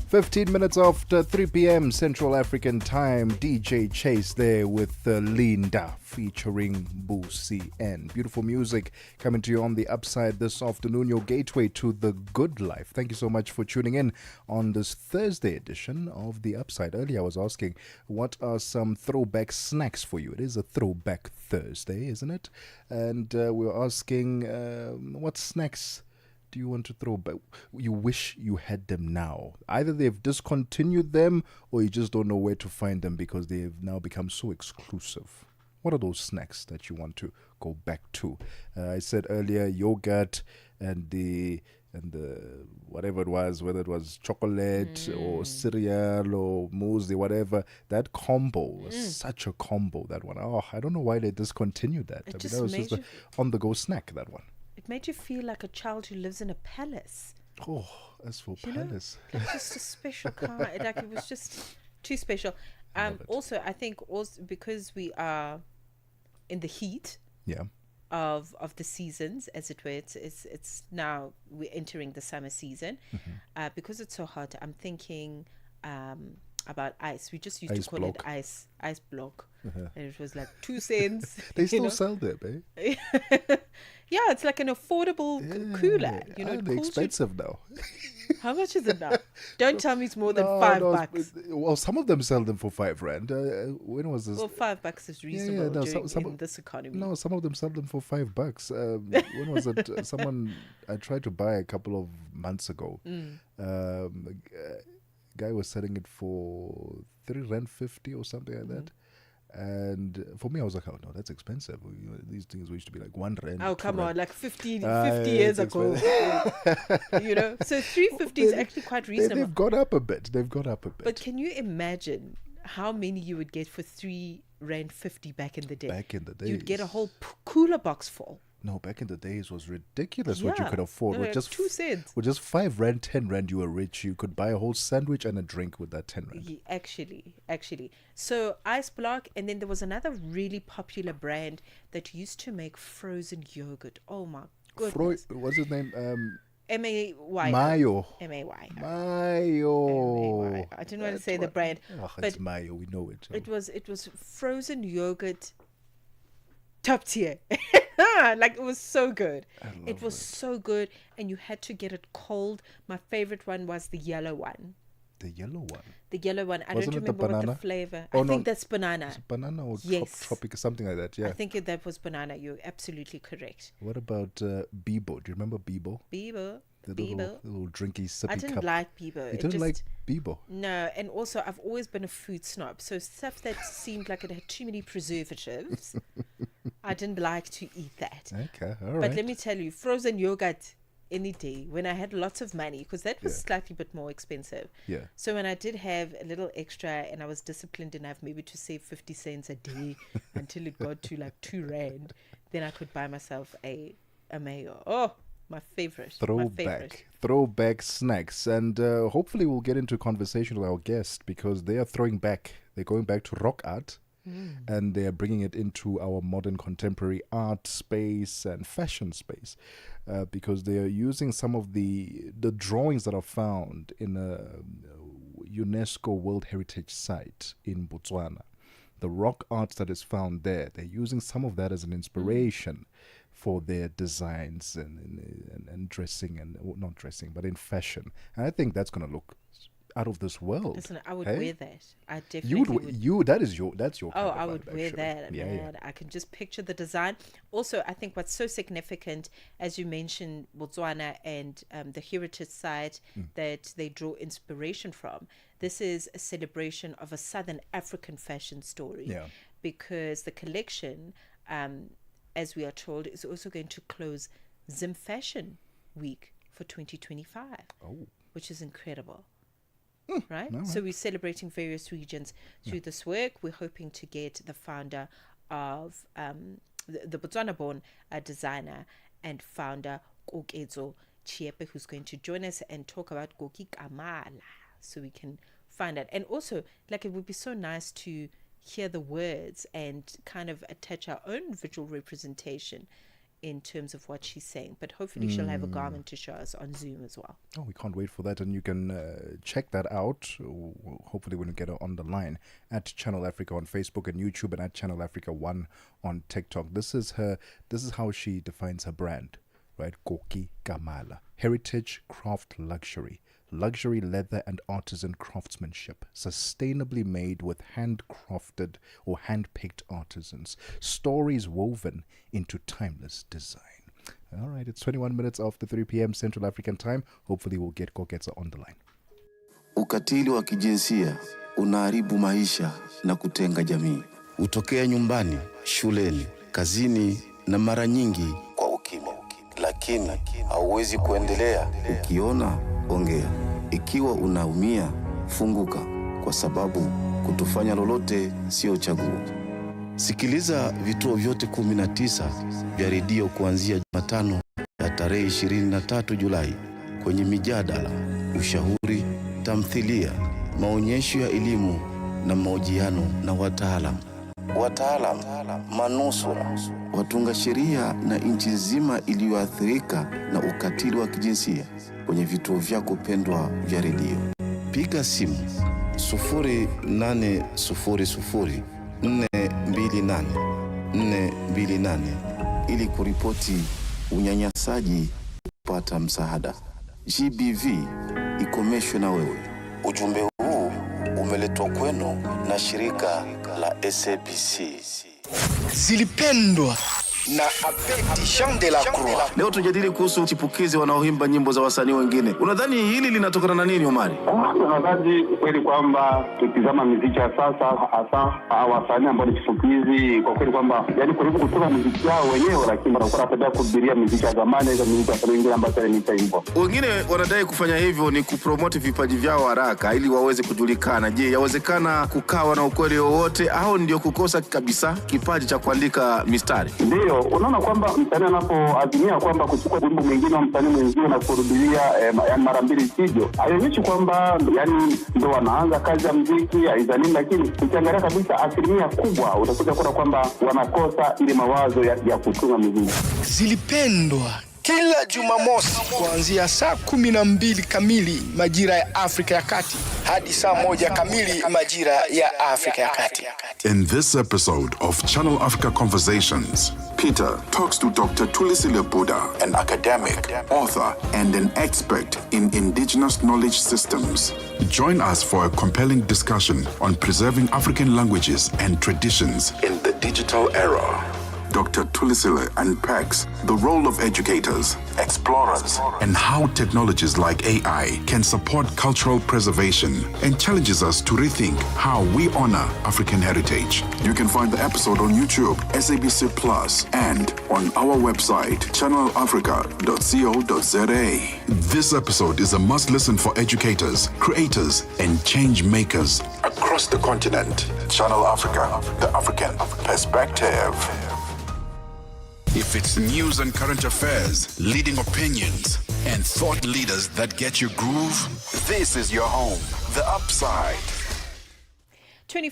Fifteen minutes after 3 p.m. Central African Time, DJ Chase there with Linda featuring Busi and beautiful music coming to you on the Upside this afternoon, your gateway to the good life. Thank you so much for tuning in on this Thursday edition of the Upside. Earlier I was asking, what are some throwback snacks for you? It is a throwback Thursday, isn't it? And we were asking, what snacks do you want to throw back? You wish you had them now. Either they've discontinued them or you just don't know where to find them because they've now become so exclusive. What are those snacks that you want to go back to? I said earlier, yogurt and the whatever it was, whether it was chocolate or cereal or muesli, whatever, that combo was such a combo, that one. Oh, I don't know why they discontinued that. That was just an on-the-go snack, that one. It made you feel like a child who lives in a palace. Oh, as for palace. Like just a special kind. Like it was just too special. Also, I think also because we are in the heat of the seasons, as it were, it's now we're entering the summer season. Because it's so hot, I'm thinking about ice. We just used to call it ice block. And it was like 2 cents. They still sell them, eh? Yeah, it's like an affordable cooler. They're expensive now. How much is it now? Don't tell me it's more than $5. Well, some of them sell them for $5. When was this? Well, $5 is reasonable in this economy. No, some of them sell them for $5. When was it? Someone I tried to buy a couple of months ago. Guy was selling it for R3.50 or something like that. And for me, I was like, oh no, that's expensive. These things used to be like R1. Oh, come on, like 50 years ago. So $3.50 is actually quite reasonable. They've got up a bit. But can you imagine how many you would get for R3.50 back in the day? Back in the day, you'd get a whole cooler box full. No, back in the days it was ridiculous what you could afford. With just 2 cents. With just R5, R10, you were rich. You could buy a whole sandwich and a drink with that R10. Yeah, actually. So Ice Block, and then there was another really popular brand that used to make frozen yogurt. Oh my goodness. What's his name? M-A-Y. Mayo. M-A-Y. Mayo. I didn't want to say the brand. But it's Mayo. We know it. So. It was frozen yogurt top tier. Like it was so good. It was so good, and you had to get it cold. My favorite one was the yellow one. The yellow one. The yellow one. I don't remember what the flavor. Oh, I think that's banana. It's banana or tropical, something like that. Yeah. I think that was banana. You're absolutely correct. What about Bibo? Do you remember Bibo? Bibo. The little drinky sippy cup. I didn't like Bibo. You didn't like Bibo? No, and also I've always been a food snob. So stuff that seemed like it had too many preservatives, I didn't like to eat that. Okay, all right. But let me tell you, frozen yogurt any day when I had lots of money, because that was slightly bit more expensive. Yeah. So when I did have a little extra and I was disciplined enough maybe to save 50 cents a day until it got to like R2, then I could buy myself a mayo. Oh, my favorite. Throwback snacks. And hopefully we'll get into conversation with our guest because they are going back to rock art. And they are bringing it into our modern contemporary art space and fashion space because they are using some of the drawings that are found in a UNESCO World Heritage Site in Botswana. The rock art that is found there, they're using some of that as an inspiration for their designs and dressing, and not dressing, but in fashion. And I think that's going to look out of this world. Listen, I would hey? wear that. I definitely You would. would. That's your. Oh, kind I of would vibe, wear actually. that, Yeah, man. yeah. I can just picture the design. Also, I think what's so significant, as you mentioned, Botswana and the heritage site that they draw inspiration from. This is a celebration of a Southern African fashion story. Yeah. Because the collection, as we are told, is also going to close Zim Fashion Week for 2025. Oh. Which is incredible. Right? all So right. we're celebrating various regions through this work. We're hoping to get the founder of the Botswana-born designer and founder Kokezo Chiepe, who's going to join us and talk about Koki Kamala, so we can find out. And also, like, it would be so nice to hear the words and kind of attach our own visual representation in terms of what she's saying. But hopefully she'll have a garment to show us on Zoom as well. Oh, we can't wait for that. And you can check that out, hopefully when you get her on the line, at Channel Africa on Facebook and YouTube, and at Channel Africa 1 on TikTok. This is how she defines her brand, right? Koki Kamala. Heritage, craft, luxury. Luxury leather and artisan craftsmanship, sustainably made with handcrafted or hand-picked artisans. Stories woven into timeless design. All right, it's 21 minutes after 3 p.m. Central African time. Hopefully we'll get Koketsa on the line. Ukatili wa kijinsia unaharibu maisha na kutenga jamii. Hutokea nyumbani, shuleni, kazini na mara nyingi kwa ukimya. Lakini hauwezi kuendelea. Ukiona, ongea. Ikiwa unaumia, funguka, kwa sababu kutofanya lolote sio chaguo. Sikiliza vituo vyote 19 vya redio kuanzia Jumatano ya tarehe 23 Julai kwenye mijadala, ushauri, tamthilia, maonyesho ya elimu na mahojiano na wataalamu, manusura, watunga sheria na nchi nzima iliyoathirika na ukatili wa kijinsia kwenye vituo vyako pendwa vya redio. Piga simu 0800 428 ili kuripoti unyanyasaji, kupata msaada. GBV ikomeshwe na wewe. Ujumbe huu umeletwa kwenu na shirika la SABC. Zilipendwa na Abedi Jean de la Croix. Leo tujadili kuhusu chipukizi wanaoimba nyimbo za wasanii wengine. Unadhani hili linatokana na nini, Omari? Nadhani kweli kwamba tukizama muziki ya sasa, hasa wasanii ambao ni chipukizi, kwa kweli kwamba yani karibu kutoka muziki wao wenyewe, lakini wanakuwa wanapenda kuhubiria muziki ya zamani, hizo muziki ya wengine ambao ni hivyo. Wengine wanadai kufanya hivyo ni kupromote vipaji vyao haraka ili waweze kujulikana. Je, yawezekana kukawa na ukweli wowote au ndio kukosa kabisa kipaji cha kuandika mistari? Ndio, unaona kwamba msanii anapoazimia kwamba kuchukua wimbo mwingine wa msanii mwingine na kurudia yani mara mbili sivyo, haionyeshi kwamba yani ndio wanaanza kazi ya muziki aidha, lakini ukiangalia kabisa asilimia kubwa utakuja kuona kwamba wanakosa ile mawazo ya kutunga muziki. Zilipendwa kila Jumamosi kuanzia saa 12 kamili majira ya Afrika ya Kati hadi saa 1 kamili majira ya Afrika ya Kati. In this episode of Channel Africa Conversations, Peter talks to Dr. Tulisile Buddha, an academic, author, and an expert in indigenous knowledge systems. Join us for a compelling discussion on preserving African languages and traditions in the digital era. Dr. Tulisile unpacks the role of educators, explorers, and how technologies like AI can support cultural preservation, and challenges us to rethink how we honor African heritage. You can find the episode on YouTube, SABC Plus, and on our website, channelafrica.co.za. This episode is a must-listen for educators, creators, and change makers across the continent. Channel Africa, the African perspective. If it's news and current affairs, leading opinions, and thought leaders that get your groove, this is your home, The Upside. 3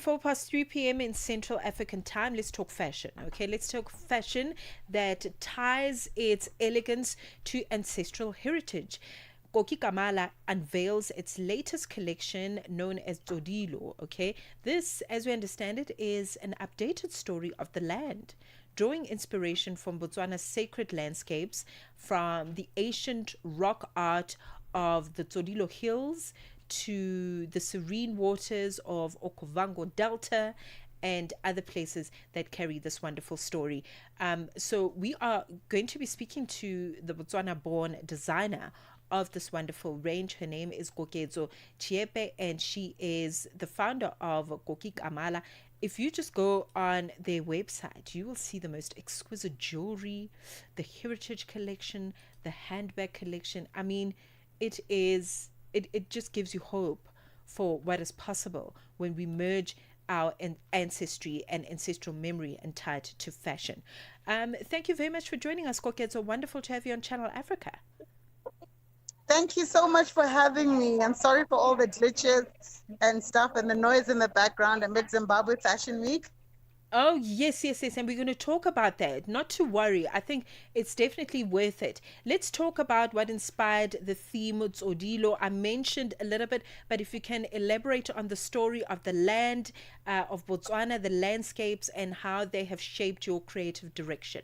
p.m. in Central African time. Let's talk fashion. Okay, let's talk fashion that ties its elegance to ancestral heritage. Koki Kamala unveils its latest collection known as Todilo. Okay, this, as we understand it, is an updated story of the land, drawing inspiration from Botswana's sacred landscapes, from the ancient rock art of the Todilo Hills to the serene waters of Okavango Delta and other places that carry this wonderful story. So we are going to be speaking to the Botswana-born designer of this wonderful range. Her name is Kokezo Chiepe, and she is the founder of Koki Kamala. If you just go on their website, you will see the most exquisite jewelry, the heritage collection, the handbag collection. I mean, it just gives you hope for what is possible when we merge our ancestry and ancestral memory and tie it to fashion. Thank you very much for joining us, Koke. It's so wonderful to have you on Channel Africa. Thank you so much for having me. I'm sorry for all the glitches and stuff and the noise in the background amid Zimbabwe Fashion Week. Oh, yes. And we're going to talk about that. Not to worry. I think it's definitely worth it. Let's talk about what inspired the theme Tsodilo. I mentioned a little bit, but if you can elaborate on the story of the land of Botswana, the landscapes, and how they have shaped your creative direction.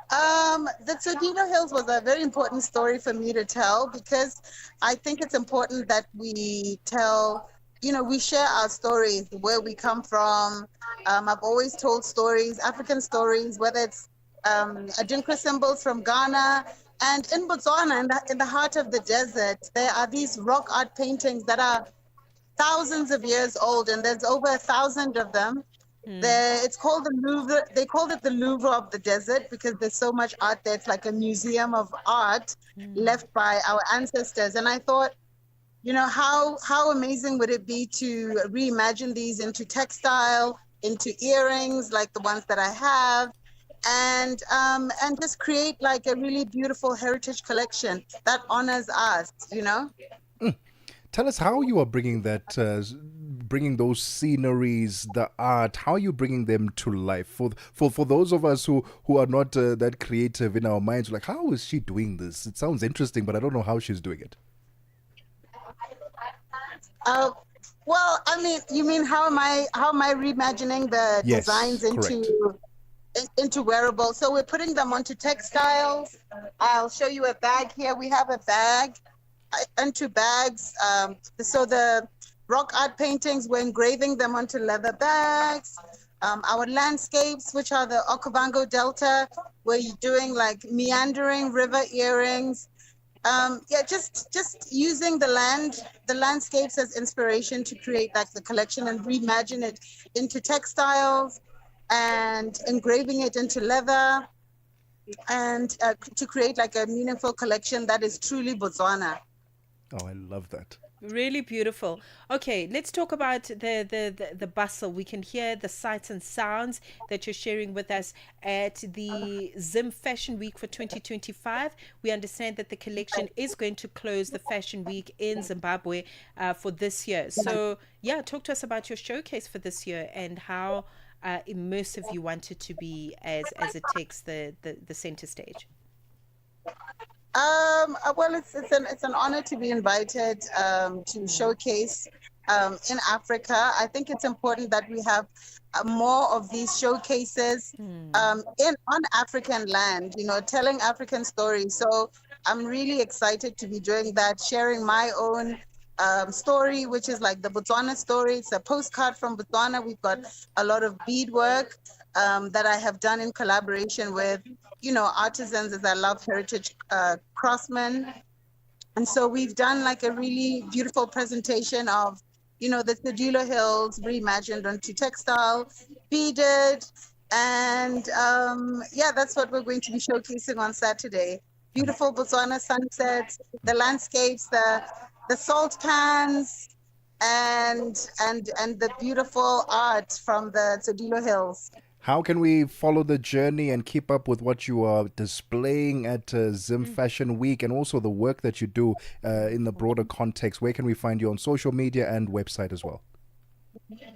The Tsodilo Hills was a very important story for me to tell, because I think it's important that we tell, we share our stories, where we come from. I've always told stories, African stories, whether it's Adinkra symbols from Ghana. And in Botswana, in the heart of the desert, there are these rock art paintings that are thousands of years old, and there's over 1,000 of them. It's called the Louvre. They called it the Louvre of the desert because there's so much art there. It's like a museum of art left by our ancestors. And I thought, how amazing would it be to reimagine these into textile, into earrings like the ones that I have, and just create like a really beautiful heritage collection that honors us. Tell us how you are bringing that, bringing those sceneries, the art. How are you bringing them to life? For those of us who are not that creative in our minds, like, how is she doing this? It sounds interesting, but I don't know how she's doing it. Well, I mean, you mean how am I reimagining the designs into wearables? So we're putting them onto textiles. I'll show you a bag here. We have a bag into bags. So the rock art paintings, we're engraving them onto leather bags. Our landscapes, which are the Okavango Delta, we're doing like meandering river earrings. Just using the landscapes as inspiration to create like the collection and reimagine it into textiles and engraving it into leather, and to create like a meaningful collection that is truly Botswana. Oh, I love that. Really beautiful. Okay, let's talk about the bustle. We can hear the sights and sounds that you're sharing with us at the Zim Fashion Week for 2025. We understand that the collection is going to close the Fashion Week in Zimbabwe for this year. So, talk to us about your showcase for this year and how immersive you want it to be as it takes the center stage. Well, it's an honor to be invited to showcase in Africa. I think it's important that we have more of these showcases on African land, telling African stories. So I'm really excited to be doing that, sharing my own story, which is like the Botswana story. It's a postcard from Botswana. We've got a lot of beadwork that I have done in collaboration with artisans, as I love heritage craftsmen. And so we've done like a really beautiful presentation of, the Tsodilo Hills reimagined onto textile, beaded. And that's what we're going to be showcasing on Saturday. Beautiful Botswana sunsets, the landscapes, the salt pans, and the beautiful art from the Tsodilo Hills. How can we follow the journey and keep up with what you are displaying at Zim Fashion Week, and also the work that you do in the broader context? Where can we find you on social media and website as well?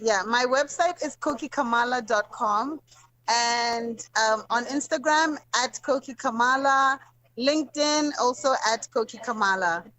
Yeah, my website is kokikamala.com, and on Instagram at kokikamala, LinkedIn also at kokikamala.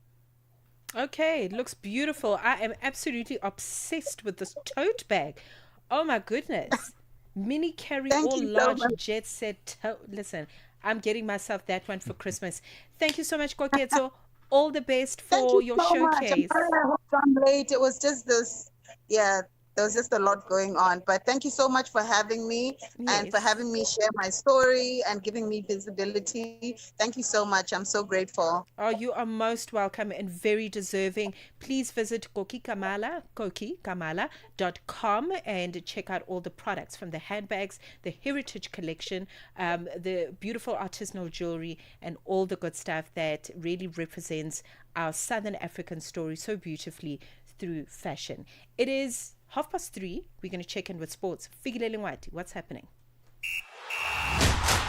Okay, it looks beautiful. I am absolutely obsessed with this tote bag. Oh my goodness. Mini carry all large jet set. Listen, I'm getting myself that one for Christmas. Thank you so much, Kokezo. All the best Thank for you your so much. showcase. I'm sorry I hope I'm late. It was just this, yeah, there was just a lot going on. But thank you so much for having me and for having me share my story and giving me visibility. Thank you so much. I'm so grateful. Oh, you are most welcome and very deserving. Please visit kokikamala.com and check out all the products, from the handbags, the heritage collection, the beautiful artisanal jewelry, and all the good stuff that really represents our Southern African story so beautifully through fashion. It is 3:30. We're going to check in with sports. Fikile Lingwati, what's happening?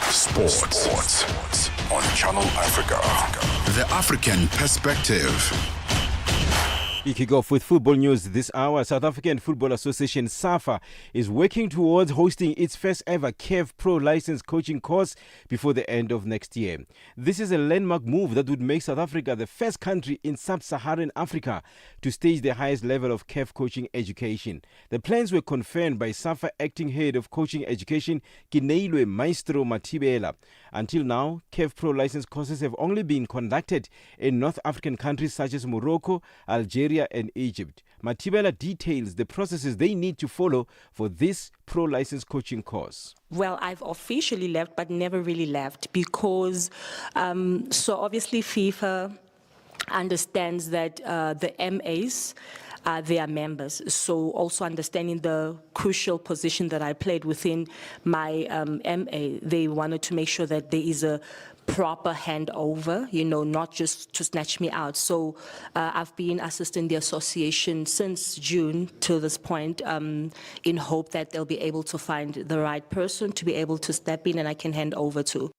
Sports on Channel Africa. The African Perspective. We kick off with football news this hour. South African Football Association, SAFA, is working towards hosting its first ever CAF Pro license coaching course before the end of next year. This is a landmark move that would make South Africa the first country in sub-Saharan Africa to stage the highest level of CAF coaching education. The plans were confirmed by SAFA acting head of coaching education, Kineilwe Maestro Matibela. Until now, CAF Pro license courses have only been conducted in North African countries such as Morocco, Algeria, and Egypt. Matibela details the processes they need to follow for this pro license coaching course. Well, I've officially left, but never really left because, so obviously FIFA understands that the MAs are their members. So also understanding the crucial position that I played within my MA, they wanted to make sure that there is a proper handover, not just to snatch me out. So I've been assisting the association since June to this point, in hope that they'll be able to find the right person to be able to step in and I can hand over to.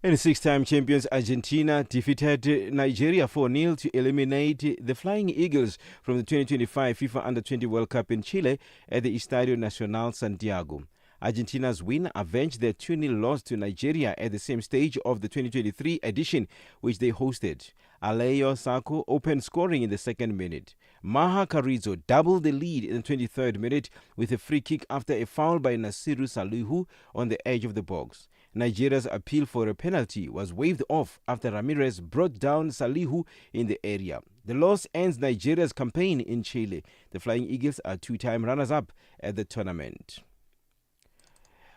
And six-time champions Argentina defeated Nigeria 4-0 to eliminate the Flying Eagles from the 2025 FIFA Under-20 World Cup in Chile at the Estadio Nacional Santiago. Argentina's win avenged their 2-0 loss to Nigeria at the same stage of the 2023 edition, which they hosted. Alejo Sako opened scoring in the second minute. Maha Carrizo doubled the lead in the 23rd minute with a free kick after a foul by Nasiru Salihu on the edge of the box. Nigeria's appeal for a penalty was waved off after Ramirez brought down Salihu in the area. The loss ends Nigeria's campaign in Chile. The Flying Eagles are two-time runners-up at the tournament.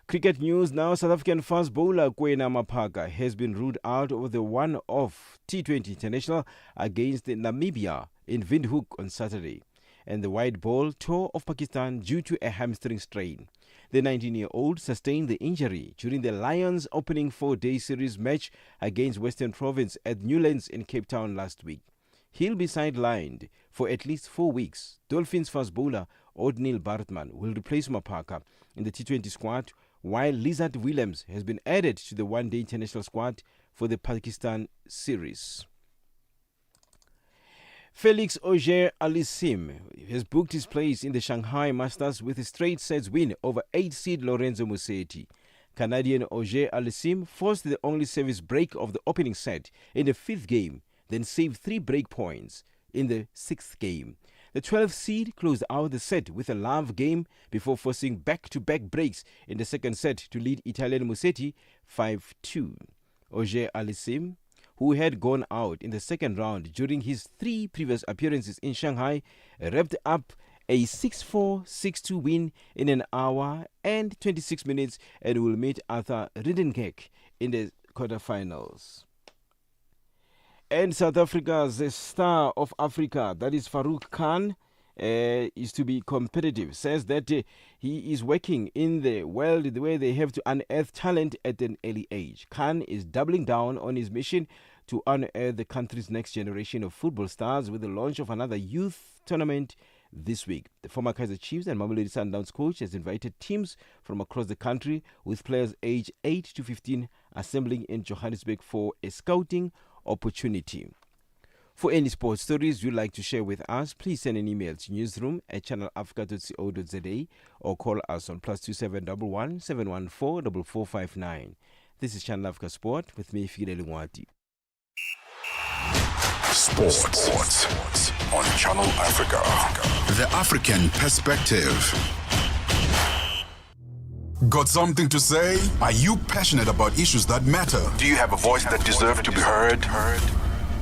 Cricket news now. South African fast bowler Kwena Maphaka has been ruled out of the one-off T20 international against Namibia in Windhoek on Saturday, and the white ball tour of Pakistan due to a hamstring strain. The 19-year-old sustained the injury during the Lions' opening four-day series match against Western Province at Newlands in Cape Town last week. He'll be sidelined for at least 4 weeks. Dolphins fast bowler Odnil Bartman will replace Maphaka in the T20 squad, while Lizard Williams has been added to the one-day international squad for the Pakistan series. Felix Auger-Aliassime has booked his place in the Shanghai Masters with a straight sets win over 8-seed Lorenzo Musetti. Canadian Auger-Aliassime forced the only service break of the opening set in the fifth game, then saved 3 break points in the sixth game. The 12th seed closed out the set with a love game before forcing back-to-back breaks in the second set to lead Italian Musetti 5-2. Auger-Aliassime, who had gone out in the second round during his 3 previous appearances in Shanghai, wrapped up a 6-4, 6-2 win in an hour and 26 minutes and will meet Arthur Riddenkirk in the quarterfinals. And South Africa's star of Africa, that is Farouk Khan, is to be competitive. Says that he is working in the world the way they have to unearth talent at an early age. Khan is doubling down on his mission to unearth the country's next generation of football stars with the launch of another youth tournament this week. The former Kaizer Chiefs and Mamelodi Sundowns coach has invited teams from across the country with players aged 8 to 15 assembling in Johannesburg for a scouting opportunity. For any sports stories you'd like to share with us, please send an email to newsroom@channelafrica.co.za or call us on +2711 714 4459. This is Channel Africa Sport with me, Fikile Lingwati. Sports on Channel Africa. The African Perspective. Got something to say? Are you passionate about issues that matter? Do you have a voice that deserves to be heard?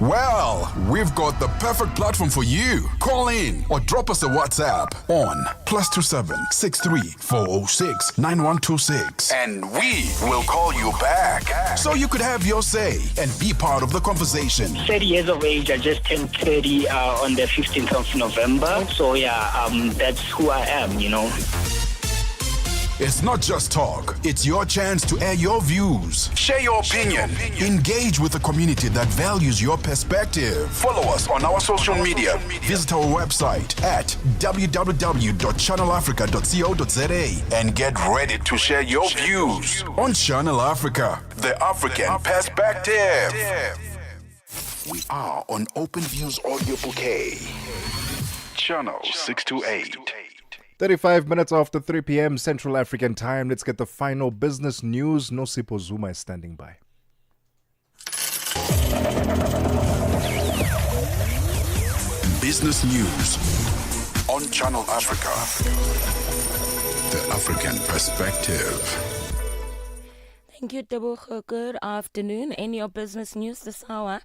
Well, we've got the perfect platform for you. Call in or drop us a WhatsApp on +27 63 406 9126 and we will call you back so you could have your say and be part of the conversation. 30 years of age. I just turned 30 on the 15th of November. So yeah, that's who I am, you know. It's not just talk. It's your chance to air your views. Share your opinion. Engage with the community that values your perspective. Follow us on our social media. Visit our website at www.channelafrica.co.za and get ready to share your views on Channel Africa, the African perspective. We are on Open Views Audio Bouquet. Channel 628. 35 minutes after 3 p.m. Central African time. Let's get the final business news. Nosipo Zuma is standing by. Business news on Channel Africa. The African perspective. Thank you, Tebogo. Good afternoon. In your business news this hour,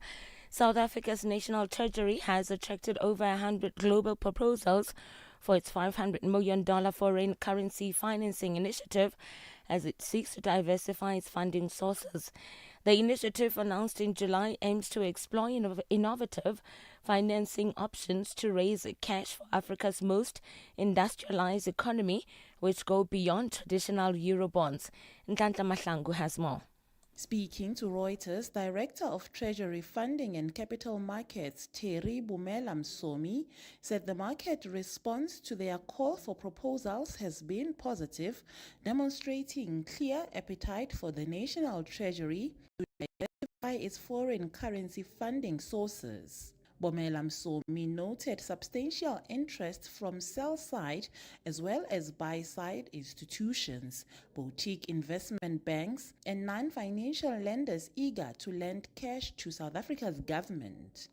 South Africa's National Treasury has attracted over 100 global proposals for its $500 million foreign currency financing initiative as it seeks to diversify its funding sources. The initiative, announced in July, aims to explore innovative financing options to raise cash for Africa's most industrialized economy, which go beyond traditional Eurobonds. Nhlanhla Mahlangu has more. Speaking to Reuters, Director of Treasury Funding and Capital Markets Theri Msomi said the market response to their call for proposals has been positive, demonstrating clear appetite for the National Treasury to diversify its foreign currency funding sources. Msomi noted substantial interest from sell-side as well as buy-side institutions, boutique investment banks, and non-financial lenders eager to lend cash to South Africa's government.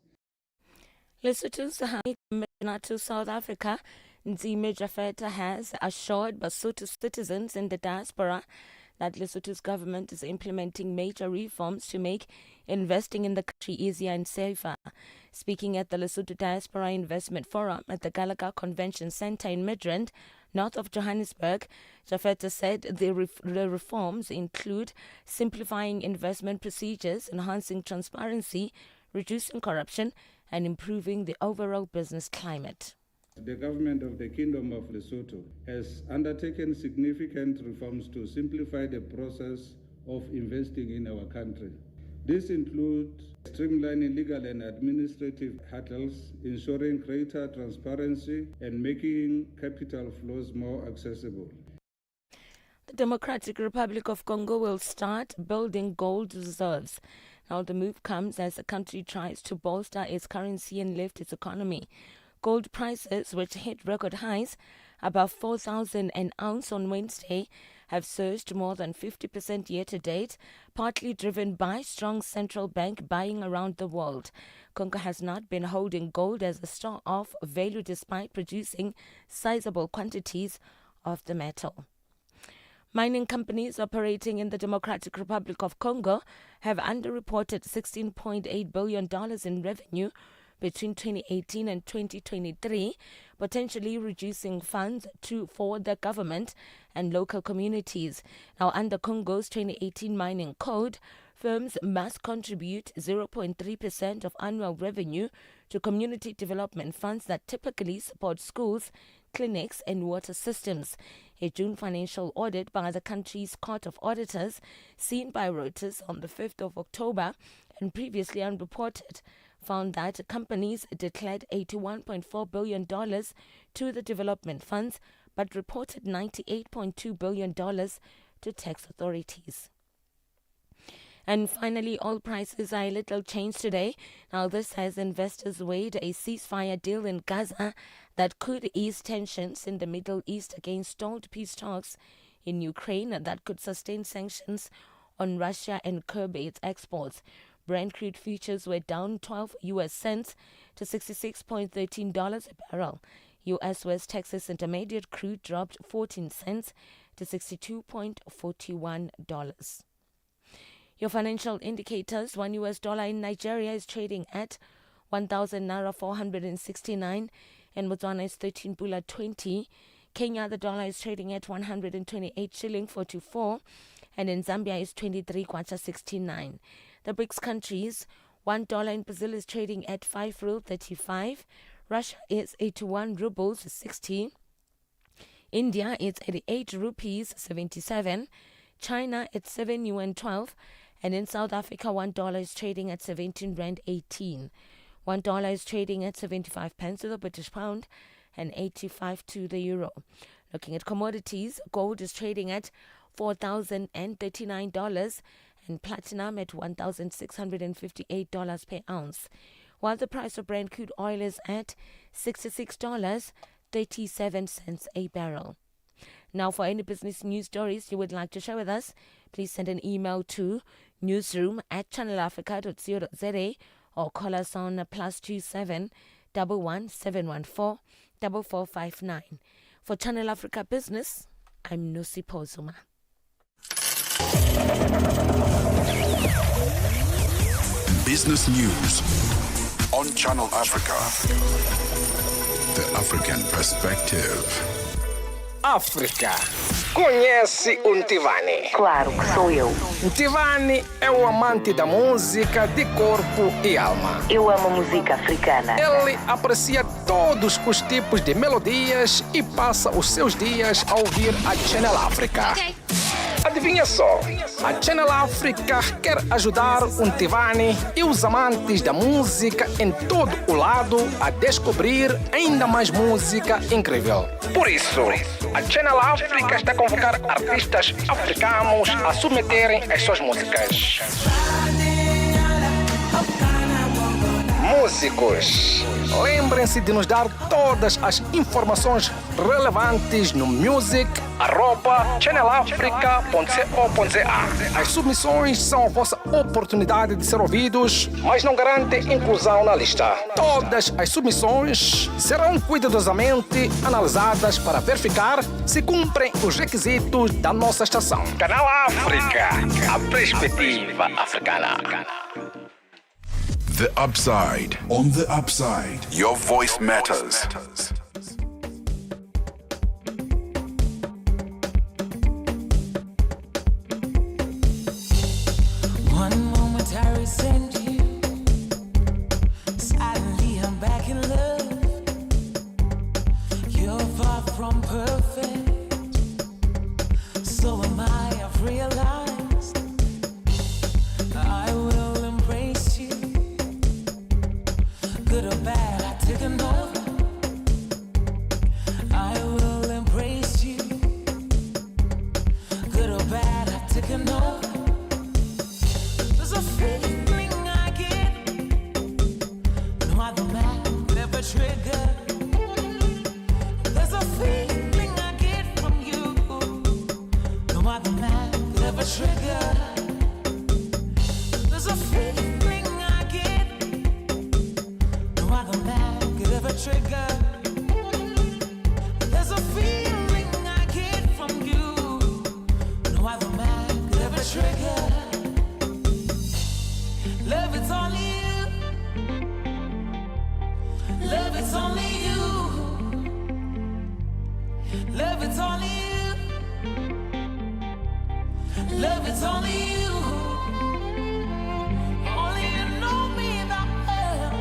Lesotho's High Commissioner to South Africa, Nzime Jafeta, has assured Basotho citizens in the diaspora that Lesotho's government is implementing major reforms to make investing in the country easier and safer. Speaking at the Lesotho Diaspora Investment Forum at the Gallagher Convention Centre in Midrand, north of Johannesburg, Jafeta said the reforms include simplifying investment procedures, enhancing transparency, reducing corruption, and improving the overall business climate. The government of the Kingdom of Lesotho has undertaken significant reforms to simplify the process of investing in our country. This includes streamlining legal and administrative hurdles, ensuring greater transparency, and making capital flows more accessible. The Democratic Republic of Congo will start building gold reserves. Now, the move comes as the country tries to bolster its currency and lift its economy. Gold prices, which hit record highs above 4,000 an ounce on Wednesday, have surged more than 50% year-to-date, partly driven by strong central bank buying around the world. Congo has not been holding gold as a store of value despite producing sizable quantities of the metal. Mining companies operating in the Democratic Republic of Congo have underreported $16.8 billion in revenue between 2018 and 2023, potentially reducing funds for the government and local communities. Now, under Congo's 2018 mining code, firms must contribute 0.3% of annual revenue to community development funds that typically support schools, clinics, and water systems. A June financial audit by the country's Court of Auditors, seen by Reuters on the 5th of October and previously unreported, found that companies declared $81.4 billion to the development funds, but reported $98.2 billion to tax authorities. And finally, oil prices are a little changed today. Now, this has investors weighed a ceasefire deal in Gaza that could ease tensions in the Middle East against stalled peace talks in Ukraine that could sustain sanctions on Russia and curb its exports. Brent crude futures were down 12 U.S. cents to $66.13 a barrel. U.S. West Texas Intermediate crude dropped 14 cents to $62.41. Your financial indicators: $1 in Nigeria is trading at 1,000 naira 469, and Botswana is 13 pula 20. Kenya, the dollar is trading at 128 shilling 44, and in Zambia is 23 kwacha 69. The BRICS countries: $1 in Brazil is trading at 5 ruble 35. Russia is 81 rubles 60. India is 88 rupees 77. China at 7 yuan 12. And in South Africa, $1 is trading at 17 rand 18. $1 is trading at 75 pence to the British pound and 85 to the euro. Looking at commodities, gold is trading at $4,039 and platinum at $1,658 per ounce, while the price of Brent crude oil is at $66.37 a barrel. Now, for any business news stories you would like to share with us, please send an email to newsroom@channelafrica.co.za or call us on +27 11 714 4459. For Channel Africa Business, I'm Mosito Zuma. Business news on Channel Africa. The African perspective. África. Conhece o Ntivani? Claro que sou eu. Ntivani é o amante da música de corpo e alma. Eu amo música africana. Ele aprecia todos os tipos de melodias e passa os seus dias a ouvir a Channel Africa. Adivinha só, a Channel Africa quer ajudar o Ntivani e os amantes da música em todo o lado a descobrir ainda mais música incrível. Por isso, a Channel Africa está a convocar artistas africanos a submeterem as suas músicas. Músicos, lembrem-se de nos dar todas as informações relevantes no music@channelafrica.co.za. As submissões são a vossa oportunidade de ser ouvidos, mas não garantem inclusão na lista. Todas as submissões serão cuidadosamente analisadas para verificar se cumprem os requisitos da nossa estação. Canal África, a perspectiva africana. The Upside. On the Upside, your voice matters. One moment I resent you, suddenly I'm back in love. You're far from perfect, so am I. I've realized I will embrace you. Good or bad, I take a note. I will embrace you. Good or bad, I take a note. There's a feeling I get, no other man could ever trigger. There's a feeling I get from you, no other man could ever trigger. There's a feeling I get, no other man could ever trigger. There's a feeling I get from you, no other man could ever trigger. Love, it's only you. Love, it's only you. Love, it's only you. Love, it's only you. Only you know me that well.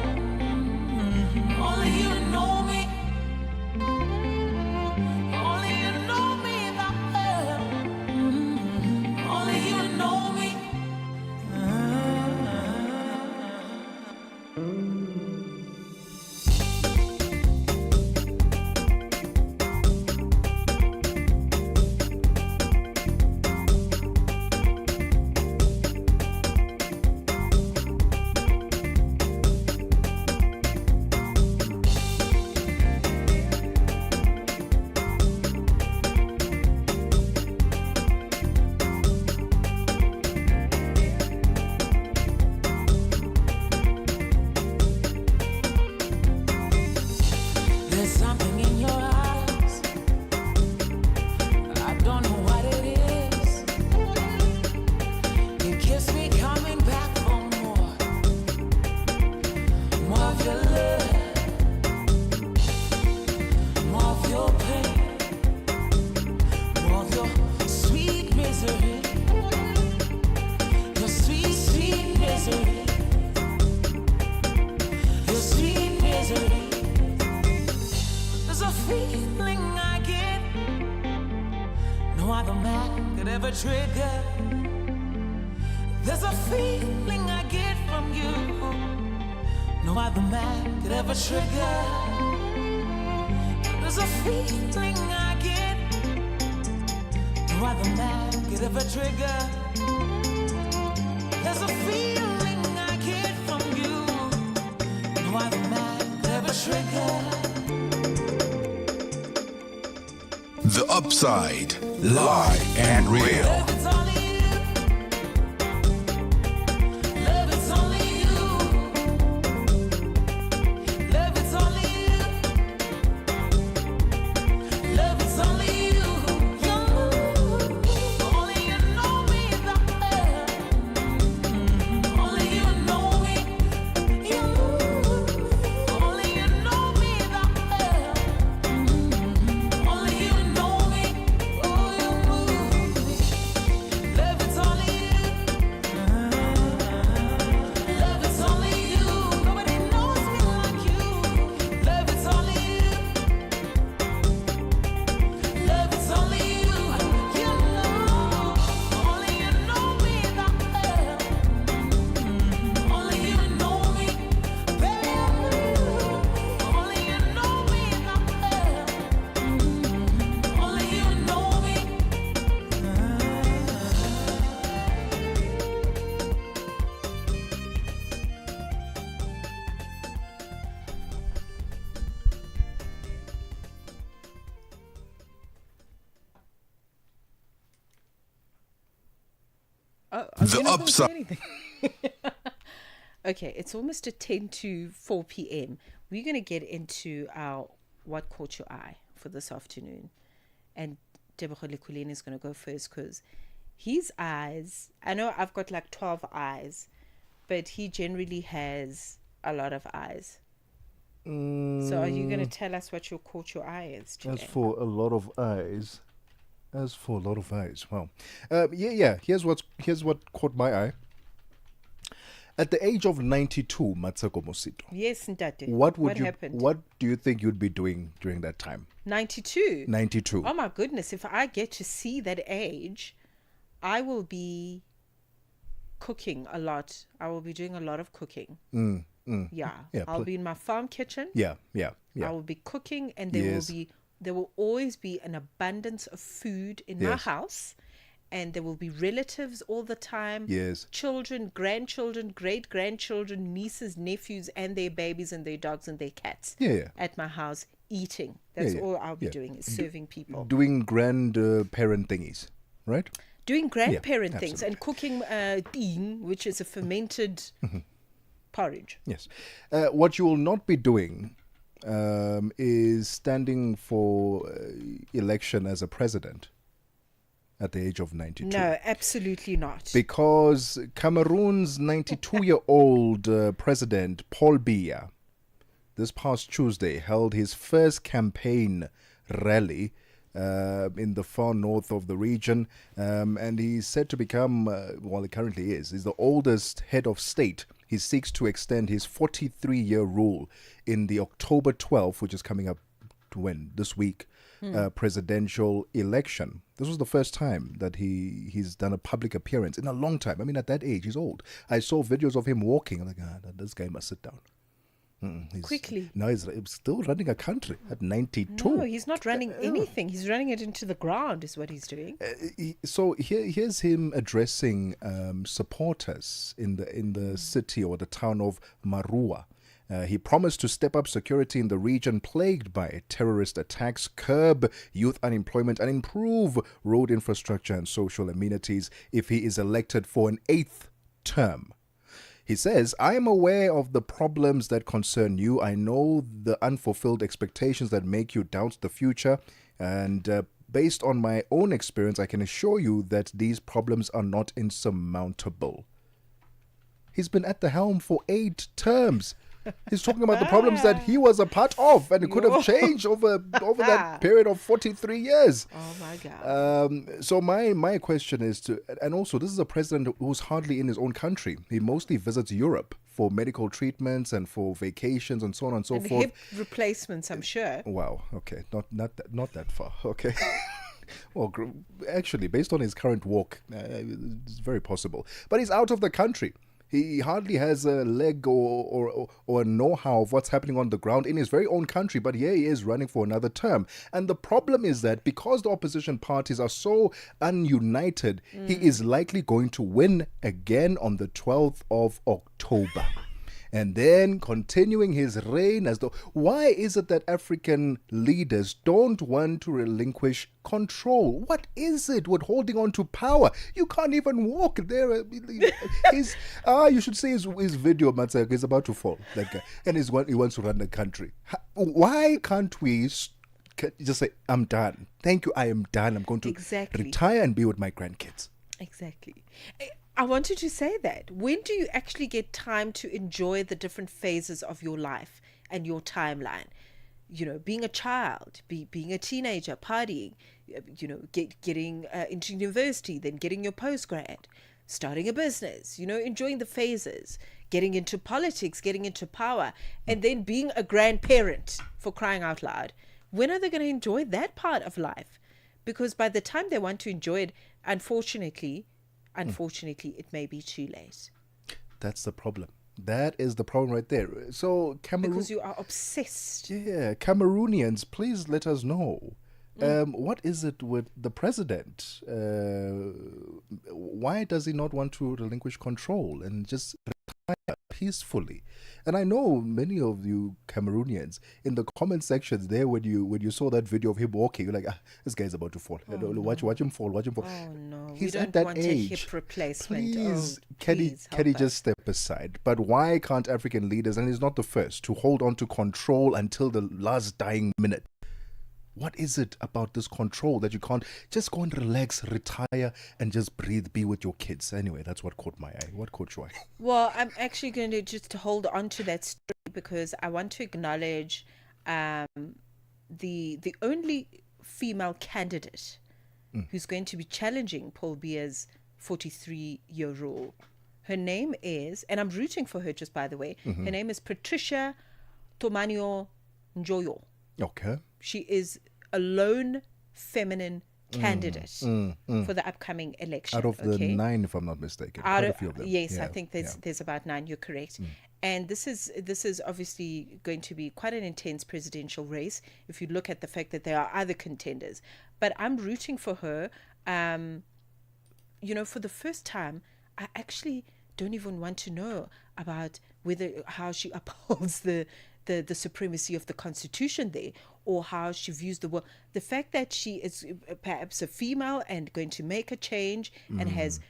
Only you know me. Only you know me that well. Only you know me. feeling I get, no other man could ever trigger. There's a feeling I get from you, no other man could ever trigger. There's a feeling I get, no other man could ever trigger. There's a feeling I get from you, no other man could ever trigger. The Upside, live and real. The Upside. Okay, it's almost at 10 to 4 p.m. We're going to get into our What Caught Your Eye for this afternoon. And Tebogo Lekhuleni is going to go first because his eyes, I know I've got like 12 eyes, but he generally has a lot of eyes. So are you going to tell us what your caught your eye is today? As for a lot of eyes, wow. Here's what caught my eye. At the age of 92, Mmatsheko Mosito. Yes, Ndate. What happened? What do you think you'd be doing during that time? 92. 92. Oh my goodness! If I get to see that age, I will be cooking a lot. I will be doing a lot of cooking. Yeah. I'll be in my farm kitchen. Yeah. I will be cooking, and there will always be an abundance of food in my house, and there will be relatives all the time. Yes. Children, grandchildren, great-grandchildren, nieces, nephews, and their babies and their dogs and their cats. At my house eating. That's all I'll be doing, is serving people. Doing grandparent thingies, right? Doing grandparent things and cooking ting, which is a fermented porridge. Yes. What you will not be doing is standing for election as a president at the age of 92. No, absolutely not. Because Cameroon's 92-year-old president, Paul Biya, this past Tuesday held his first campaign rally in the far north of the region, and he's set to become, he currently is, he's the oldest head of state. He seeks to extend his 43-year rule in the October 12th, which is coming up this week, presidential election. This was the first time that he's done a public appearance in a long time. I mean, at that age, he's old. I saw videos of him walking. I'm like, this guy must sit down. Quickly. Now he's still running a country at 92. No, he's not running anything. He's running it into the ground is what he's doing. So here's him addressing supporters in the city or the town of Marua. He promised to step up security in the region plagued by terrorist attacks, curb youth unemployment, and improve road infrastructure and social amenities if he is elected for an 8th term. He says, I am aware of the problems that concern you. I know the unfulfilled expectations that make you doubt the future. And based on my own experience, I can assure you that these problems are not insurmountable. He's been at the helm for 8 terms. He's talking about the problems that he was a part of, and it could have changed over that period of 43 years. Oh my God. So my question is and also this is a president who's hardly in his own country. He mostly visits Europe for medical treatments and for vacations and so on and so And forth. hip replacements, I'm sure. Wow. Okay. Not that far. Okay. Well, actually, based on his current walk, it's very possible. But he's out of the country. He hardly has a leg or a know-how of what's happening on the ground in his very own country, but here he is running for another term. And the problem is that because the opposition parties are so ununited, he is likely going to win again on the 12th of October. And then continuing his reign as though, why is it that African leaders don't want to relinquish control? What is it with holding on to power? You can't even walk there. You should see his video, Mmatsheko. He's about to fall. And he wants to run the country. Why can't we just say, I'm done. Thank you, I am done. I'm going to retire and be with my grandkids. Exactly. I wanted to say that. When do you actually get time to enjoy the different phases of your life and your timeline? You know, being a child, being a teenager, partying, you know, getting into university, then getting your postgrad, starting a business, you know, enjoying the phases, getting into politics, getting into power, and then being a grandparent, for crying out loud. When are they going to enjoy that part of life? Because by the time they want to enjoy it, unfortunately, it may be too late. That's the problem. That is the problem right there. So because you are obsessed. Yeah, Cameroonians, please let us know. What is it with the president? Why does he not want to relinquish control and just retire peacefully? And I know many of you Cameroonians in the comment sections there, when you saw that video of him walking, you're like, this guy's about to fall. Watch him fall. Watch him fall. Oh no, he's we don't at that want age. A hip replacement. Please, can he just step aside? But why can't African leaders, and he's not the first, to hold on to control until the last dying minute? What is it about this control that you can't just go and relax, retire, and just breathe, be with your kids? Anyway, that's what caught my eye. What caught your eye? Well, I'm actually going to just hold on to that story because I want to acknowledge the only female candidate who's going to be challenging Paul Biya's 43-year rule. Her name is, and I'm rooting for her just by the way, her name is Patricia Tomanyo Njoyo. Okay. She is a lone feminine candidate for the upcoming election. Out of the 9, if I'm not mistaken. Quite a few of them. Yes, yeah, I think there's about 9. You're correct. And this is obviously going to be quite an intense presidential race if you look at the fact that there are other contenders. But I'm rooting for her. You know, for the first time, I actually don't even want to know about how she upholds the supremacy of the Constitution there, or how she views the world. The fact that she is perhaps a female and going to make a change and has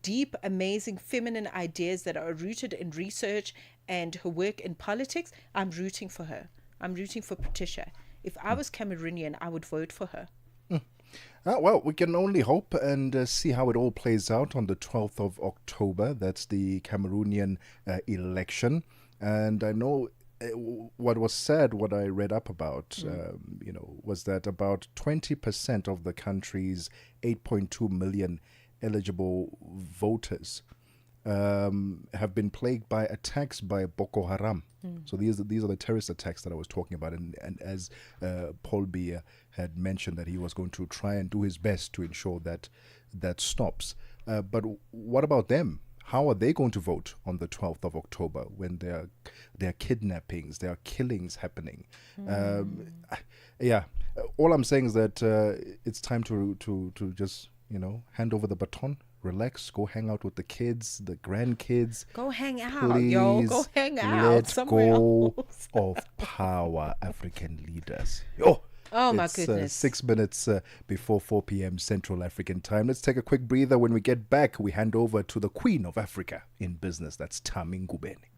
deep, amazing feminine ideas that are rooted in research and her work in politics, I'm rooting for her. I'm rooting for Patricia. If I was Cameroonian, I would vote for her. Well, we can only hope and see how it all plays out on the 12th of October. That's the Cameroonian election. And I know what was said, what I read up about, was that about 20% of the country's 8.2 million eligible voters have been plagued by attacks by Boko Haram. So these are the terrorist attacks that I was talking about. And as Paul Biya had mentioned, that he was going to try and do his best to ensure that stops. But what about them? How are they going to vote on the 12th of October when there are kidnappings, there are killings happening? All I'm saying is that it's time to just, hand over the baton, relax, go hang out with the kids, the grandkids. Go hang out, Please, yo. Go hang out let somewhere go else. of power, African leaders. Oh, my It's goodness. 6 minutes before 4 p.m. Central African time. Let's take a quick breather. When we get back, we hand over to the Queen of Africa in business. That's Tami Ngubeni.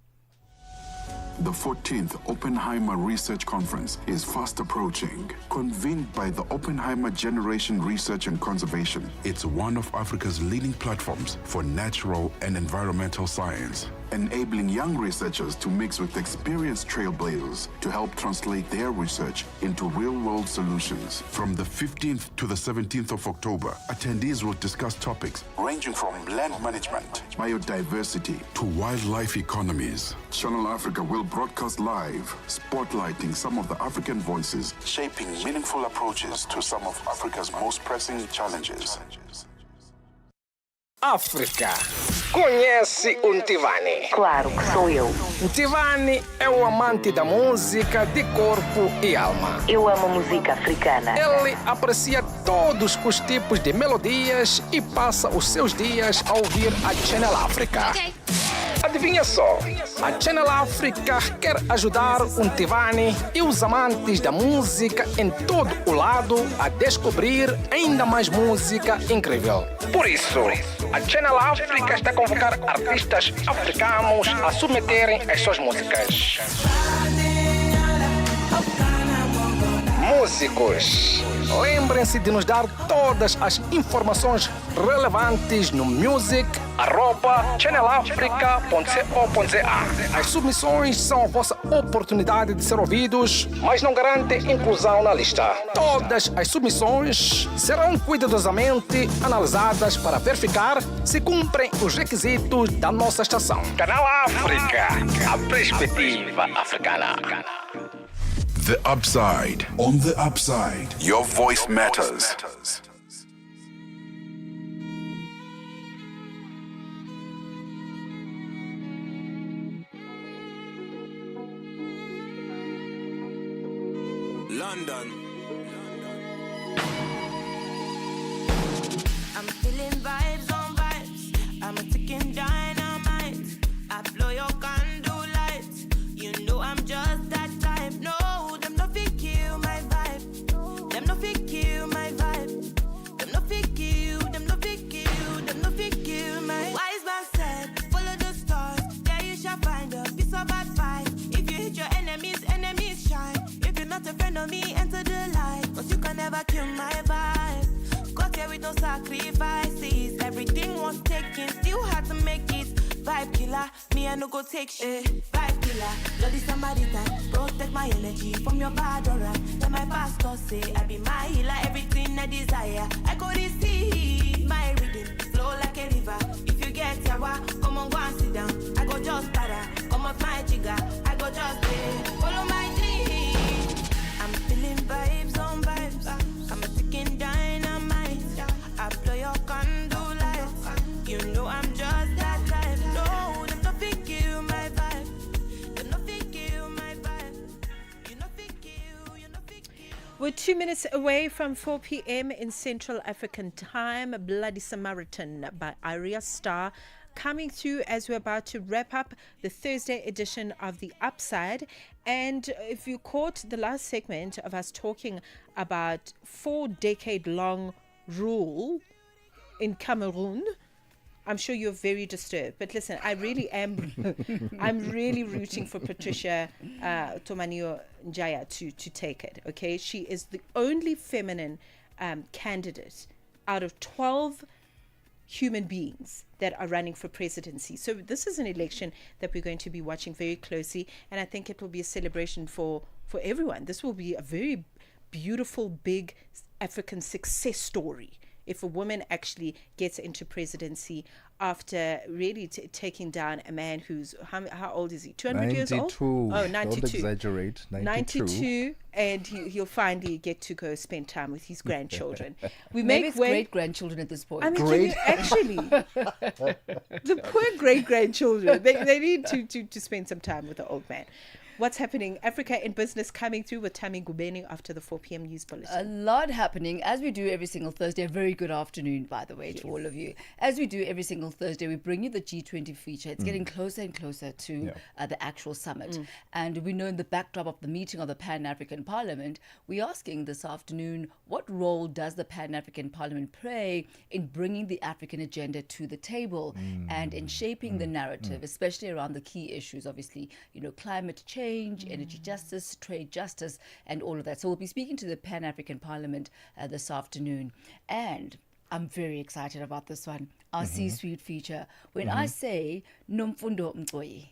The 14th Oppenheimer Research Conference is fast approaching. Convened by the Oppenheimer Generation Research and Conservation, it's one of Africa's leading platforms for natural and environmental science. enabling young researchers to mix with experienced trailblazers to help translate their research into real-world solutions. From the 15th to the 17th of October, attendees will discuss topics ranging from land management, biodiversity, to wildlife economies. Channel Africa will broadcast live, spotlighting some of the African voices, shaping meaningful approaches to some of Africa's most pressing challenges. África. Conhece o Ntivani? Claro que sou eu. Ntivani é o amante da música de corpo e alma. Eu amo música africana. Ele aprecia todos os tipos de melodias e passa os seus dias a ouvir a Channel Africa. Adivinha só, a Channel Africa quer ajudar o Ntivani e os amantes da música em todo o lado a descobrir ainda mais música incrível. Por isso, a Channel Africa está a convocar artistas africanos a submeterem as suas músicas. Músicos, lembrem-se de nos dar todas as informações relevantes no music@channelafrica.co.za. As submissões são a vossa oportunidade de ser ouvidos, mas não garantem inclusão na lista. Todas as submissões serão cuidadosamente analisadas para verificar se cumprem os requisitos da nossa estação. Canal África, a perspectiva africana. The Upside. On the Upside, your voice matters. London. I'm feeling vibes on vibes. I'm a ticking dynamite. I blow your candle lights. You know I'm just that type. No, them no fit kill my vibe. Them no fit kill my vibe. Them no fit kill. Them no fit kill. Them no fit kill my. Wise man said, follow the stars. There you shall find a piece of advice. If you hit your enemies, enemies shine. If you're not a friend of me, enter the light. Cause you can never kill my vibe. Got here with no sacrifices. Everything was taken, still had to make it. Vibe killer, me I no go take shit. Vibe killer, bloody somebody that protect my energy from your bad aura. Then my pastor say I be my healer, everything I desire. I go receive my reading, flow like a river. If you get yawa, come on go and sit down. I go just para, come off my jigger. I go just follow my dream. I'm feeling vibes on vibes. I'm a ticking dynamite. I blow your candle lights. You know I'm just that type. No, them no fit kill my vibe. Them no fit kill my vibe. You no fit kill. You no fit kill. We're 2 minutes away from 4 p.m. in Central African Time. Bloody Samaritan by Arya Star coming through as we're about to wrap up the Thursday edition of The Upside. And if you caught the last segment of us talking about 4-decade-long rule in Cameroon, I'm sure you're very disturbed. But listen, I really am. I'm really rooting for Patricia Tomanio Njaya to take it. Okay, she is the only feminine candidate out of 12 human beings that are running for presidency. So this is an election that we're going to be watching very closely, and I think it will be a celebration for everyone. This will be a very beautiful, big African success story if a woman actually gets into presidency after really taking down a man who's, how old is he? 200 years old? 92. Oh, 92. Don't exaggerate. 92, and he'll finally get to go spend time with his grandchildren. We Maybe make it's way. great-grandchildren at this point. I mean, can you actually, the poor great-grandchildren, they need to spend some time with the old man. What's happening? Africa in Business coming through with Tammy Gubeni after the 4 p.m. news bulletin. A lot happening, as we do every single Thursday. A very good afternoon, by the way, to all of you. As we do every single Thursday, we bring you the G20 feature. It's getting closer and closer to the actual summit. And we know in the backdrop of the meeting of the Pan-African Parliament, we're asking this afternoon, what role does the Pan-African Parliament play in bringing the African agenda to the table and in shaping the narrative, especially around the key issues, obviously, climate change, energy justice, trade justice, and all of that. So we'll be speaking to the Pan-African Parliament this afternoon. And I'm very excited about this one. Our C-suite feature. When I say Nomfundo Mcoyi,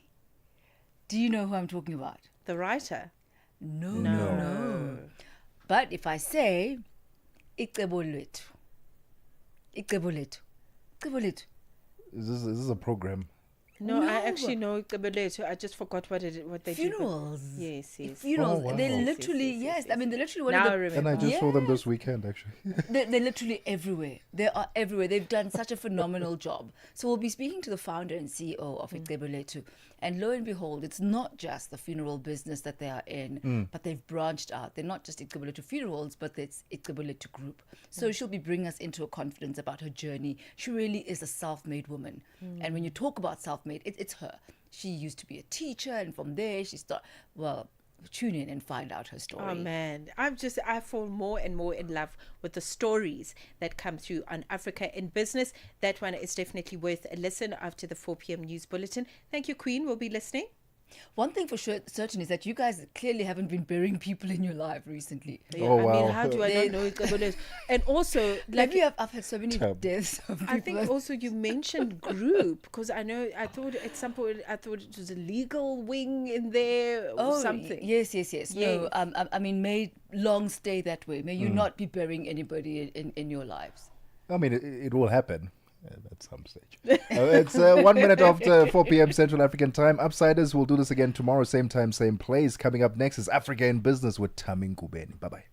do you know who I'm talking about? The writer? No. But if I say Icebo lethu. Is this a program? No, I actually know Tebogo. I just forgot what they do. Funerals. Yes. Funerals. Oh, wow. They're literally, yes. I mean, they're literally one Now of I the... remember. And I just saw them this weekend, actually. They're literally everywhere. They are everywhere. They've done such a phenomenal job. So we'll be speaking to the founder and CEO of Icebo lethu. And lo and behold, it's not just the funeral business that they are in, but they've branched out. They're not just Icebo lethu Funerals, but it's Icebo lethu Group. So she'll be bringing us into a confidence about her journey. She really is a self-made woman. And when you talk about self-made, it's her. She used to be a teacher, and from there she started... Well, tune in and find out her story. Oh man, I fall more and more in love with the stories that come through on Africa in Business. That one is definitely worth a listen after the 4 p.m. news bulletin. Thank you, Queen. We'll be listening. One thing for sure, certain is that you guys clearly haven't been burying people in your life recently. Yeah, Oh, I wow. mean, how do I not know Icebo? And also, like, I've had so many deaths of people. I think also you mentioned group, because I thought at some point it was a legal wing in there or something. Yes. No, I mean, may long stay that way. May you not be burying anybody in your lives. I mean, it will happen at some stage. It's 1 minute after 4 p.m. Central African time. Upsiders will do this again tomorrow, same time, same place. Coming up next is Africa in Business with Tamin Kubeni. Bye-bye.